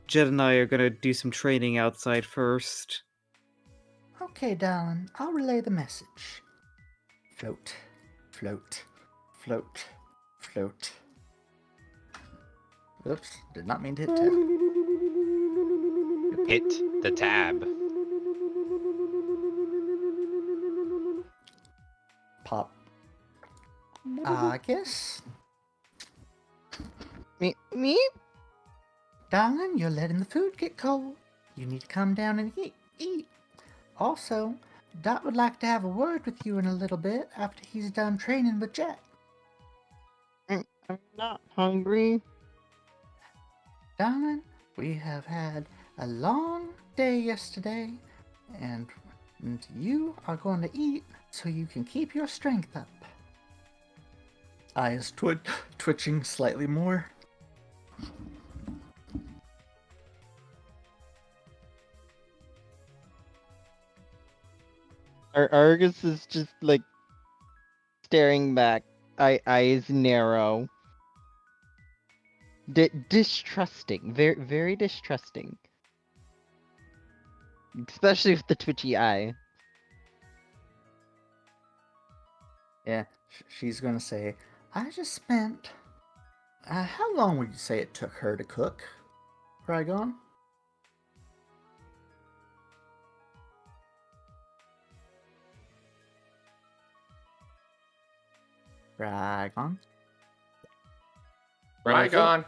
Jed and I are gonna do some training outside first. Okay, darling, I'll relay the message. Float. Oops, did not mean to hit tab. Hit the tab. Pop. Argus? Me? Darling, you're letting the food get cold. You need to come down and eat. Also, Dot would like to have a word with you in a little bit after he's done training with Jet. I'm not hungry. Darling, we have had a long day yesterday, and you are going to eat so you can keep your strength up. Eyes twitching slightly more. Argus is just staring back, eyes narrow, distrusting, very very distrusting, especially with the twitchy eye. Yeah, she's gonna say, I just spent. How long would you say it took her to cook, Rygon? Rygon? Rykon.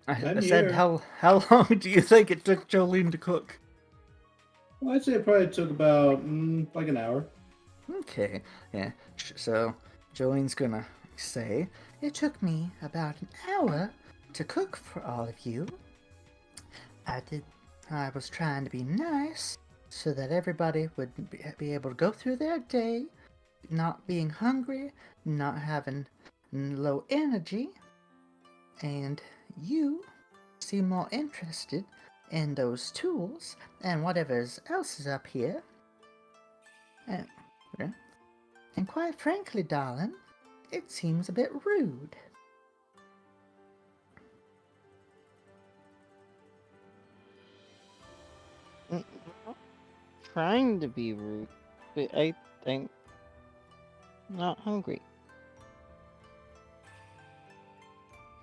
I said, how long do you think it took Jolene to cook? Well, I'd say it probably took about an hour. Okay, yeah. So Jolene's gonna say, it took me about an hour to cook for all of you. I was trying to be nice so that everybody would be able to go through their day not being hungry, not having low energy, and you seem more interested in those tools and whatever else is up here. And quite frankly, darling, it seems a bit rude. Trying to be rude, but I'm not hungry.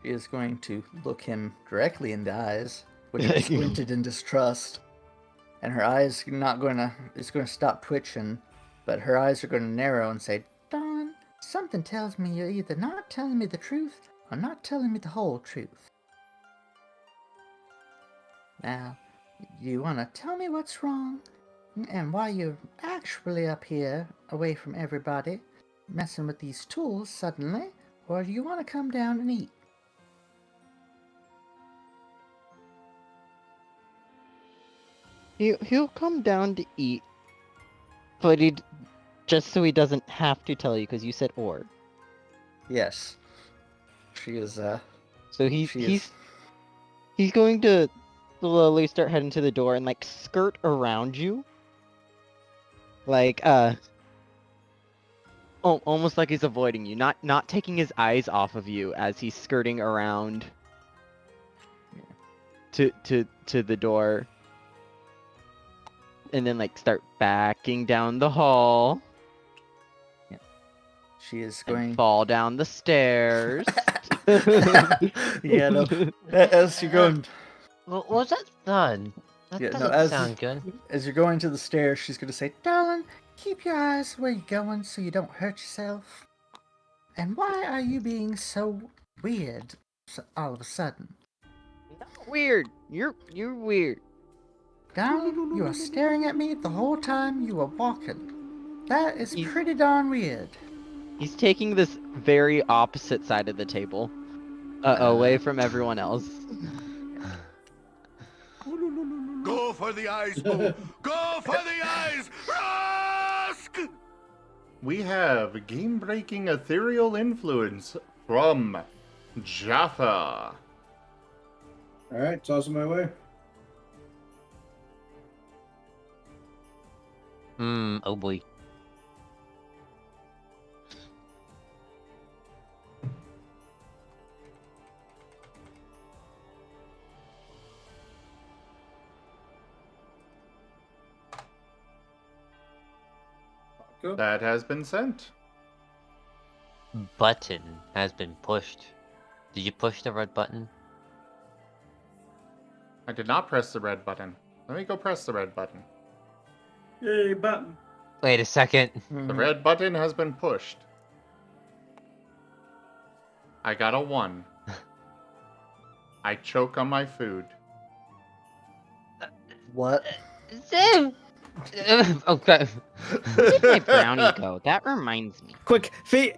She is going to look him directly in the eyes, which are squinted in distrust, and her eyes is going to stop twitching, but her eyes are going to narrow and say, "Darling, something tells me you're either not telling me the truth or not telling me the whole truth. Now, you want to tell me what's wrong and why you're actually up here away from everybody messing with these tools suddenly, or do you want to come down and eat?" He'll come down to eat, but just so he doesn't have to tell you, because you said or. Yes. She is, So he's going to slowly start heading to the door and, like, skirt around you. Like, almost like he's avoiding you, not taking his eyes off of you as he's skirting around to the door. And then, like, start backing down the hall. Yeah. She is going... fall down the stairs. Yeah, no. As you're going... What was that thud? That doesn't sound good. As you're going to the stairs, she's going to say, "Darling, keep your eyes where you're going so you don't hurt yourself. And why are you being so weird all of a sudden?" Not weird. You're weird. "Darling, you are staring at me the whole time you are walking. That is pretty darn weird." He's taking this very opposite side of the table, away from everyone else. Go for the eyes, Boo! Go for the eyes! Rusk! We have game-breaking ethereal influence from Jaffa. Alright, toss it my way. Oh boy. That has been sent. Button has been pushed. Did you push the red button? I did not press the red button. Let me go press the red button. Yay, button. Wait a second. The red button has been pushed. I got a 1. I choke on my food. What? Sim! Okay. Where did my brownie go? That reminds me. Quick, face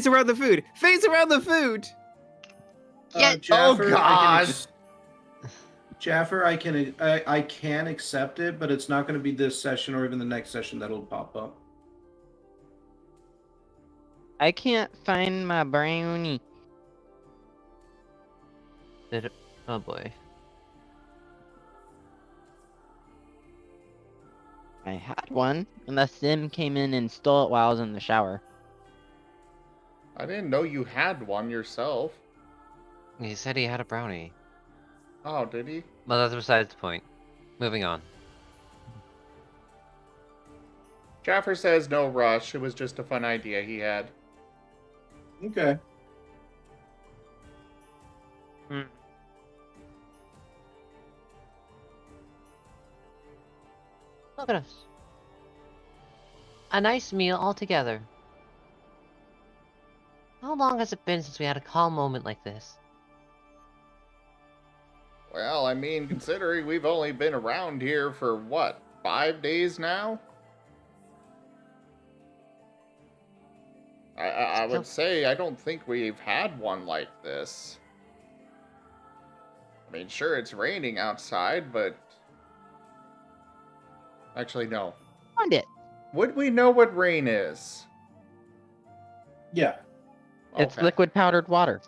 around the food. Face around the food. Yeah. Jaffer, Oh God! Jaffer, I can accept it, but it's not going to be this session or even the next session that'll pop up. I can't find my brownie. Oh boy. I had one, unless Sim came in and stole it while I was in the shower. I didn't know you had one yourself. He said he had a brownie. Oh, did he? Well, that's besides the point. Moving on. Jaffer says no rush. It was just a fun idea he had. Okay. Look at us. A nice meal all together. How long has it been since we had a calm moment like this? Well, I mean, considering we've only been around here for, what, 5 days now? I would say I don't think we've had one like this. I mean, sure, it's raining outside, but... Actually, no. Found it. Would we know what rain is? Yeah. It's Okay. liquid powdered water.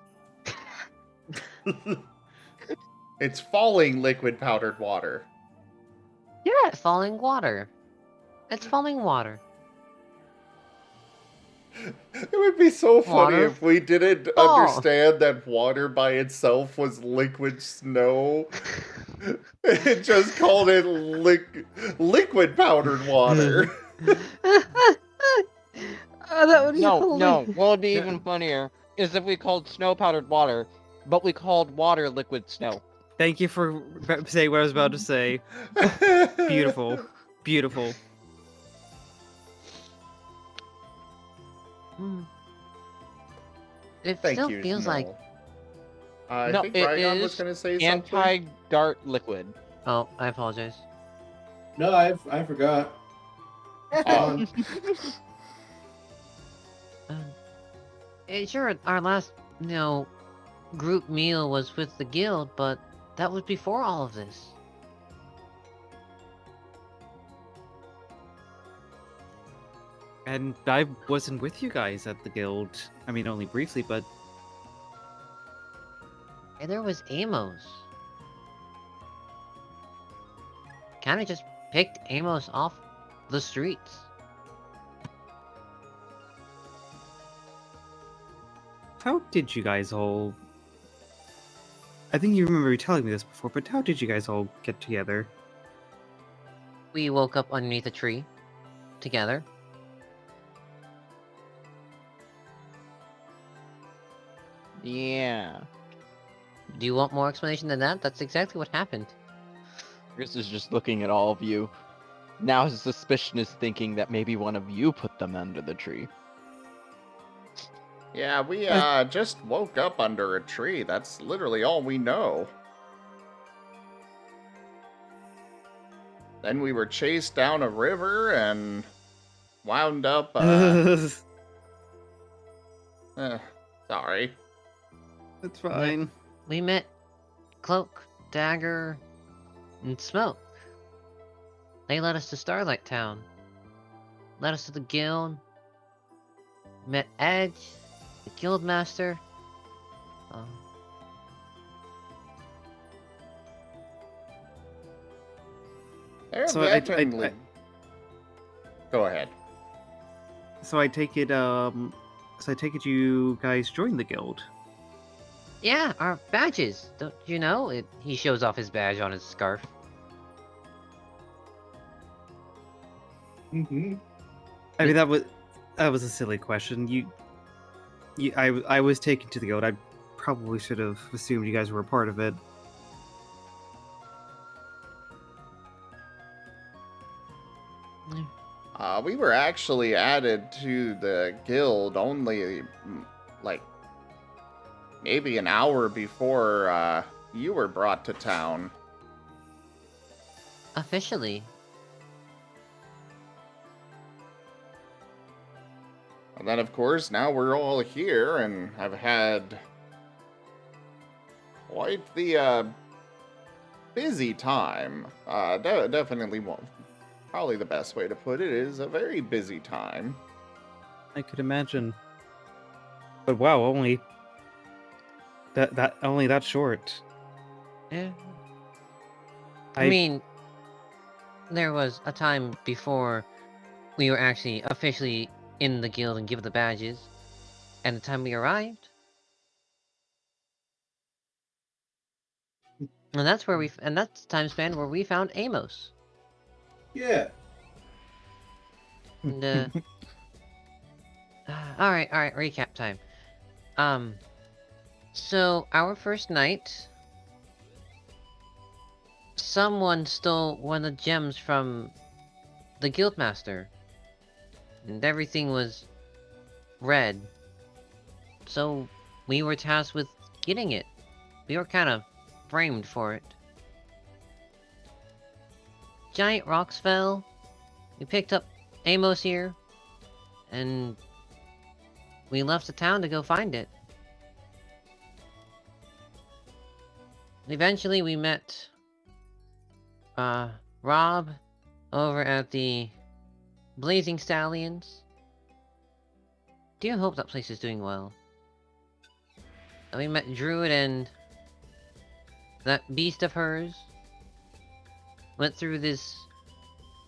It's falling liquid powdered water. Yes, falling water. It's falling water. It would be so funny Water if we didn't fall. understand that water by itself was liquid snow. It just called it liquid powdered water. That would be No, hilarious. what would be even funnier is if we called snow powdered water, but we called water liquid snow. Thank you for saying what I was about to say. Beautiful. Beautiful. It Thank still you, feels like... Noel. I No, think it Rygon was is going to say something. Anti-dart liquid. Oh, I apologize. No, I forgot. Um, Sure, our last, group meal was with the guild, but that was before all of this. And I wasn't with you guys at the guild. I mean, only briefly, but And there was Amos. Kinda just picked Amos off the streets. how did you guys all... I think you remember telling me this before, but how did you guys all get together? We woke up underneath a tree. Together. Yeah. Do you want more explanation than that? That's exactly what happened. Chris is just looking at all of you. Now his suspicion is thinking that maybe one of you put them under the tree. yeah, we just woke up under a tree. That's literally all we know. Then we were chased down a river and wound up. Sorry. It's fine. We met Cloak, Dagger, and Smoke. They led us to Starlight Town. Led us to the guild. Met Edge, the guild master. They're So I- definitely. Go ahead. So I take it, you guys joined the guild. Yeah, our badges. Don't you know? He shows off his badge on his scarf. Mm-hmm. I mean, that was a silly question. I was taken to the guild. I probably should have assumed you guys were a part of it. We were actually added to the guild only, like, maybe an hour before you were brought to town. Officially. And then, of course, now we're all here and have had quite the busy time. Definitely won't. Probably the best way to put it is a very busy time. I could imagine. But wow, only that short. Yeah. I mean, there was a time before we were actually officially in the guild and given the badges, and the time we arrived. And that's where that's the time span where we found Amos. Yeah. And, alright, recap time. So, our first night, someone stole one of the gems from the guildmaster, and everything was red. So, we were tasked with getting it. We were kind of framed for it. Giant rocks fell. We picked up Amos here, and we left the town to go find it. Eventually, we met Rob over at the blazing stallions. Do hope that place is doing well. And we met Druid and that beast of hers. Went through this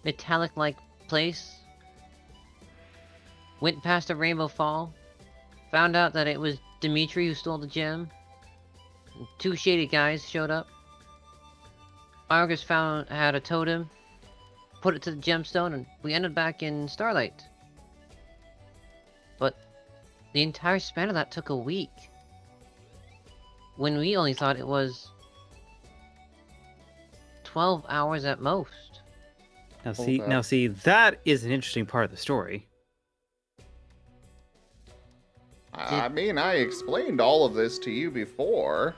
metallic-like place. Went past a rainbow fall. Found out that it was Dimitri who stole the gem. And 2 shady guys showed up. Argus had a totem. Put it to the gemstone and we ended back in Starlight. But the entire span of that took a week. When we only thought it was 12 hours at most. Now see, that is an interesting part of the story. I mean, I explained all of this to you before.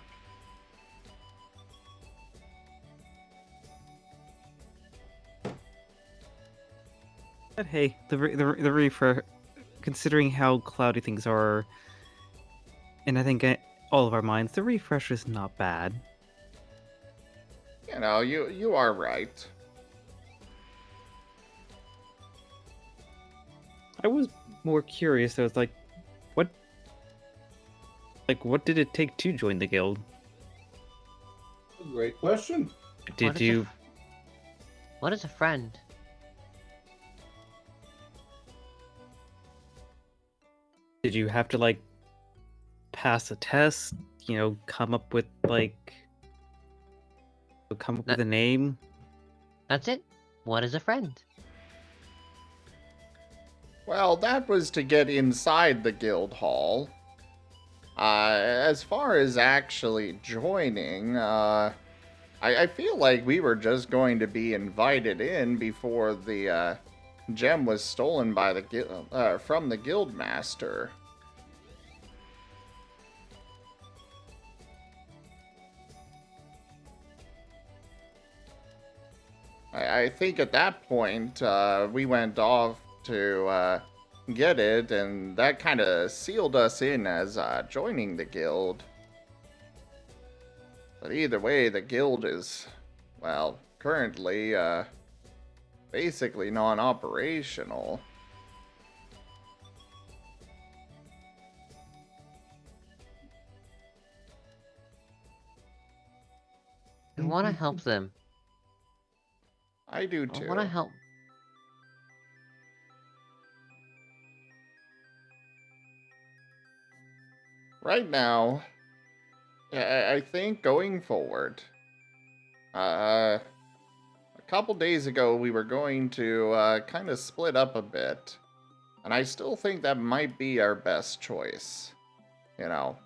But hey, the refresh, considering how cloudy things are, and I think all of our minds, the refresh is not bad. You know, you are right. I was more curious. I was like, what did it take to join the guild? Great question. What is a friend? Did you have to like pass a test? You know, come up with a name? That's it. What is a friend? Well, that was to get inside the guild hall. As far as actually joining, I feel like we were just going to be invited in before the gem was stolen by the from the guild master. I think at that point we went off to get it, and that kind of sealed us in as joining the guild. But either way, the guild is, well, currently basically non-operational. I want to help them. I do too. I want to help. Right now, I think going forward, a couple days ago we were going to kind of split up a bit, and I still think that might be our best choice. You know,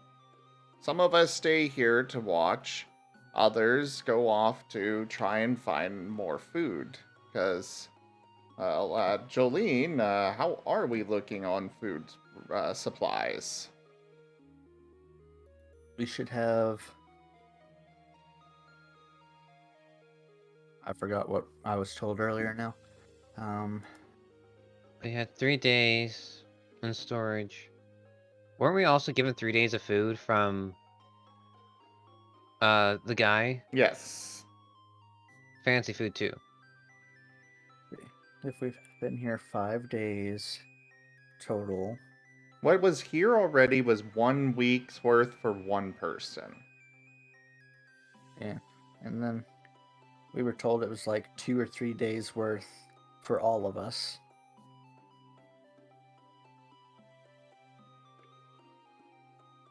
some of us stay here to watch, others go off to try and find more food, because, Jolene, how are we looking on food supplies? We should have... I forgot what I was told earlier now. We had 3 days in storage. Weren't we also given 3 days of food from the guy? Yes. Fancy food too. If we've been here 5 days total. What was here already was 1 week's worth for one person. Yeah, and then we were told it was like 2 or 3 days worth for all of us.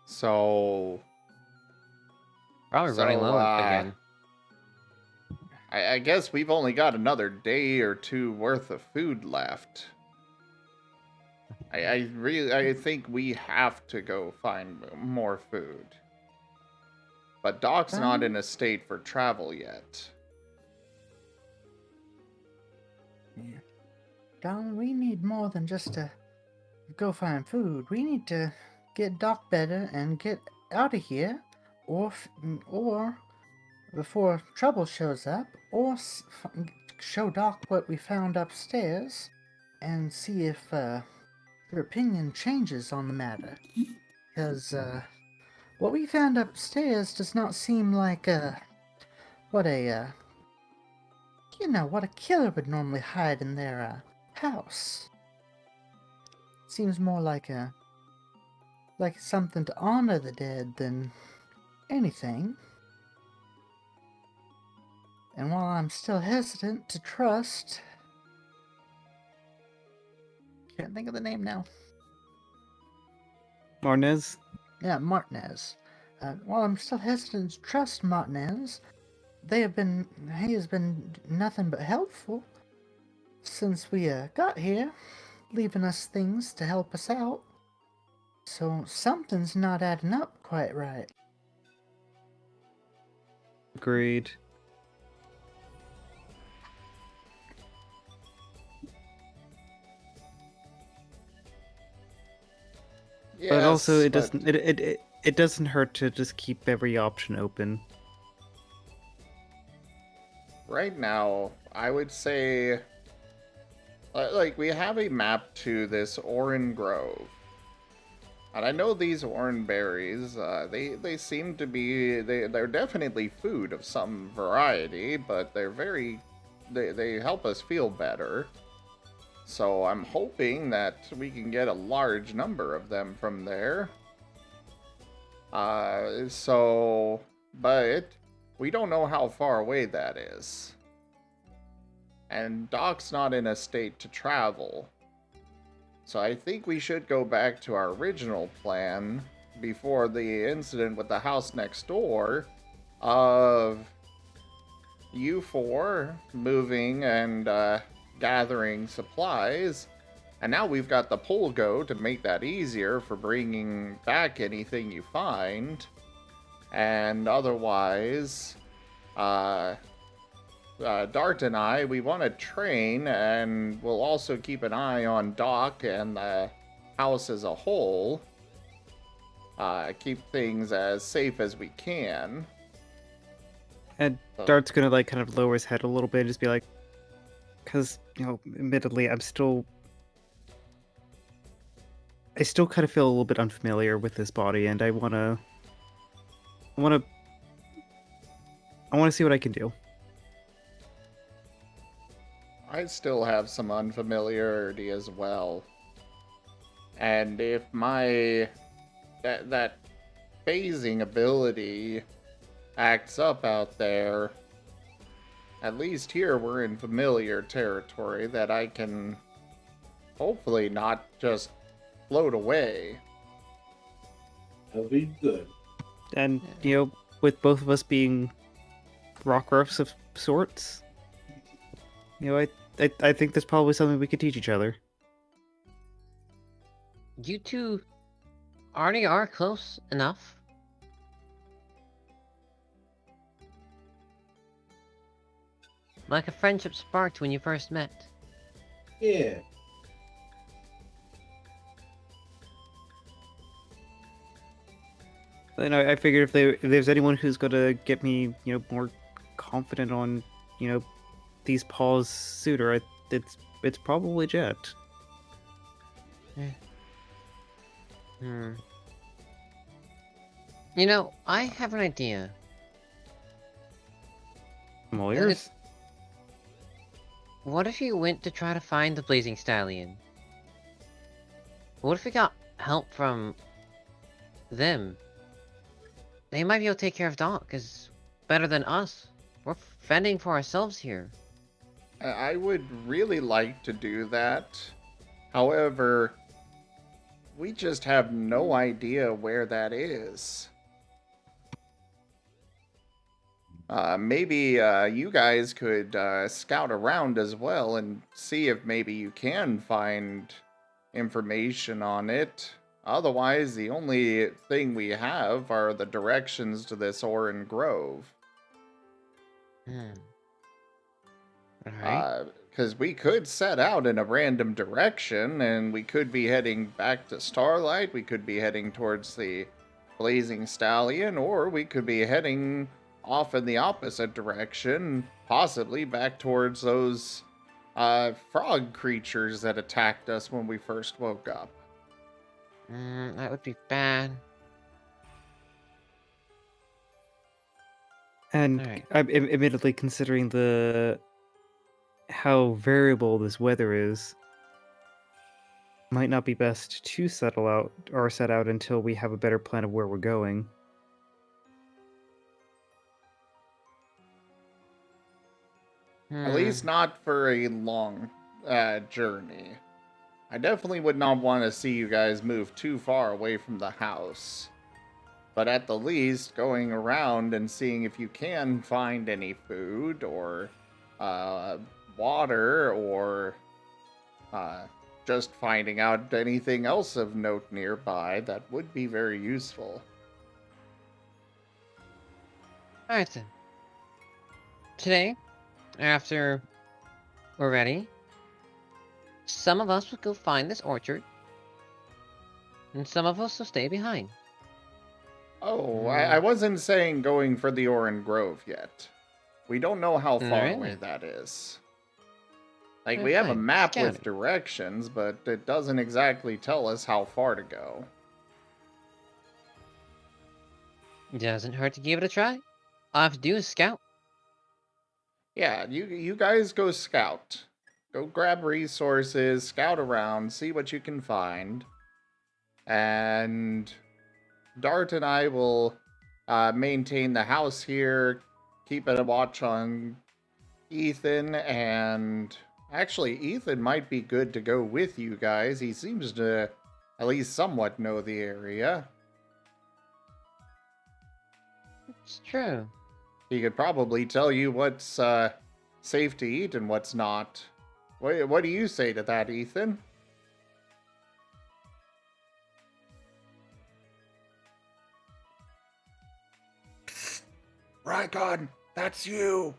So... Probably running low again. I guess we've only got another day or 2 worth of food left. I think we have to go find more food. But Doc's not in a state for travel yet. Yeah. Darling, we need more than just to go find food. We need to get Doc better and get out of here, or before trouble shows up, or show Doc what we found upstairs and see if your opinion changes on the matter. Because what we found upstairs does not seem like what a killer would normally hide in their house. Seems more like something to honor the dead than anything. And while I'm still hesitant to trust... Can't think of the name now. Martinez? Yeah, Martinez. While I'm still hesitant to trust Martinez, he has been nothing but helpful since we got here, leaving us things to help us out. So something's not adding up quite right. Agreed. But also, it doesn't hurt to just keep every option open. Right now, I would say, like, we have a map to this Oran Grove. And I know these Oran berries, they seem to be, they're definitely food of some variety, but they help us feel better. So I'm hoping that we can get a large number of them from there. But we don't know how far away that is. And Doc's not in a state to travel. So I think we should go back to our original plan before the incident with the house next door of you four moving and gathering supplies. And now we've got the Polgo to make that easier for bringing back anything you find. And otherwise, Dart and I, we want to train, and we'll also keep an eye on Doc and the house as a whole. Keep things as safe as we can. And Dart's gonna like kind of lower his head a little bit and just be like, because, you know, admittedly, I still kind of feel a little bit unfamiliar with this body, and I wanna see what I can do. I still have some unfamiliarity as well. And if my that phasing ability acts up out there, at least here we're in familiar territory that I can hopefully not just float away. That'll be good. And, you know, with both of us being rock roughs of sorts, you know, I think that's probably something we could teach each other. You two already are close enough. Like a friendship sparked when you first met. Yeah. And I figured if there's anyone who's gonna get me, you know, more confident on, you know, these paws sooner, it's probably Jet. You know, I have an idea. Lawyers? What if you went to try to find the Blazing Stallion? What if we got help from them? They might be able to take care of Doc, because better than us. We're fending for ourselves here. I would really like to do that. However, we just have no idea where that is. Maybe you guys could scout around as well and see if maybe you can find information on it. Otherwise, the only thing we have are the directions to this Oran Grove. Alright. Because we could set out in a random direction, and we could be heading back to Starlight, we could be heading towards the Blazing Stallion, or we could be heading off in the opposite direction, possibly back towards those frog creatures that attacked us when we first woke up. That would be bad. And Alright. admittedly, considering how variable this weather is, might not be best to settle out or set out until we have a better plan of where we're going. At least not for a long journey. I definitely would not want to see you guys move too far away from the house. But at the least, going around and seeing if you can find any food or water or just finding out anything else of note nearby, that would be very useful. Alright then. Today, after we're ready, some of us will go find this orchard, and some of us will stay behind. Oh, I wasn't saying going for the Oran Grove yet. We don't know how far Really? away that is. Like, Okay, we have a fine. map with Scouting. directions, but it doesn't exactly tell us how far to go. Doesn't hurt to give it a try. All I have to do is scout. Yeah, you guys go scout. Go grab resources, scout around, see what you can find. And Dart and I will maintain the house here, keep a watch on Ethan, and actually Ethan might be good to go with you guys. He seems to at least somewhat know the area. It's true. He could probably tell you what's safe to eat and what's not. What do you say to that, Ethan? Rykon, that's you!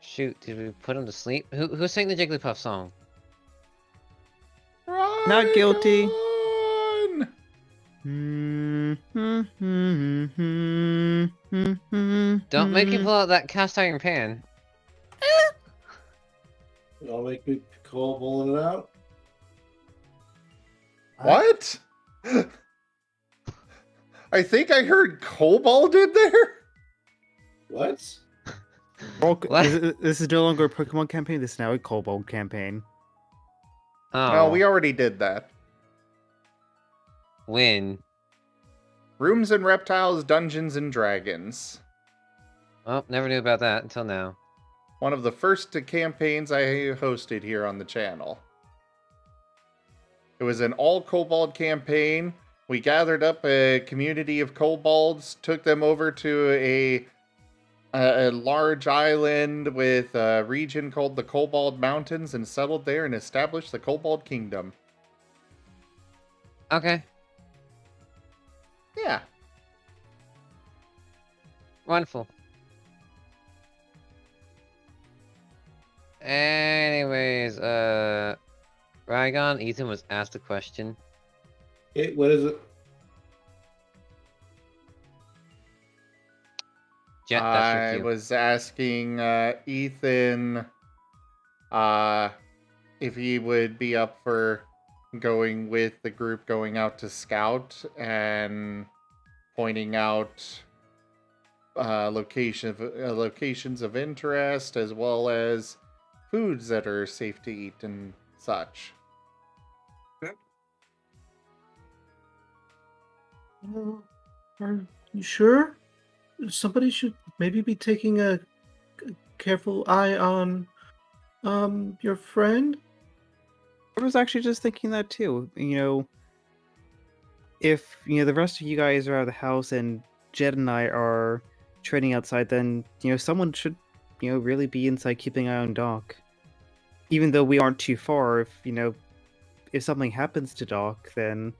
Shoot, did we put him to sleep? Who sang the Jigglypuff song? Not guilty. Rykon! Don't make me pull out that cast iron pan. Y'all make me call pulling it out. What? I think I heard Kobold in there? What? What? This is no longer a Pokemon campaign, this is now a Kobold campaign. Oh, No, we already did that. when? Rooms and Reptiles, Dungeons and Dragons. Well, never knew about that until now. One of the first campaigns I hosted here on the channel. It was an all kobold campaign. We gathered up a community of kobolds, took them over to a large island with a region called the Kobold Mountains and settled there and established the Kobold Kingdom. Okay, Yeah. wonderful. Anyways, Rygon, Ethan was asked a question. What is it? Jet, that's I your cue. was asking Ethan if he would be up for going with the group going out to scout and pointing out locations of interest as well as foods that are safe to eat and such. Are you sure? Somebody should maybe be taking a careful eye on your friend. I was actually just thinking that too. If the rest of you guys are out of the house and Jed and I are training outside, then someone should really be inside keeping an eye on Doc. Even though we aren't too far, if something happens to Doc, then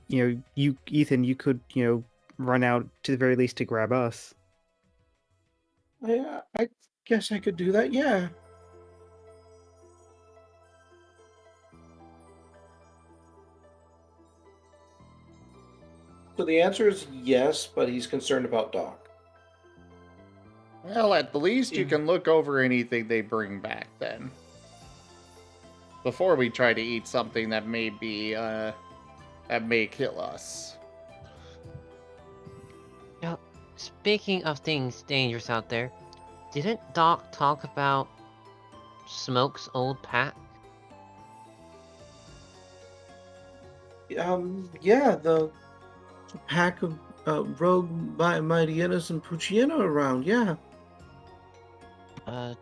Ethan, you could run out to the very least to grab us. I guess I could do that. Yeah. So the answer is yes, but he's concerned about Doc. Well, at the least you can look over anything they bring back then. Before we try to eat something that may be, that may kill us. Now, speaking of things dangerous out there, didn't Doc talk about Smoke's old pack? Yeah, the pack of rogue Mightianas and Puchiena around, yeah.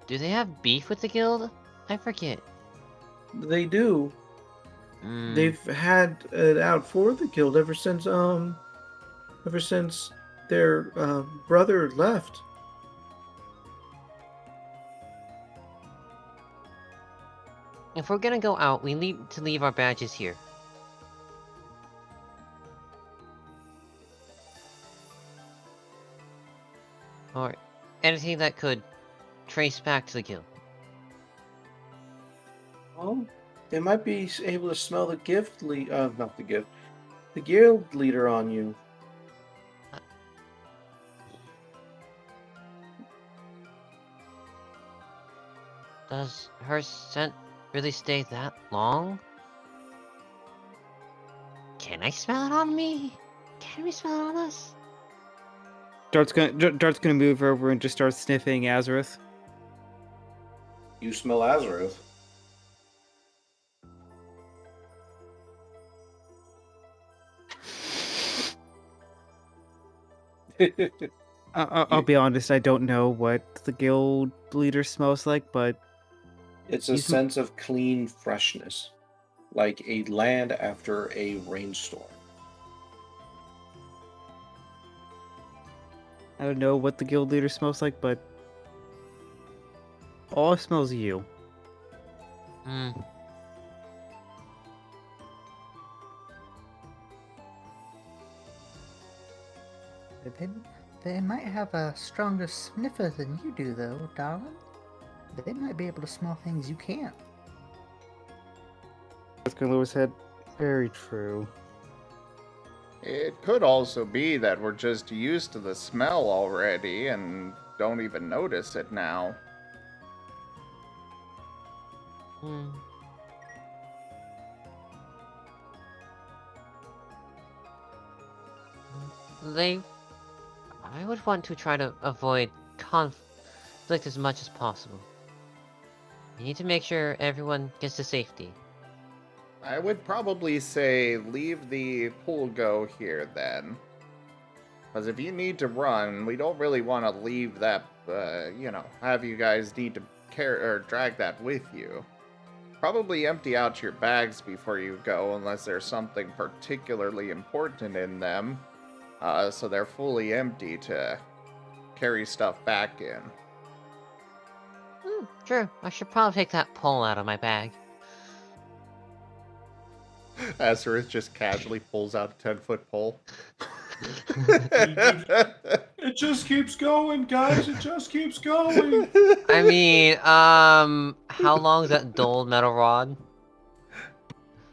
Do they have beef with the guild? I forget. They do. Hmm. They've had it out for the guild ever since their brother left. If we're gonna go out, we need to leave our badges here. Or anything that could trace back to the guild. Well, they might be able to smell the the guild leader on you. Does her scent really stay that long? Can I smell it on me? Can we smell it on us? Dart's gonna move over and just start sniffing Azareth. You smell Azareth. I'll be honest, I don't know what the guild leader smells like, but It's a sense of clean freshness, like a land after a rainstorm. I don't know what the guild leader smells like, but all I smell is you. Hmm. They might have a stronger sniffer than you do, though, darling. They might be able to smell things you can't. Dart's gonna lower his head. Very true. It could also be that we're just used to the smell already and don't even notice it now. Hmm. I would want to try to avoid conflict as much as possible. We need to make sure everyone gets to safety. I would probably say leave the pool go here then. Because if you need to run, we don't really want to leave that, have you guys need to carry or drag that with you. Probably empty out your bags before you go, unless there's something particularly important in them. So they're fully empty to carry stuff back in. True. I should probably take that pole out of my bag. Azareth just casually pulls out a 10-foot pole. It just keeps going, guys. It just keeps going. I mean, how long is that dull metal rod?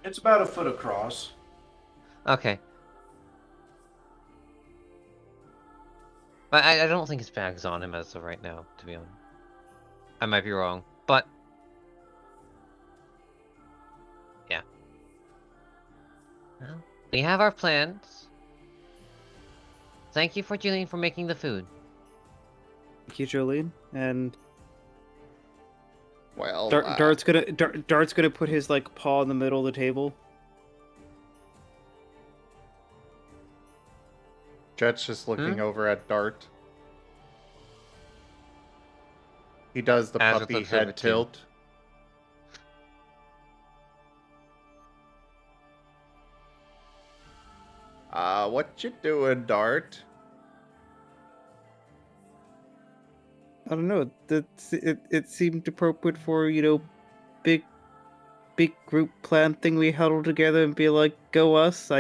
It's about a foot across. Okay. But I don't think his bag's on him as of right now, to be honest. I might be wrong, but... yeah. Well, we have our plans. Thank you for Jolene for making the food. Thank you, Jolene. And Well, Dart's gonna put his paw in the middle of the table. Jet's just looking over at Dart. He does the Azareth puppy looks over head too. tilt. What you doing, Dart? I don't know. It seemed appropriate for big group plan thing we huddle together and be like, go us.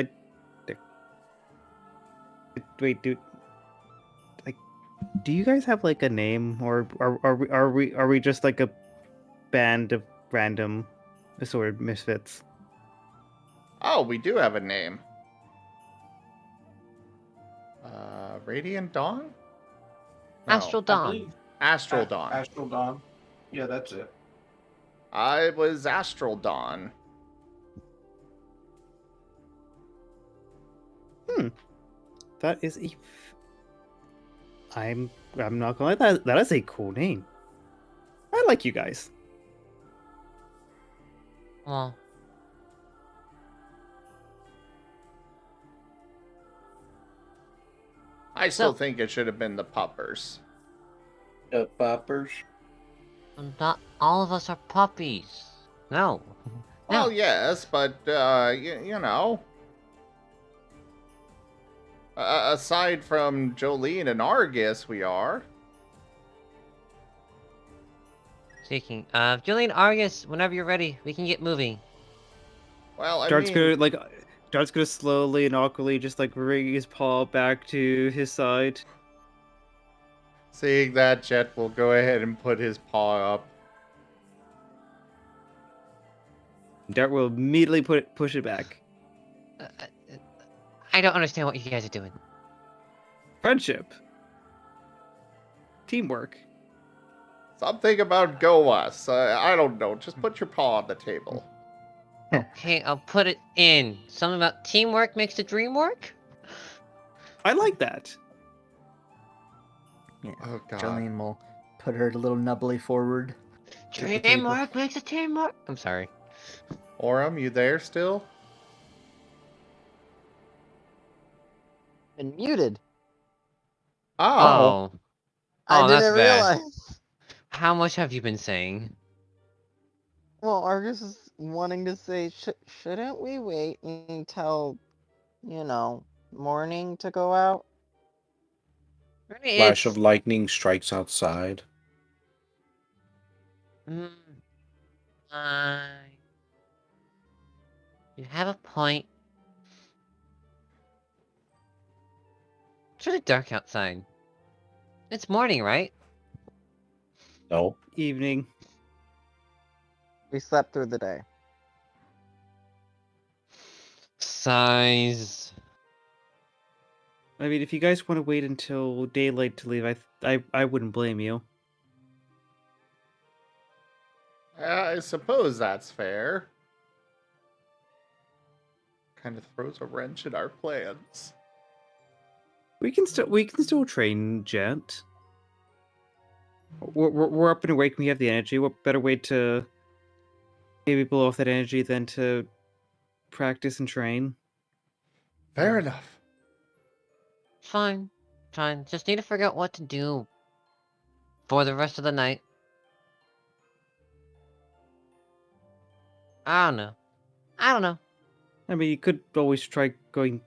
Wait, dude. Do you guys have a name, or are we just a band of random assorted misfits? Oh, we do have a name. Radiant Dawn? No. Astral Dawn. Astral Dawn. Astral Dawn. Yeah, that's it. I was Astral Dawn. That is I'm I'm not gonna lie, that is a cool name. I like you guys. Well, I still So- think it should have been the puppers. Poppers. not all of us are puppies. No. Well, No. yes, but, you know. Aside from Jolene and Argus, we are. Speaking of Julian Argus, whenever you're ready, we can get moving. Well, I Dart's mean, gonna slowly and awkwardly just like bring his paw back to his side. seeing that, Jet will go ahead and put his paw up. Dart will immediately push it back. Uh, uh, I don't understand what you guys are doing. Friendship. Teamwork. Something about go us. I don't know. Just put your paw on the table. Okay, I'll put it in. Something about teamwork makes the dream work? I like that. Yeah. Oh, God. Jolene will put her little nubbly forward. to the table. Teamwork makes a teamwork. I'm sorry. Orem, you there still? Been muted. Oh. I that's didn't bad. realize. How much have you been saying? Well, Argus is wanting to say, shouldn't we wait until, morning to go out? Really, Flash it's... of lightning strikes outside. You have a point. It's really dark outside. It's morning, right? No. Evening. We slept through the day. Size. I mean, if you guys want to wait until daylight to leave, I wouldn't blame you. I suppose that's fair. Kind of throws a wrench in our plans. We can still train Jet. We're up and awake. We have the energy. What better way to maybe blow off that energy than to practice and train? Fair enough. Fine. Fine. Just need to figure out what to do for the rest of the night. I don't know. I mean, you could always try going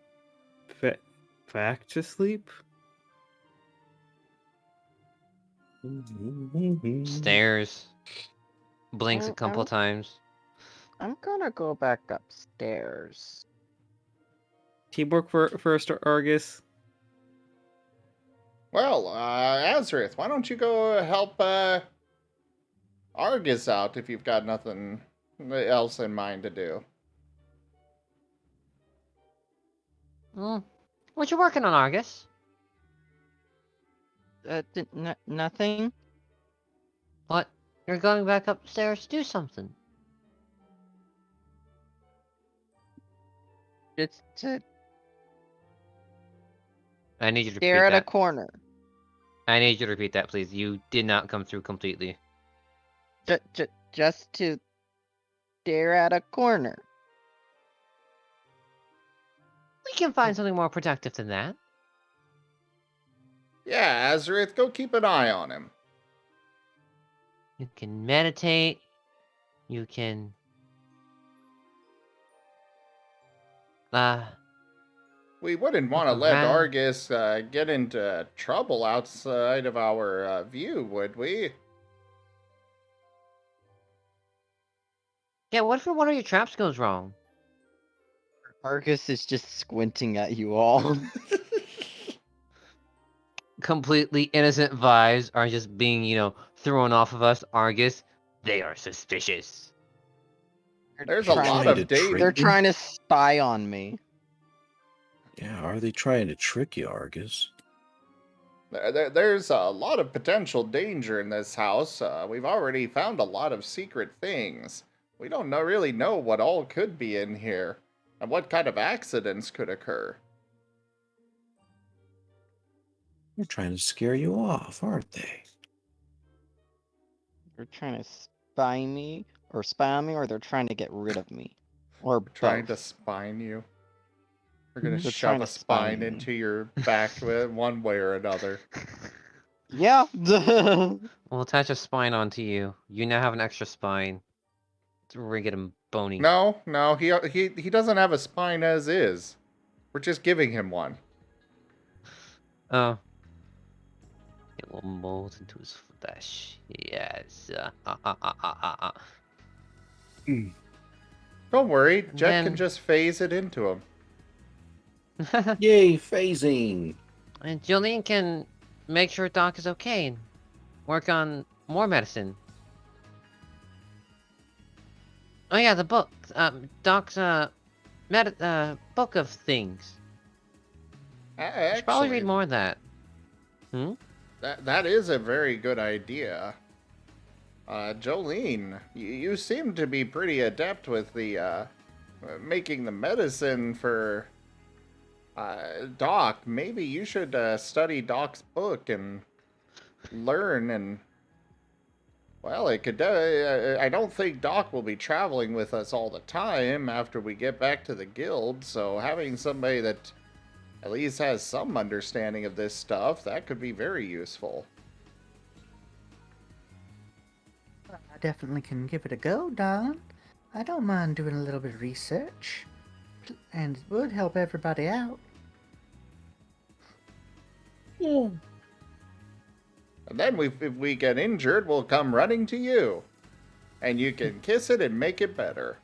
back to sleep. Stairs. Blinks a couple times. I'm gonna go back upstairs. Teamwork first, Argus. Well, Azareth, why don't you go help Argus out if you've got nothing else in mind to do? What you working on, Argus? Nothing. What? You're going back upstairs to do something. Just to I need you to repeat stare at a that. corner. I need you to repeat that, please. You did not come through completely. Just to stare at a corner. We can find something more productive than that. Yeah, Azareth, go keep an eye on him. You can meditate. You can... We wouldn't want to Look let around. Argus get into trouble outside of our view, would we? Yeah, what if one of your traps goes wrong? Argus is just squinting at you all. Completely innocent vibes are just being, thrown off of us, Argus. They are suspicious. There's a lot of data. They're trying to spy on me. Yeah, are they trying to trick you, Argus? There's a lot of potential danger in this house. We've already found a lot of secret things. We don't really know what all could be in here, and what kind of accidents could occur. They're trying to scare you off, aren't they? They're trying to spy me, or they're trying to get rid of me, or Trying to both. spine you. They're gonna They're shove trying a to spy spine me. into your back one way or another. Yeah. We'll attach a spine onto you. You now have an extra spine. We're gonna get him bony. No, he doesn't have a spine as is. We're just giving him one. Oh. It will mold into his flesh. Yes. Don't worry, Jet Then- can just phase it into him. Yay, phasing! And Jolene can make sure Doc is okay and work on more medicine. Oh yeah, the book. Doc's book of things. You should probably read Actually, more of that. that is a very good idea. Jolene, you seem to be pretty adept with the making the medicine for Doc. Maybe you should study Doc's book and learn and. Well, it could. I don't think Doc will be traveling with us all the time after we get back to the guild. So having somebody that at least has some understanding of this stuff, that could be very useful. I definitely can give it a go, darling. I don't mind doing a little bit of research. And it would help everybody out. Yeah. And then if we get injured, we'll come running to you. And you can kiss it and make it better.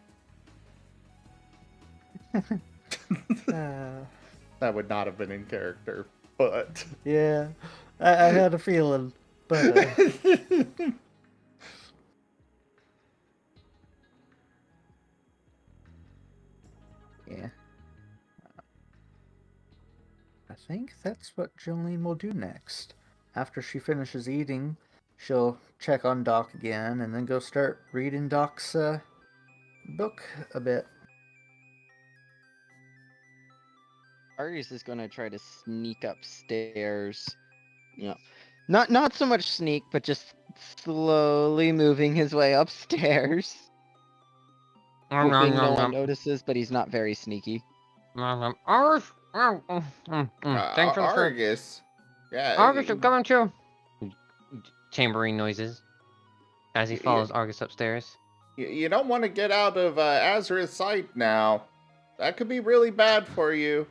That would not have been in character, but... Yeah, I had a feeling, but... Yeah. I think that's what Jolene will do next. After she finishes eating, she'll check on Doc again and then go start reading Doc's book a bit. Argus is gonna try to sneak upstairs. You know, not so much sneak, but just slowly moving his way upstairs. Hoping no one notices, but he's not very sneaky. Thanks for the food. Argus. Yeah. Argus, I'm coming too. Chambering noises as he follows Argus upstairs. You don't want to get out of Azrath's sight now. That could be really bad for you.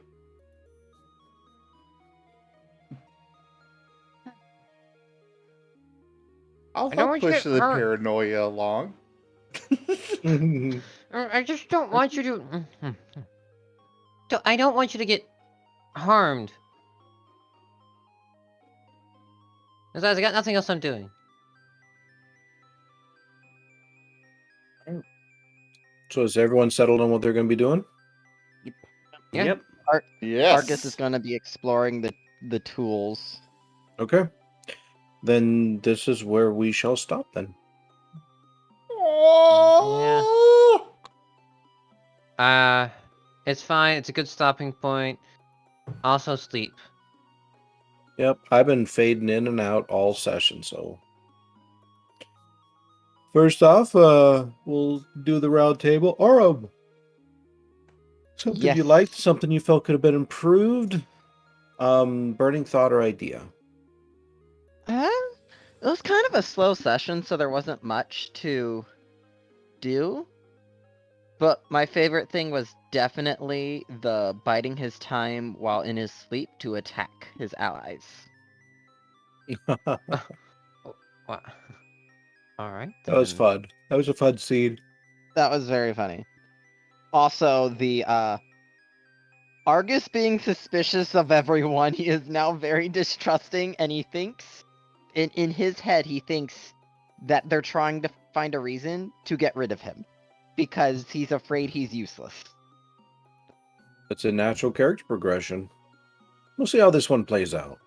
I'll help push the paranoia along. I just don't want you to... I don't want you to get harmed. Besides, I got nothing else I'm doing. So is everyone settled on what they're going to be doing? Yeah. Yep. Yes. Argus is gonna be exploring the tools. Okay. Then this is where we shall stop then. It's fine. It's a good stopping point. Also sleep. Yep, I've been fading in and out all session, so... First off, we'll do the round table. Aurum! Something you liked, something you felt could have been improved? Burning thought or idea? It was kind of a slow session, so there wasn't much to do. But my favorite thing was definitely the biding his time while in his sleep to attack his allies. What? Alright. That was fun. That was a fun scene. That was very funny. Also, the Argus being suspicious of everyone, he is now very distrusting, and he thinks, in his head, he thinks that they're trying to find a reason to get rid of him. Because he's afraid he's useless. It's a natural character progression. We'll see how this one plays out.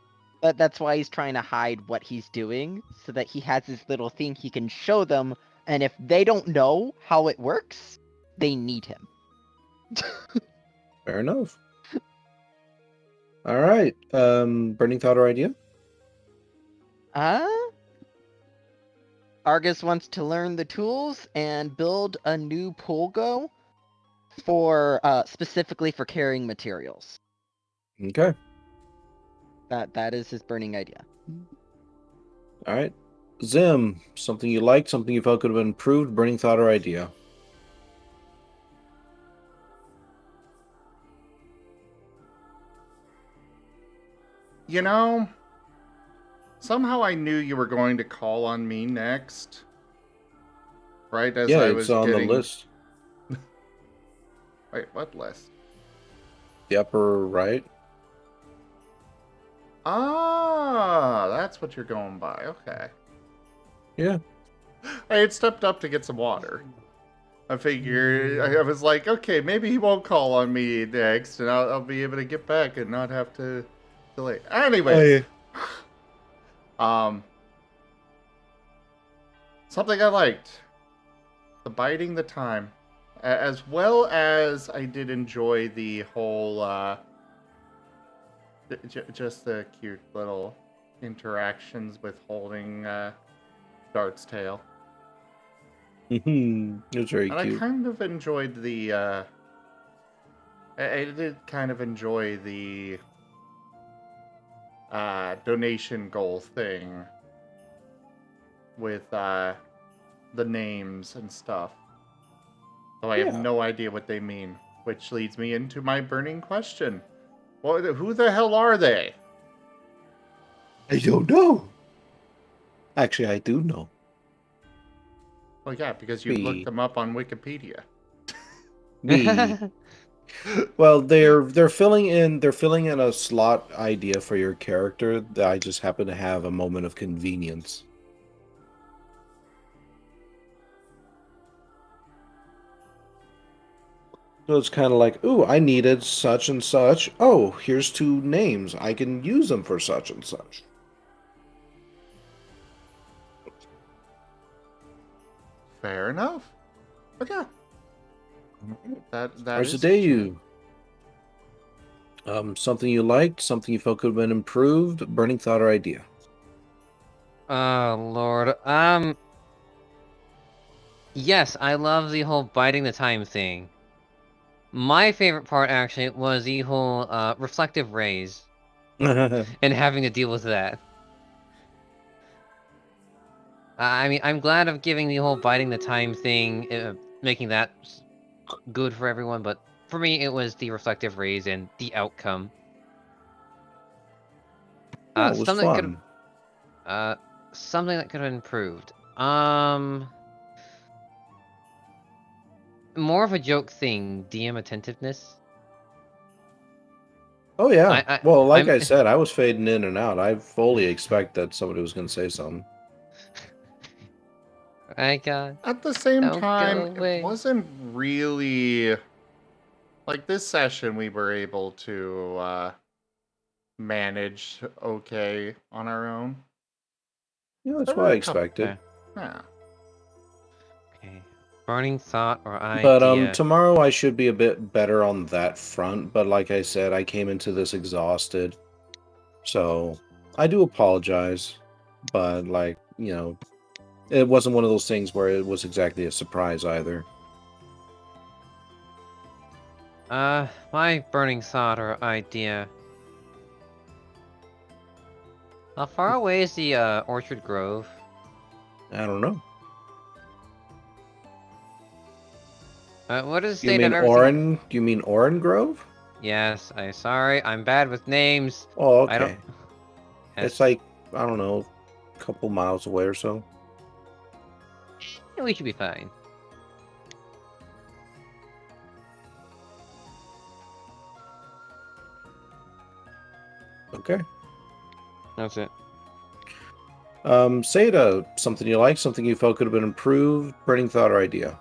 That's why he's trying to hide what he's doing, so that he has this little thing he can show them, and if they don't know how it works, they need him. Fair enough. Alright, burning thought or idea? Argus wants to learn the tools and build a new polgo for specifically for carrying materials. Okay. That is his burning idea. All right. Zim, something you liked, something you felt could have been improved, burning thought or idea. You know, somehow I knew you were going to call on me next. Right as Yeah, I it's was on getting... the list. Wait, what list? The upper right. Ah, that's what you're going by. Okay. Yeah. I had stepped up to get some water. I figured, I was like, okay, maybe he won't call on me next, and I'll be able to get back and not have to delay. Anyway, something I liked, the biding the time, as well as I did enjoy the whole, just the cute little interactions with holding Dart's tail. It was very And cute. I kind of enjoyed the, I did kind of enjoy the donation goal thing with the names and stuff. Though I have no idea what they mean, which leads me into my burning question. Well, who the hell are they? I don't know. Actually, I do know. Well, yeah, because you looked them up on Wikipedia. Well, they're filling in a slot idea for your character that I just happen to have a moment of convenience. So it's kind of like, ooh, I needed such and such. Oh, here's 2 names. I can use them for such and such. Fair enough. But yeah. That How's the is day you? Something you liked, something you felt could have been improved, burning thought or idea. Oh Lord. Yes, I love the whole biding the time thing. My favorite part actually was the whole reflective rays and having to deal with that. I mean, I'm glad of giving the whole biding the time thing, making that good for everyone, but for me, it was the reflective rays and the outcome. It was fun. Something that could have improved. More of a joke thing, DM attentiveness. Oh yeah. Well, like I said, I was fading in and out. I fully expect that somebody was going to say something. At the same time, it wasn't really like this session we were able to manage okay on our own. Yeah, that's what I expected. Yeah. Okay. Burning thought or idea. But tomorrow I should be a bit better on that front, but like I said, I came into this exhausted. So, I do apologize, but like, you know, it wasn't one of those things where it was exactly a surprise either. My burning thought or idea. How far away is the Orchard Grove? I don't know. What is the You state mean of everything? You mean Oran Grove? Yes, sorry, I'm bad with names. Oh, okay. I don't... It's like, I don't know, a couple miles away or so. Yeah, we should be fine. Okay. That's it. Seda, something you like, something you felt could have been improved, burning thought or idea.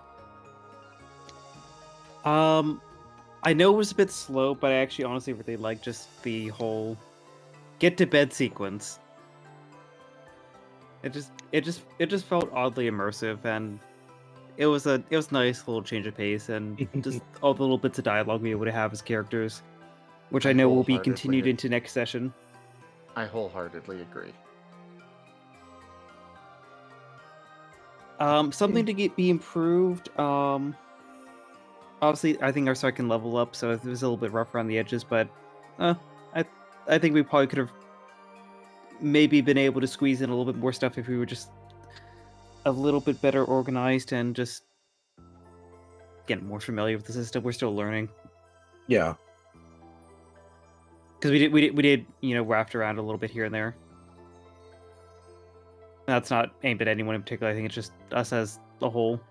I know it was a bit slow, but I actually honestly really like just the whole get to bed sequence. It just felt oddly immersive, and it was a nice little change of pace, and just all the little bits of dialogue we were able to have as characters, which I know will be continued into next session. I wholeheartedly agree. Something to be improved. Obviously, I think our second level up, so it was a little bit rough around the edges, but I think we probably could have maybe been able to squeeze in a little bit more stuff if we were just a little bit better organized and just getting more familiar with the system. We're still learning. Yeah. Because we did raft around a little bit here and there. That's not aimed at anyone in particular. I think it's just us as a whole.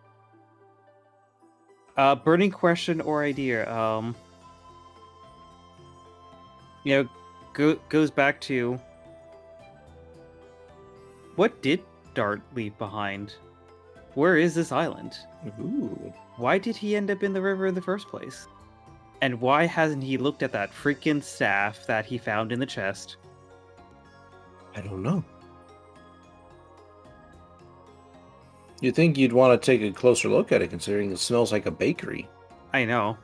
Burning question or idea. Goes back to what did Dart leave behind? Where is this island? Ooh. Why did he end up in the river in the first place? And why hasn't he looked at that freaking staff that he found in the chest? I don't know. You'd think you'd want to take a closer look at it, considering it smells like a bakery. I know.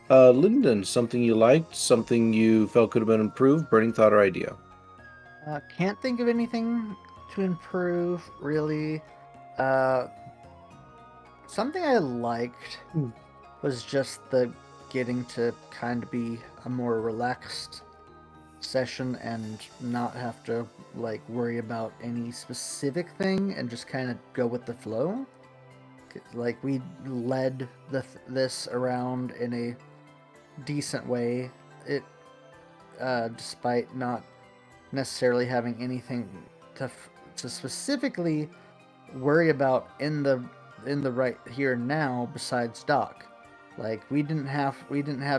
Lyndon, something you liked, something you felt could have been improved, burning thought or idea? Can't think of anything to improve, really. Something I liked was just the getting to kind of be a more relaxed session and not have to worry about any specific thing and just kind of go with the flow. Like, we led this around in a decent way. It despite not necessarily having anything to specifically worry about in the right here and now besides Doc. Like, we didn't have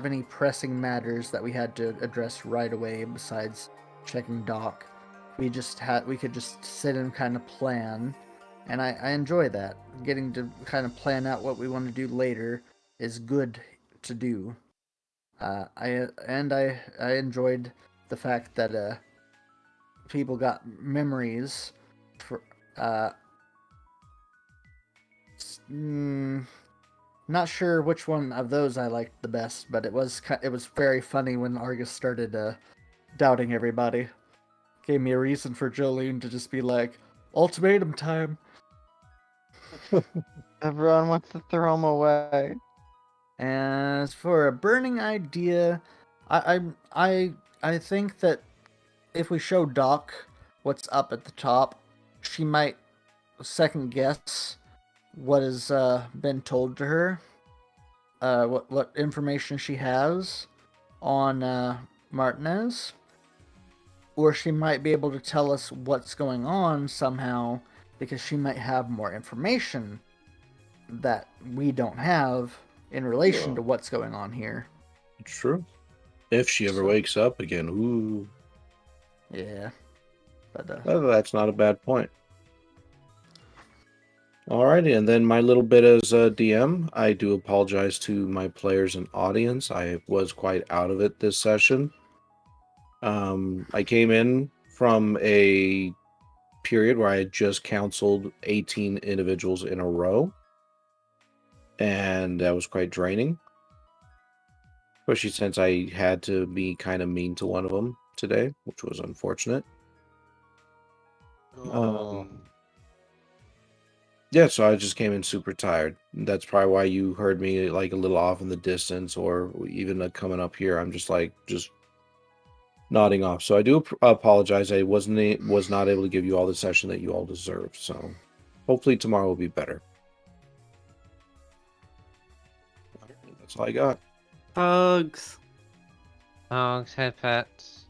any pressing matters that we had to address right away besides checking Doc. We could just sit and kind of plan, and I enjoy that. Getting to kind of plan out what we want to do later is good to do. I enjoyed the fact that people got memories for not sure which one of those I liked the best, but it was very funny when Argus started doubting everybody. Gave me a reason for Jolene to just be like, ultimatum time. Everyone wants to throw him away. As for a burning idea, I think that if we show Doc what's up at the top, she might second guess what has been told to her, what information she has on Martinez, or she might be able to tell us what's going on somehow because she might have more information that we don't have in relation to what's going on here. It's true. If she ever wakes up again, ooh. Yeah. But well, that's not a bad point. Alrighty, and then my little bit as a DM, I do apologize to my players and audience. I was quite out of it this session. I came in from a period where I had just counseled 18 individuals in a row, and that was quite draining, especially since I had to be kind of mean to one of them today, which was unfortunate. Yeah, so I just came in super tired. That's probably why you heard me like a little off in the distance, or even coming up here. I'm just nodding off. So I do apologize. I was not able to give you all the session that you all deserve. So hopefully tomorrow will be better. That's all I got. Hugs. Hugs, head pats.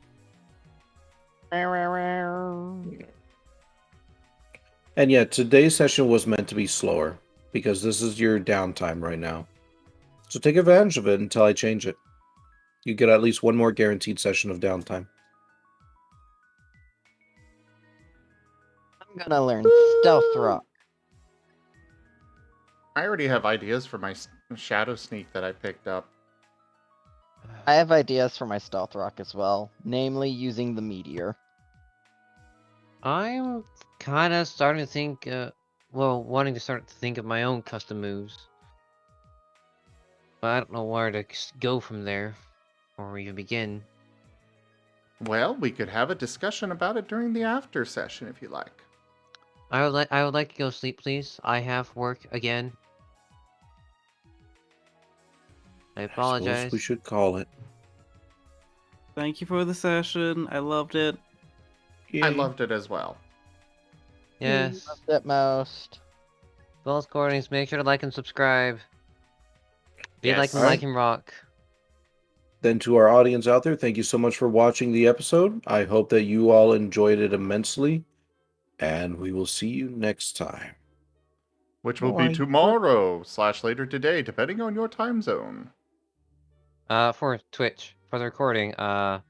And yeah, today's session was meant to be slower because this is your downtime right now. So take advantage of it until I change it. You get at least one more guaranteed session of downtime. I'm gonna learn Stealth Rock. I already have ideas for my Shadow Sneak that I picked up. I have ideas for my Stealth Rock as well, namely using the Meteor. I'm kind of starting to think, wanting to start to think of my own custom moves. But I don't know where to go from there, or even begin. Well, we could have a discussion about it during the after session if you like. I would like to go sleep, please. I have work again. I I suppose apologize. we should call it. Thank you for the session. I loved it. I Yay. loved it as well. Yes. At most. Both recordings, make sure to like and subscribe. Be Yes. like and Alright. like and rock. Then to our audience out there, thank you so much for watching the episode. I hope that you all enjoyed it immensely, and we will see you next time. Which will Bye. be tomorrow / later today, depending on your time zone. For Twitch, for the recording, come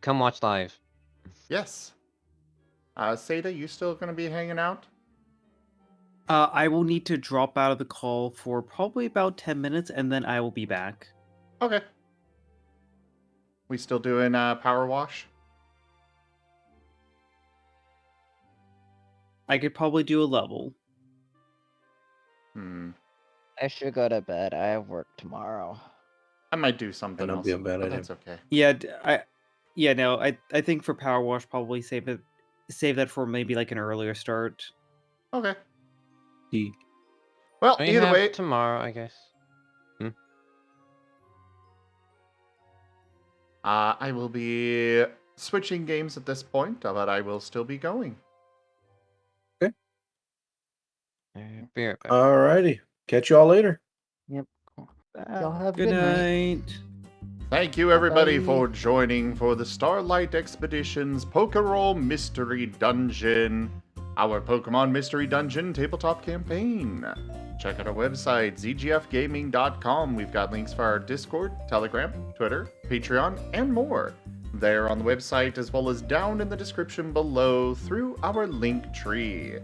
watch live. Yes. Seda, you still gonna be hanging out? I will need to drop out of the call for probably about 10 minutes, and then I will be back. Okay. We still doing power wash? I could probably do a level. I should go to bed. I have work tomorrow. I might do something And that'll else, be a bad but idea. that's okay. Yeah, no, I think for Power Wash, probably save that for maybe like an earlier start. Okay. The- Well, We either have way, tomorrow, I guess. I will be switching games at this point, but I will still be going. Be right back. Alrighty. Catch y'all later. Yep. Y'all have a Good night. Thank you, everybody, Bye. for joining for the Starlight Expeditions Pokerole Mystery Dungeon, our Pokemon Mystery Dungeon tabletop campaign. Check out our website, zgfgaming.com. We've got links for our Discord, Telegram, Twitter, Patreon, and more. There on the website, as well as down in the description below through our link tree.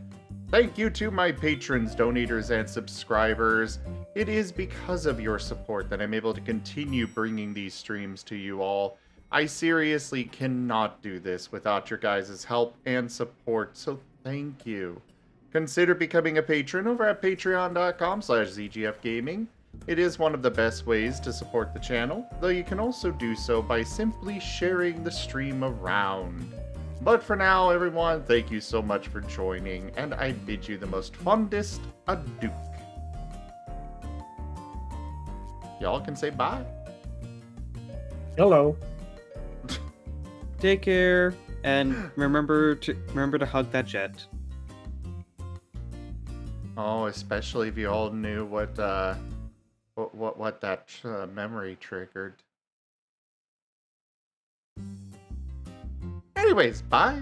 Thank you to my patrons, donators, and subscribers. It is because of your support that I'm able to continue bringing these streams to you all. I seriously cannot do this without your guys' help and support, so thank you. Consider becoming a patron over at patreon.com/zgfgaming. It is one of the best ways to support the channel, though you can also do so by simply sharing the stream around. But for now, everyone, thank you so much for joining, and I bid you the most fondest adieu. Y'all can say bye. Hello. Take care, and remember to hug that jet. Oh, especially if you all knew what that memory triggered. Anyways, bye.